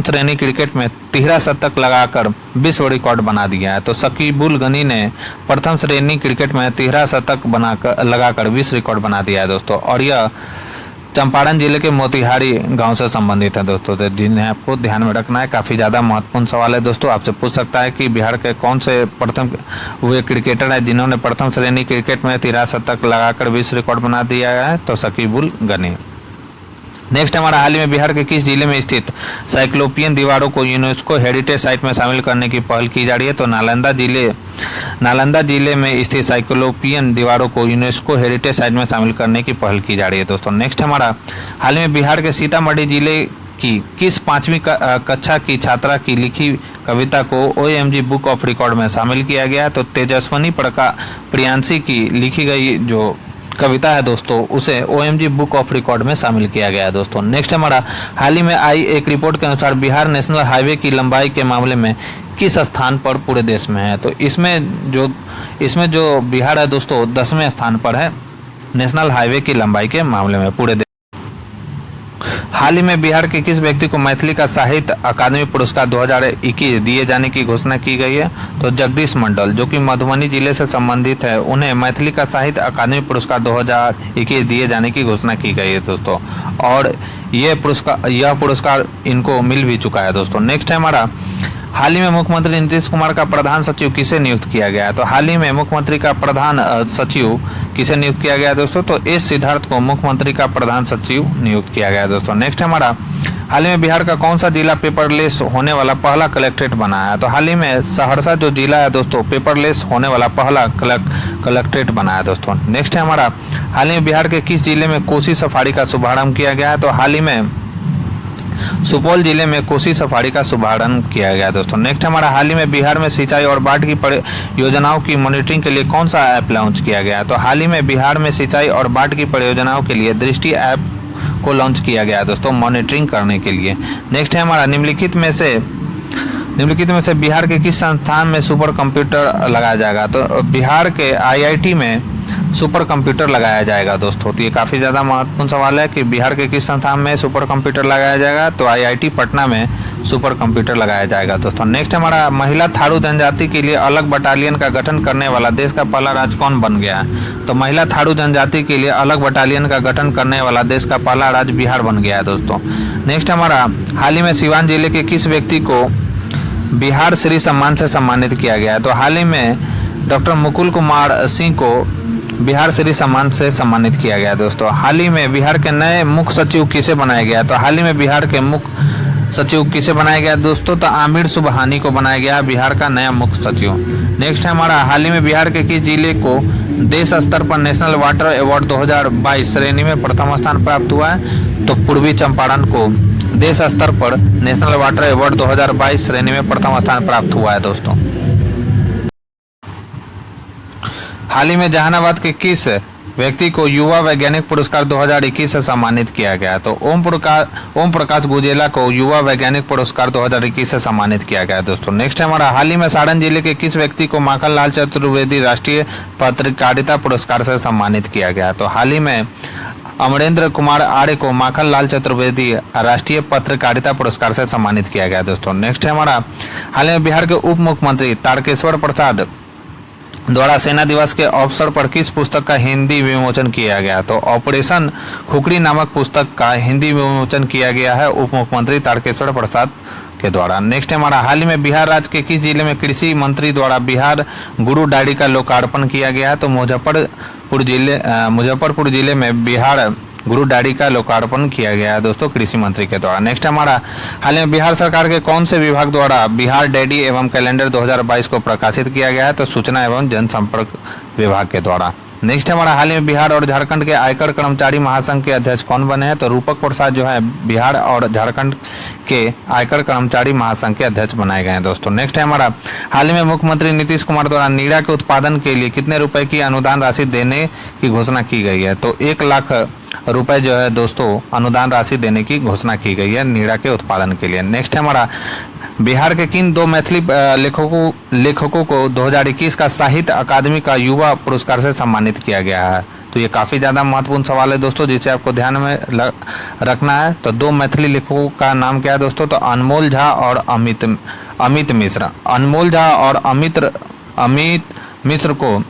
श्रेणी क्रिकेट में तिहरा शतक लगाकर विश्व रिकॉर्ड बना दिया है? तो शकीबुल गनी ने प्रथम श्रेणी क्रिकेट में तिहरा शतक लगाकर विश्व रिकॉर्ड बना दिया है दोस्तों। और यह चंपारण जिले के मोतिहारी गांव से संबंधित है दोस्तों, तो जिन्हें आपको ध्यान में रखना है। काफ़ी ज़्यादा महत्वपूर्ण सवाल है दोस्तों, आपसे पूछ सकता है कि बिहार के कौन से प्रथम हुए क्रिकेटर है जिन्होंने प्रथम श्रेणी क्रिकेट में तिहरा शतक लगाकर विश्व रिकॉर्ड बना दिया है? तो शकीबुल गनी। नेक्स्ट हमारा, हाल ही में बिहार के किस जिले में स्थित साइक्लोपियन दीवारों को यूनेस्को हेरिटेज साइट में शामिल करने की पहल की जा रही है? तो नालंदा जिले में स्थित साइक्लोपियन दीवारों को यूनेस्को हेरिटेज साइट में शामिल करने की पहल की जा रही है दोस्तों। नेक्स्ट हमारा, हाल ही में बिहार के सीतामढ़ी जिले की किस 5वीं कक्षा की छात्रा की लिखी कविता को OMG बुक ऑफ रिकॉर्ड में शामिल किया गया? तो तेजस्वनी प्रियांशी की लिखी गई जो कविता है दोस्तों, उसे OMG बुक ऑफ रिकॉर्ड में शामिल किया गया है दोस्तों। नेक्स्ट हमारा, हाल ही में आई एक रिपोर्ट के अनुसार बिहार नेशनल हाईवे की लंबाई के मामले में किस स्थान पर पूरे देश में है? तो इसमें जो बिहार है दोस्तों 10वें स्थान पर है नेशनल हाईवे की लंबाई के मामले में पूरे देश। हाल ही में बिहार के किस व्यक्ति को मैथिली का साहित्य अकादमी पुरस्कार 2021 दिए जाने की घोषणा की गई है? तो जगदीश मंडल, जो कि मधुबनी जिले से संबंधित है, उन्हें मैथिली का साहित्य अकादमी पुरस्कार 2021 दिए जाने की घोषणा की गई है दोस्तों। और यह पुरस्कार इनको मिल भी चुका है दोस्तों। नेक्स्ट है हमारा, हाल ही में मुख्यमंत्री नीतीश कुमार का प्रधान सचिव किसे नियुक्त किया गया है? तो हाल ही में मुख्यमंत्री का प्रधान सचिव किसे नियुक्त किया गया है दोस्तों? तो एस सिद्धार्थ को मुख्यमंत्री का प्रधान सचिव नियुक्त किया गया है दोस्तों। नेक्स्ट हमारा, हाल ही में बिहार का कौन सा जिला पेपरलेस होने वाला पहला कलेक्ट्रेट बना है? तो हाल ही में सहरसा जो जिला है दोस्तों पेपरलेस होने वाला पहला कलेक्ट्रेट बना है दोस्तों। नेक्स्ट है हमारा, हाल ही में बिहार के किस जिले में कोसी सफारी का शुभारंभ किया गया है? तो हाल ही में सुपौल जिले में कोसी सफारी का शुभारंभ किया गया दोस्तों। नेक्स्ट हमारा, हाल ही में बिहार में सिंचाई और बाढ़ की परियोजनाओं की मॉनिटरिंग के लिए कौन सा ऐप लॉन्च किया गया? तो हाल ही में बिहार में सिंचाई और बाढ़ की परियोजनाओं के लिए दृष्टि ऐप को लॉन्च किया गया दोस्तों मॉनिटरिंग करने के लिए। नेक्स्ट है हमारा, निम्नलिखित में से बिहार के किस संस्थान में सुपर कंप्यूटर लगाया जाएगा? तो बिहार के IIT में सुपर कंप्यूटर लगाया जाएगा दोस्तों। तो ये काफ़ी ज़्यादा महत्वपूर्ण सवाल है कि बिहार के किस संस्थान में सुपर कंप्यूटर लगाया जाएगा? तो IIT पटना में सुपर कंप्यूटर लगाया जाएगा दोस्तों। नेक्स्ट हमारा, महिला थारू जनजाति के लिए अलग बटालियन का गठन करने वाला देश का पहला राज्य कौन बन गया है? तो महिला थारू जनजाति के लिए अलग बटालियन का गठन करने वाला देश का पहला राज्य बिहार बन गया है दोस्तों। नेक्स्ट हमारा, हाल ही में सिवान जिले के किस व्यक्ति को बिहार श्री सम्मान से सम्मानित किया गया है? तो हाल ही में डॉक्टर मुकुल कुमार सिंह को बिहार श्री सम्मान से सम्मानित किया गया दोस्तों। हाल ही में बिहार के नए मुख्य सचिव किसे बनाया गया? तो हाल ही में बिहार के मुख्य सचिव किसे बनाया गया दोस्तों? तो आमिर सुबहानी को बनाया गया बिहार का नया मुख्य सचिव। नेक्स्ट है हमारा, हाल ही में बिहार के किस जिले को देश स्तर पर नेशनल वाटर अवार्ड 2022 श्रेणी में प्रथम स्थान प्राप्त हुआ है? तो पूर्वी चंपारण को देश स्तर पर नेशनल वाटर अवार्ड 2022 श्रेणी में प्रथम स्थान प्राप्त हुआ है दोस्तों। हाल ही में जहानाबाद के किस व्यक्ति को युवा वैज्ञानिक पुरस्कार 2021 से सम्मानित किया गया? तो ओम प्रकाश गुजेला को युवा वैज्ञानिक पुरस्कार 2021 से सम्मानित किया गया दोस्तों। नेक्स्ट है हमारा, हाल ही में सारण जिले के किस व्यक्ति को माखनलाल चतुर्वेदी राष्ट्रीय पत्रकारिता पुरस्कार से सम्मानित किया गया? तो हाल ही में अमरेंद्र कुमार आर्य को माखन लाल चतुर्वेदी राष्ट्रीय पत्रकारिता पुरस्कार से सम्मानित किया गया दोस्तों। नेक्स्ट है हमारा, हाल में बिहार के उप मुख्यमंत्री तारकेश्वर प्रसाद द्वारा सेना दिवस के अवसर पर किस पुस्तक का हिंदी विमोचन किया गया? तो ऑपरेशन खुखरी नामक पुस्तक का हिंदी विमोचन किया गया है उप मुख्यमंत्री तारकेश्वर प्रसाद के द्वारा। नेक्स्ट है हमारा, हाल ही में बिहार राज्य के किस जिले में कृषि मंत्री द्वारा बिहार गुरु डायरी का लोकार्पण किया गया है? तो मुजफ्फरपुर जिले में बिहार गुरु डायरी का लोकार्पण किया गया है दोस्तों कृषि मंत्री के द्वारा। नेक्स्ट हमारा, हाल में बिहार सरकार के कौन से विभाग द्वारा बिहार डायरी एवं कैलेंडर 2022 को प्रकाशित किया गया है? तो सूचना एवं जनसंपर्क विभाग के द्वारा। नेक्स्ट हमारा, हाल में बिहार और झारखंड के आयकर कर्मचारी महासंघ के अध्यक्ष कौन बने हैं? तो रूपक प्रसाद जो है बिहार और झारखंड के आयकर कर्मचारी महासंघ के अध्यक्ष बनाए गए हैं दोस्तों। नेक्स्ट है हमारा, हाल में मुख्यमंत्री नीतीश कुमार द्वारा नीरा के उत्पादन के लिए कितने रुपए की अनुदान राशि देने की घोषणा की गई है? तो 1 लाख रुपए जो है दोस्तों अनुदान राशि देने की घोषणा की गई है नीरा के उत्पादन के लिए। नेक्स्ट है हमारा, बिहार के किन 2 मैथिली लेखकों को 2021 का साहित्य अकादमी का युवा पुरस्कार से सम्मानित किया गया है? तो ये काफ़ी ज़्यादा महत्वपूर्ण सवाल है दोस्तों, जिसे आपको ध्यान में रखना है। तो 2 मैथिली लेखकों का नाम क्या है दोस्तों? तो अनमोल झा और अमित मिश्र। अनमोल झा और अमित मिश्र को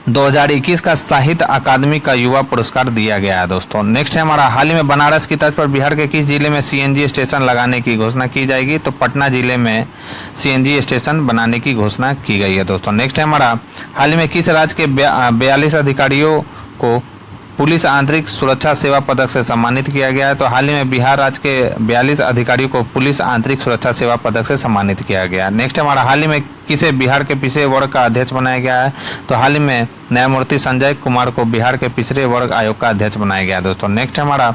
2021 का साहित्य अकादमी का युवा पुरस्कार दिया गया है दोस्तों। नेक्स्ट है हमारा, हाल ही में बनारस की तर्ज पर बिहार के किस जिले में सीएनजी स्टेशन लगाने की घोषणा की जाएगी? तो पटना जिले में सीएनजी स्टेशन बनाने की घोषणा की गई है दोस्तों। नेक्स्ट है हमारा, हाल ही में किस राज्य के 42 अधिकारियों को पुलिस आंतरिक सुरक्षा सेवा पदक से सम्मानित किया गया है? तो हाल ही में बिहार राज्य के 42 अधिकारियों को पुलिस आंतरिक सुरक्षा सेवा पदक से सम्मानित किया गया। नेक्स्ट हमारा, हाल ही में किसे बिहार के पिछड़े वर्ग का अध्यक्ष बनाया गया है? तो हाल ही में न्यायमूर्ति संजय कुमार को बिहार के पिछड़े वर्ग आयोग का अध्यक्ष बनाया गया दोस्तों। नेक्स्ट हमारा,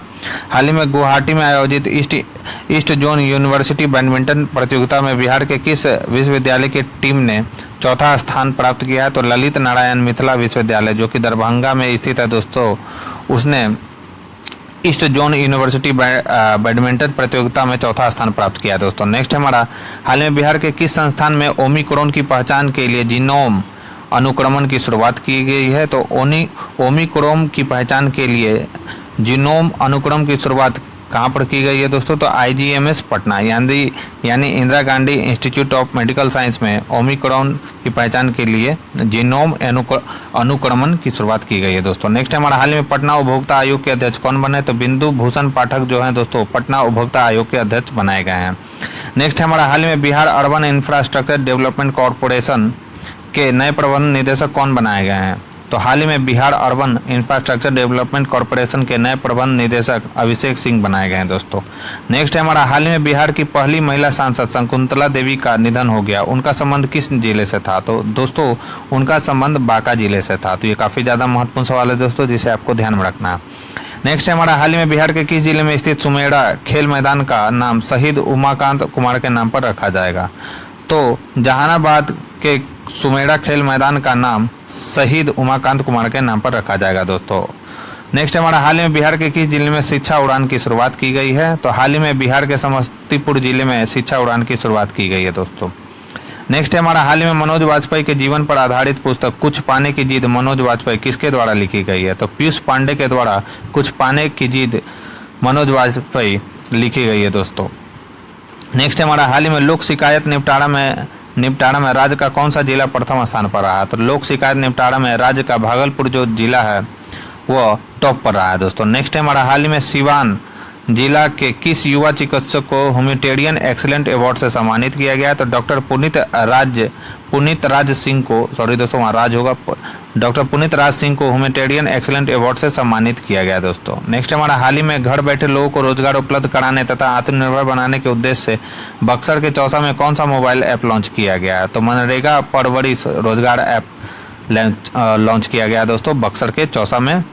हाल ही में गुवाहाटी में आयोजित ईस्ट जोन यूनिवर्सिटी बैडमिंटन प्रतियोगिता में बिहार के किस विश्वविद्यालय की टीम ने चौथा स्थान प्राप्त किया है? तो ललित नारायण मिथिला विश्वविद्यालय जो कि दरभंगा में स्थित है दोस्तों, उसने ईस्ट जोन यूनिवर्सिटी बैडमिंटन प्रतियोगिता में चौथा स्थान प्राप्त किया दोस्तों। नेक्स्ट हमारा, हाल में बिहार के किस संस्थान में ओमिक्रॉन की पहचान के लिए जीनोम अनुक्रमण की शुरुआत की गई है? तो ओमिक्रॉन की पहचान के लिए जीनोम अनुक्रमण की शुरुआत कहाँ पर की गई है दोस्तों? तो IGMS पटना यानी Indira Gandhi institute of medical science में ओमिक्रॉन की पहचान के लिए जीनोम अनुक्रमण की शुरुआत की गई है दोस्तों। नेक्स्ट हमारा, हाल में पटना उपभोक्ता आयोग के अध्यक्ष कौन बने? तो बिंदु भूषण पाठक जो है दोस्तों पटना उपभोक्ता आयोग के अध्यक्ष बनाए गए हैं। नेक्स्ट हमारा, हाल में Bihar urban infrastructure development corporation के नए प्रबंध निदेशक कौन बनाए गए हैं? तो हाल ही में Bihar urban infrastructure development corporation के नए प्रबंध निदेशक अभिषेक सिंह बनाए गए हैं दोस्तों। नेक्स्ट है हमारा, हाल ही में बिहार की पहली महिला सांसद शकुंतला देवी का निधन हो गया, उनका संबंध किस जिले से था? तो दोस्तों उनका संबंध बांका जिले से था। तो ये काफ़ी ज़्यादा महत्वपूर्ण सवाल है दोस्तों, जिसे आपको ध्यान में रखना है। नेक्स्ट है हमारा, हाल ही में बिहार के किस जिले में स्थित सुमेड़ा खेल मैदान का नाम शहीद उमाकांत कुमार के नाम पर रखा जाएगा? तो जहानाबाद के सुमेड़ा खेल मैदान का नाम शहीद उमाकांत कुमार के नाम पर रखा जाएगा दोस्तों। नेक्स्ट हमारा, हाल ही में बिहार के किस जिले में शिक्षा उड़ान की शुरुआत की गई है? तो हाल ही में बिहार के समस्तीपुर जिले में शिक्षा उड़ान की शुरुआत की गई है दोस्तों। नेक्स्ट है हमारा, हाल ही में मनोज वाजपेयी के जीवन पर आधारित पुस्तक कुछ पाने की जिद मनोज वाजपेयी किसके द्वारा लिखी गई है? तो पीयूष पांडे के द्वारा कुछ पाने की जिद मनोज वाजपेयी लिखी गई है दोस्तों। नेक्स्ट हमारा, हाल ही में लोक शिकायत निपटारा में राज्य का कौन सा जिला प्रथम स्थान पर रहा? तो लोक शिकायत निपटारा में राज्य का भागलपुर जो जिला है वो टॉप पर रहा है दोस्तों। नेक्स्ट है हमारा, हाल ही में सिवान जिला के किस युवा चिकित्सक को ह्यूमैनिटेरियन एक्सीलेंट अवार्ड से सम्मानित किया गया है? तो डॉक्टर पुनीत राज सिंह को, सॉरी दोस्तों वहाँ राज होगा, डॉक्टर पुनीत राज सिंह को ह्यूमैनिटेरियन एक्सीलेंट अवार्ड से सम्मानित किया गया दोस्तों। नेक्स्ट हमारा, हाल ही में घर बैठे लोगों को रोजगार उपलब्ध कराने तथा आत्मनिर्भर बनाने के उद्देश्य से बक्सर के चौसा में कौन सा मोबाइल ऐप लॉन्च किया गया है? तो मनरेगा परवरिश रोजगार ऐप लॉन्च किया गया दोस्तों बक्सर के चौसा में,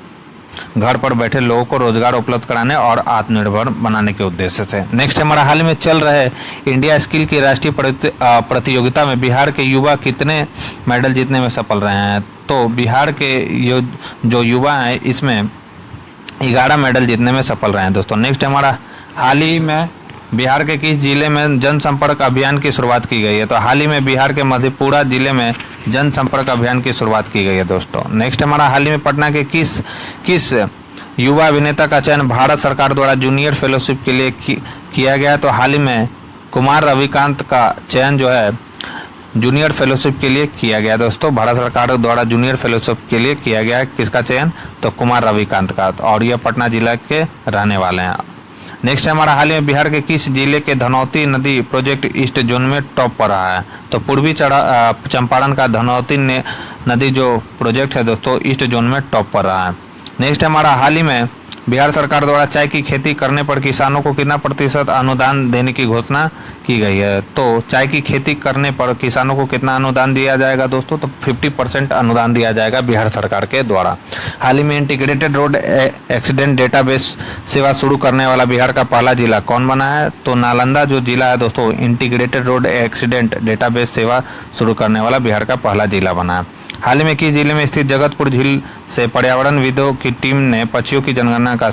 घर पर बैठे लोगों को रोजगार उपलब्ध कराने और आत्मनिर्भर बनाने के उद्देश्य से। नेक्स्ट हमारा, हाल में चल रहे इंडिया स्किल की राष्ट्रीय प्रतियोगिता में बिहार के युवा कितने मेडल जीतने में सफल रहे हैं? तो बिहार के जो युवा हैं इसमें 11 मेडल जीतने में सफल रहे हैं दोस्तों। नेक्स्ट हमारा, हाल ही में बिहार के किस जिले में जनसंपर्क अभियान की शुरुआत की गई है? तो हाल ही में बिहार के मधेपुरा जिले में जनसंपर्क अभियान की शुरुआत की गई है दोस्तों। नेक्स्ट हमारा, हाल ही में पटना के किस युवा अभिनेता का चयन भारत सरकार द्वारा जूनियर फेलोशिप के लिए किया गया। तो हाल ही में कुमार रविकांत का चयन जो है जूनियर फेलोशिप के लिए किया गया दोस्तों। भारत सरकार द्वारा जूनियर फेलोशिप के लिए किया गया है किसका चयन, तो कुमार रविकांत का, और ये पटना जिला के रहने वाले हैं। नेक्स्ट है हमारा, हाल ही में बिहार के किस जिले के धनौती नदी प्रोजेक्ट ईस्ट जोन में टॉप पर रहा है। तो पूर्वी चंपारण का धनौती नदी जो प्रोजेक्ट है दोस्तों ईस्ट जोन में टॉप पर रहा है। नेक्स्ट है हमारा, हाल ही में बिहार सरकार द्वारा चाय की खेती करने पर किसानों को कितना प्रतिशत अनुदान देने की घोषणा की गई है। तो चाय की खेती करने पर किसानों को कितना अनुदान दिया जाएगा दोस्तों, तो 50% अनुदान दिया जाएगा बिहार सरकार के द्वारा। हाल ही में इंटीग्रेटेड रोड एक्सीडेंट डेटाबेस सेवा शुरू करने वाला बिहार का पहला जिला कौन बना है। तो नालंदा जो जिला है दोस्तों इंटीग्रेटेड रोड एक्सीडेंट डेटाबेस सेवा शुरू करने वाला बिहार का पहला जिला बना है। हाल ही में किस जिले में स्थित जगतपुर झील से पर्यावरणविदों की टीम ने पक्षियों की जनगणना का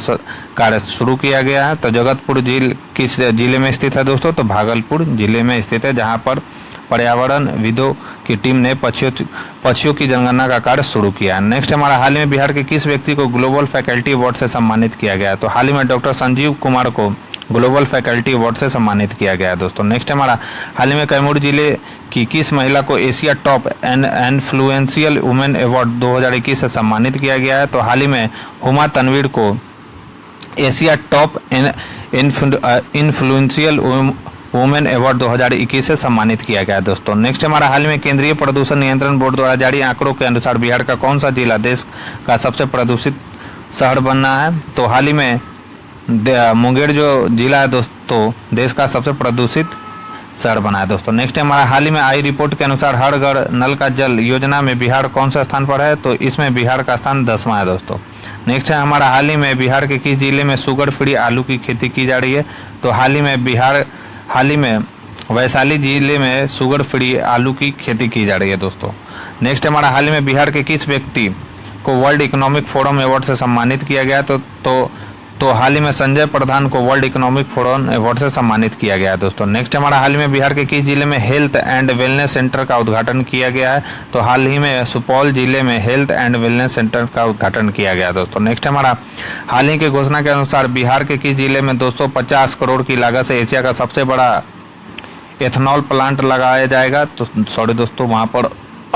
कार्य शुरू किया गया है। तो जगतपुर झील किस जिले में स्थित है दोस्तों, तो भागलपुर जिले में स्थित है, जहां पर पर्यावरणविदों की टीम ने पक्षियों की जनगणना का कार्य शुरू किया है। नेक्स्ट हमारा, हाल ही में बिहार के किस व्यक्ति को ग्लोबल फैकल्टी अवार्ड से सम्मानित किया गया है। तो हाल ही में डॉक्टर संजीव कुमार को ग्लोबल फैकल्टी अवार्ड से सम्मानित किया गया है दोस्तों। नेक्स्ट हमारा, हाल ही में कैमूर जिले की किस महिला को Asia top influential women award 2021 से सम्मानित किया गया है। तो हाल ही में हुमा तनवीर को Asia top influential women award 2021 से सम्मानित किया गया है दोस्तों। नेक्स्ट हमारा, हाल ही में केंद्रीय प्रदूषण नियंत्रण बोर्ड द्वारा जारी आंकड़ों के अनुसार बिहार का कौन सा जिला देश का सबसे प्रदूषित शहर बनना है। तो हाल ही में मुंगेर जो जिला है दोस्तों देश का सबसे प्रदूषित शहर बना है दोस्तों। नेक्स्ट है हमारा, हाल ही में आई रिपोर्ट के अनुसार हर घर नल का जल योजना में बिहार कौन सा स्थान पर है। तो इसमें बिहार का स्थान 10वां है दोस्तों। नेक्स्ट है हमारा, हाल ही में बिहार के किस जिले में शुगर फ्री आलू की खेती की जा रही है। तो हाल ही में वैशाली जिले में शुगर फ्री आलू की खेती की जा रही है दोस्तों। नेक्स्ट हमारा, हाल ही में बिहार के किस व्यक्ति को वर्ल्ड इकोनॉमिक फोरम अवार्ड से सम्मानित किया गया। तो हाल ही में संजय प्रधान को वर्ल्ड इकोनॉमिक फोरम अवार्ड से सम्मानित किया गया है दोस्तों। नेक्स्ट हमारा, हाल ही में बिहार के किस जिले में हेल्थ एंड वेलनेस सेंटर का उद्घाटन किया गया है। तो हाल ही में सुपौल जिले में हेल्थ एंड वेलनेस सेंटर का उद्घाटन किया गया है दोस्तों। नेक्स्ट हमारा, हाल ही की घोषणा के अनुसार बिहार के किस जिले में 250 करोड़ की लागत से एशिया का सबसे बड़ा एथेनॉल प्लांट लगाया जाएगा। तो सॉरी दोस्तों, वहाँ पर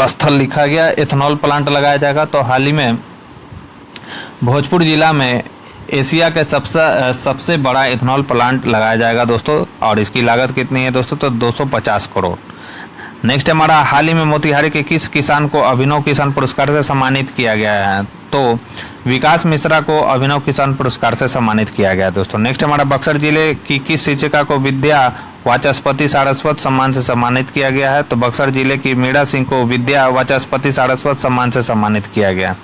स्थल लिखा गया, एथेनॉल प्लांट लगाया जाएगा। तो हाल ही में भोजपुर जिला में एशिया के सबसे बड़ा एथेनॉल प्लांट लगाया जाएगा दोस्तों, और इसकी लागत कितनी है दोस्तों, तो 250 करोड़। नेक्स्ट हमारा, हाल ही में मोतिहारी के किस किसान को अभिनव किसान पुरस्कार से सम्मानित किया गया है। तो विकास मिश्रा को अभिनव किसान पुरस्कार से सम्मानित किया गया है दोस्तों। नेक्स्ट हमारा, बक्सर जिले की किस शिक्षिका को विद्या वाचस्पति सारस्वत सम्मान से सम्मानित किया गया है। तो बक्सर जिले की मीरा सिंह को विद्या वाचस्पति सारस्वत सम्मान से सम्मानित किया गया।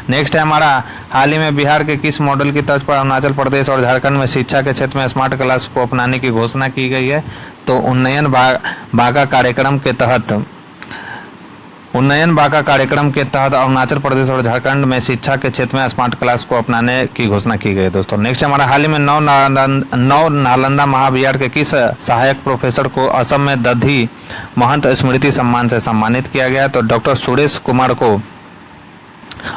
नेक्स्ट है हमारा, हाल ही में बिहार के किस मॉडल की तर्ज पर अरुणाचल प्रदेश और झारखंड में शिक्षा के क्षेत्र में स्मार्ट क्लास को अपनाने की घोषणा की गई है। तो उन्नयन बाका कार्यक्रम के तहत अरुणाचल प्रदेश और झारखंड में शिक्षा के क्षेत्र में स्मार्ट क्लास को अपनाने की घोषणा की गई है दोस्तों। नेक्स्ट हमारा, हाल ही में नौ नालंदा महाविहार के किस सहायक प्रोफेसर को असम में दधी महंत स्मृति सम्मान से सम्मानित किया गया। तो डॉक्टर सुरेश कुमार को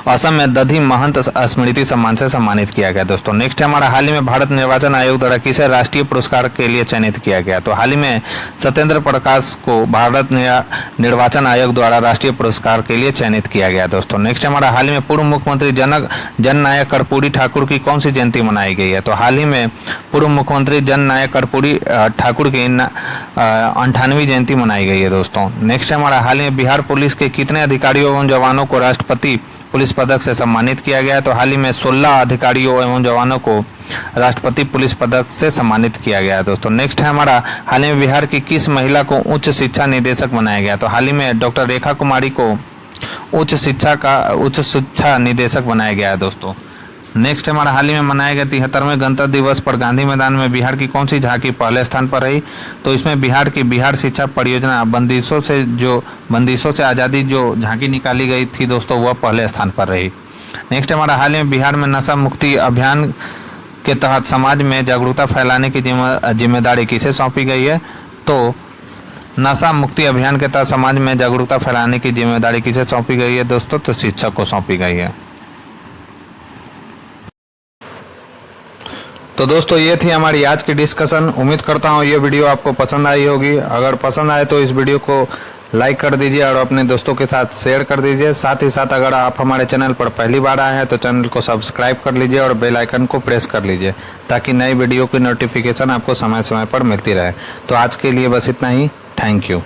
असम में दधी महंत स्मृति सम्मान से सम्मानित किया गया दोस्तों। नेक्स्ट हमारा, हाल ही में भारत निर्वाचन आयोग द्वारा किसे राष्ट्रीय पुरस्कार के लिए चयनित किया गया। तो हाल ही में सत्येंद्र प्रकाश को भारत निर्वाचन आयोग द्वारा राष्ट्रीय पुरस्कार के लिए चयनित किया गया दोस्तों। नेक्स्ट हमारा, हाल ही में पूर्व मुख्यमंत्री जननायक कर्पूरी ठाकुर की कौन सी जयंती मनाई गई है। तो हाल ही में पूर्व मुख्यमंत्री जननायक कर्पूरी ठाकुर की 98वीं जयंती मनाई गई है दोस्तों। नेक्स्ट हमारा, हाल ही में बिहार पुलिस के कितने अधिकारियों एवं जवानों को राष्ट्रपति पुलिस पदक से सम्मानित किया गया है। तो हाल ही में 16 अधिकारियों एवं जवानों को राष्ट्रपति पुलिस पदक से सम्मानित किया गया है दोस्तों। नेक्स्ट है हमारा, हाल ही में बिहार की किस महिला को उच्च शिक्षा निदेशक बनाया गया। तो हाल ही में डॉक्टर रेखा कुमारी को उच्च शिक्षा निदेशक बनाया गया है दोस्तों। नेक्स्ट हमारा, हाल ही में मनाए गए 73वें गणतंत्र दिवस पर गांधी मैदान में बिहार की कौन सी झांकी पहले स्थान पर रही। तो इसमें बिहार शिक्षा परियोजना बंदिशों से आज़ादी जो झांकी निकाली गई थी दोस्तों, वह पहले स्थान पर रही। नेक्स्ट हमारा, हाल ही में बिहार में नशा मुक्ति अभियान के तहत समाज में जागरूकता फैलाने की जिम्मेदारी किसे सौंपी गई है। तो नशा मुक्ति अभियान के तहत समाज में जागरूकता फैलाने की जिम्मेदारी किसे सौंपी गई है दोस्तों, तो शिक्षक को सौंपी गई है। तो दोस्तों ये थी हमारी आज की डिस्कशन। उम्मीद करता हूँ ये वीडियो आपको पसंद आई होगी। अगर पसंद आए तो इस वीडियो को लाइक कर दीजिए और अपने दोस्तों के साथ शेयर कर दीजिए। साथ ही साथ अगर आप हमारे चैनल पर पहली बार आए हैं तो चैनल को सब्सक्राइब कर लीजिए और बेल आइकन को प्रेस कर लीजिए ताकि नई वीडियो की नोटिफिकेशन आपको समय समय पर मिलती रहे। तो आज के लिए बस इतना ही। Thank you.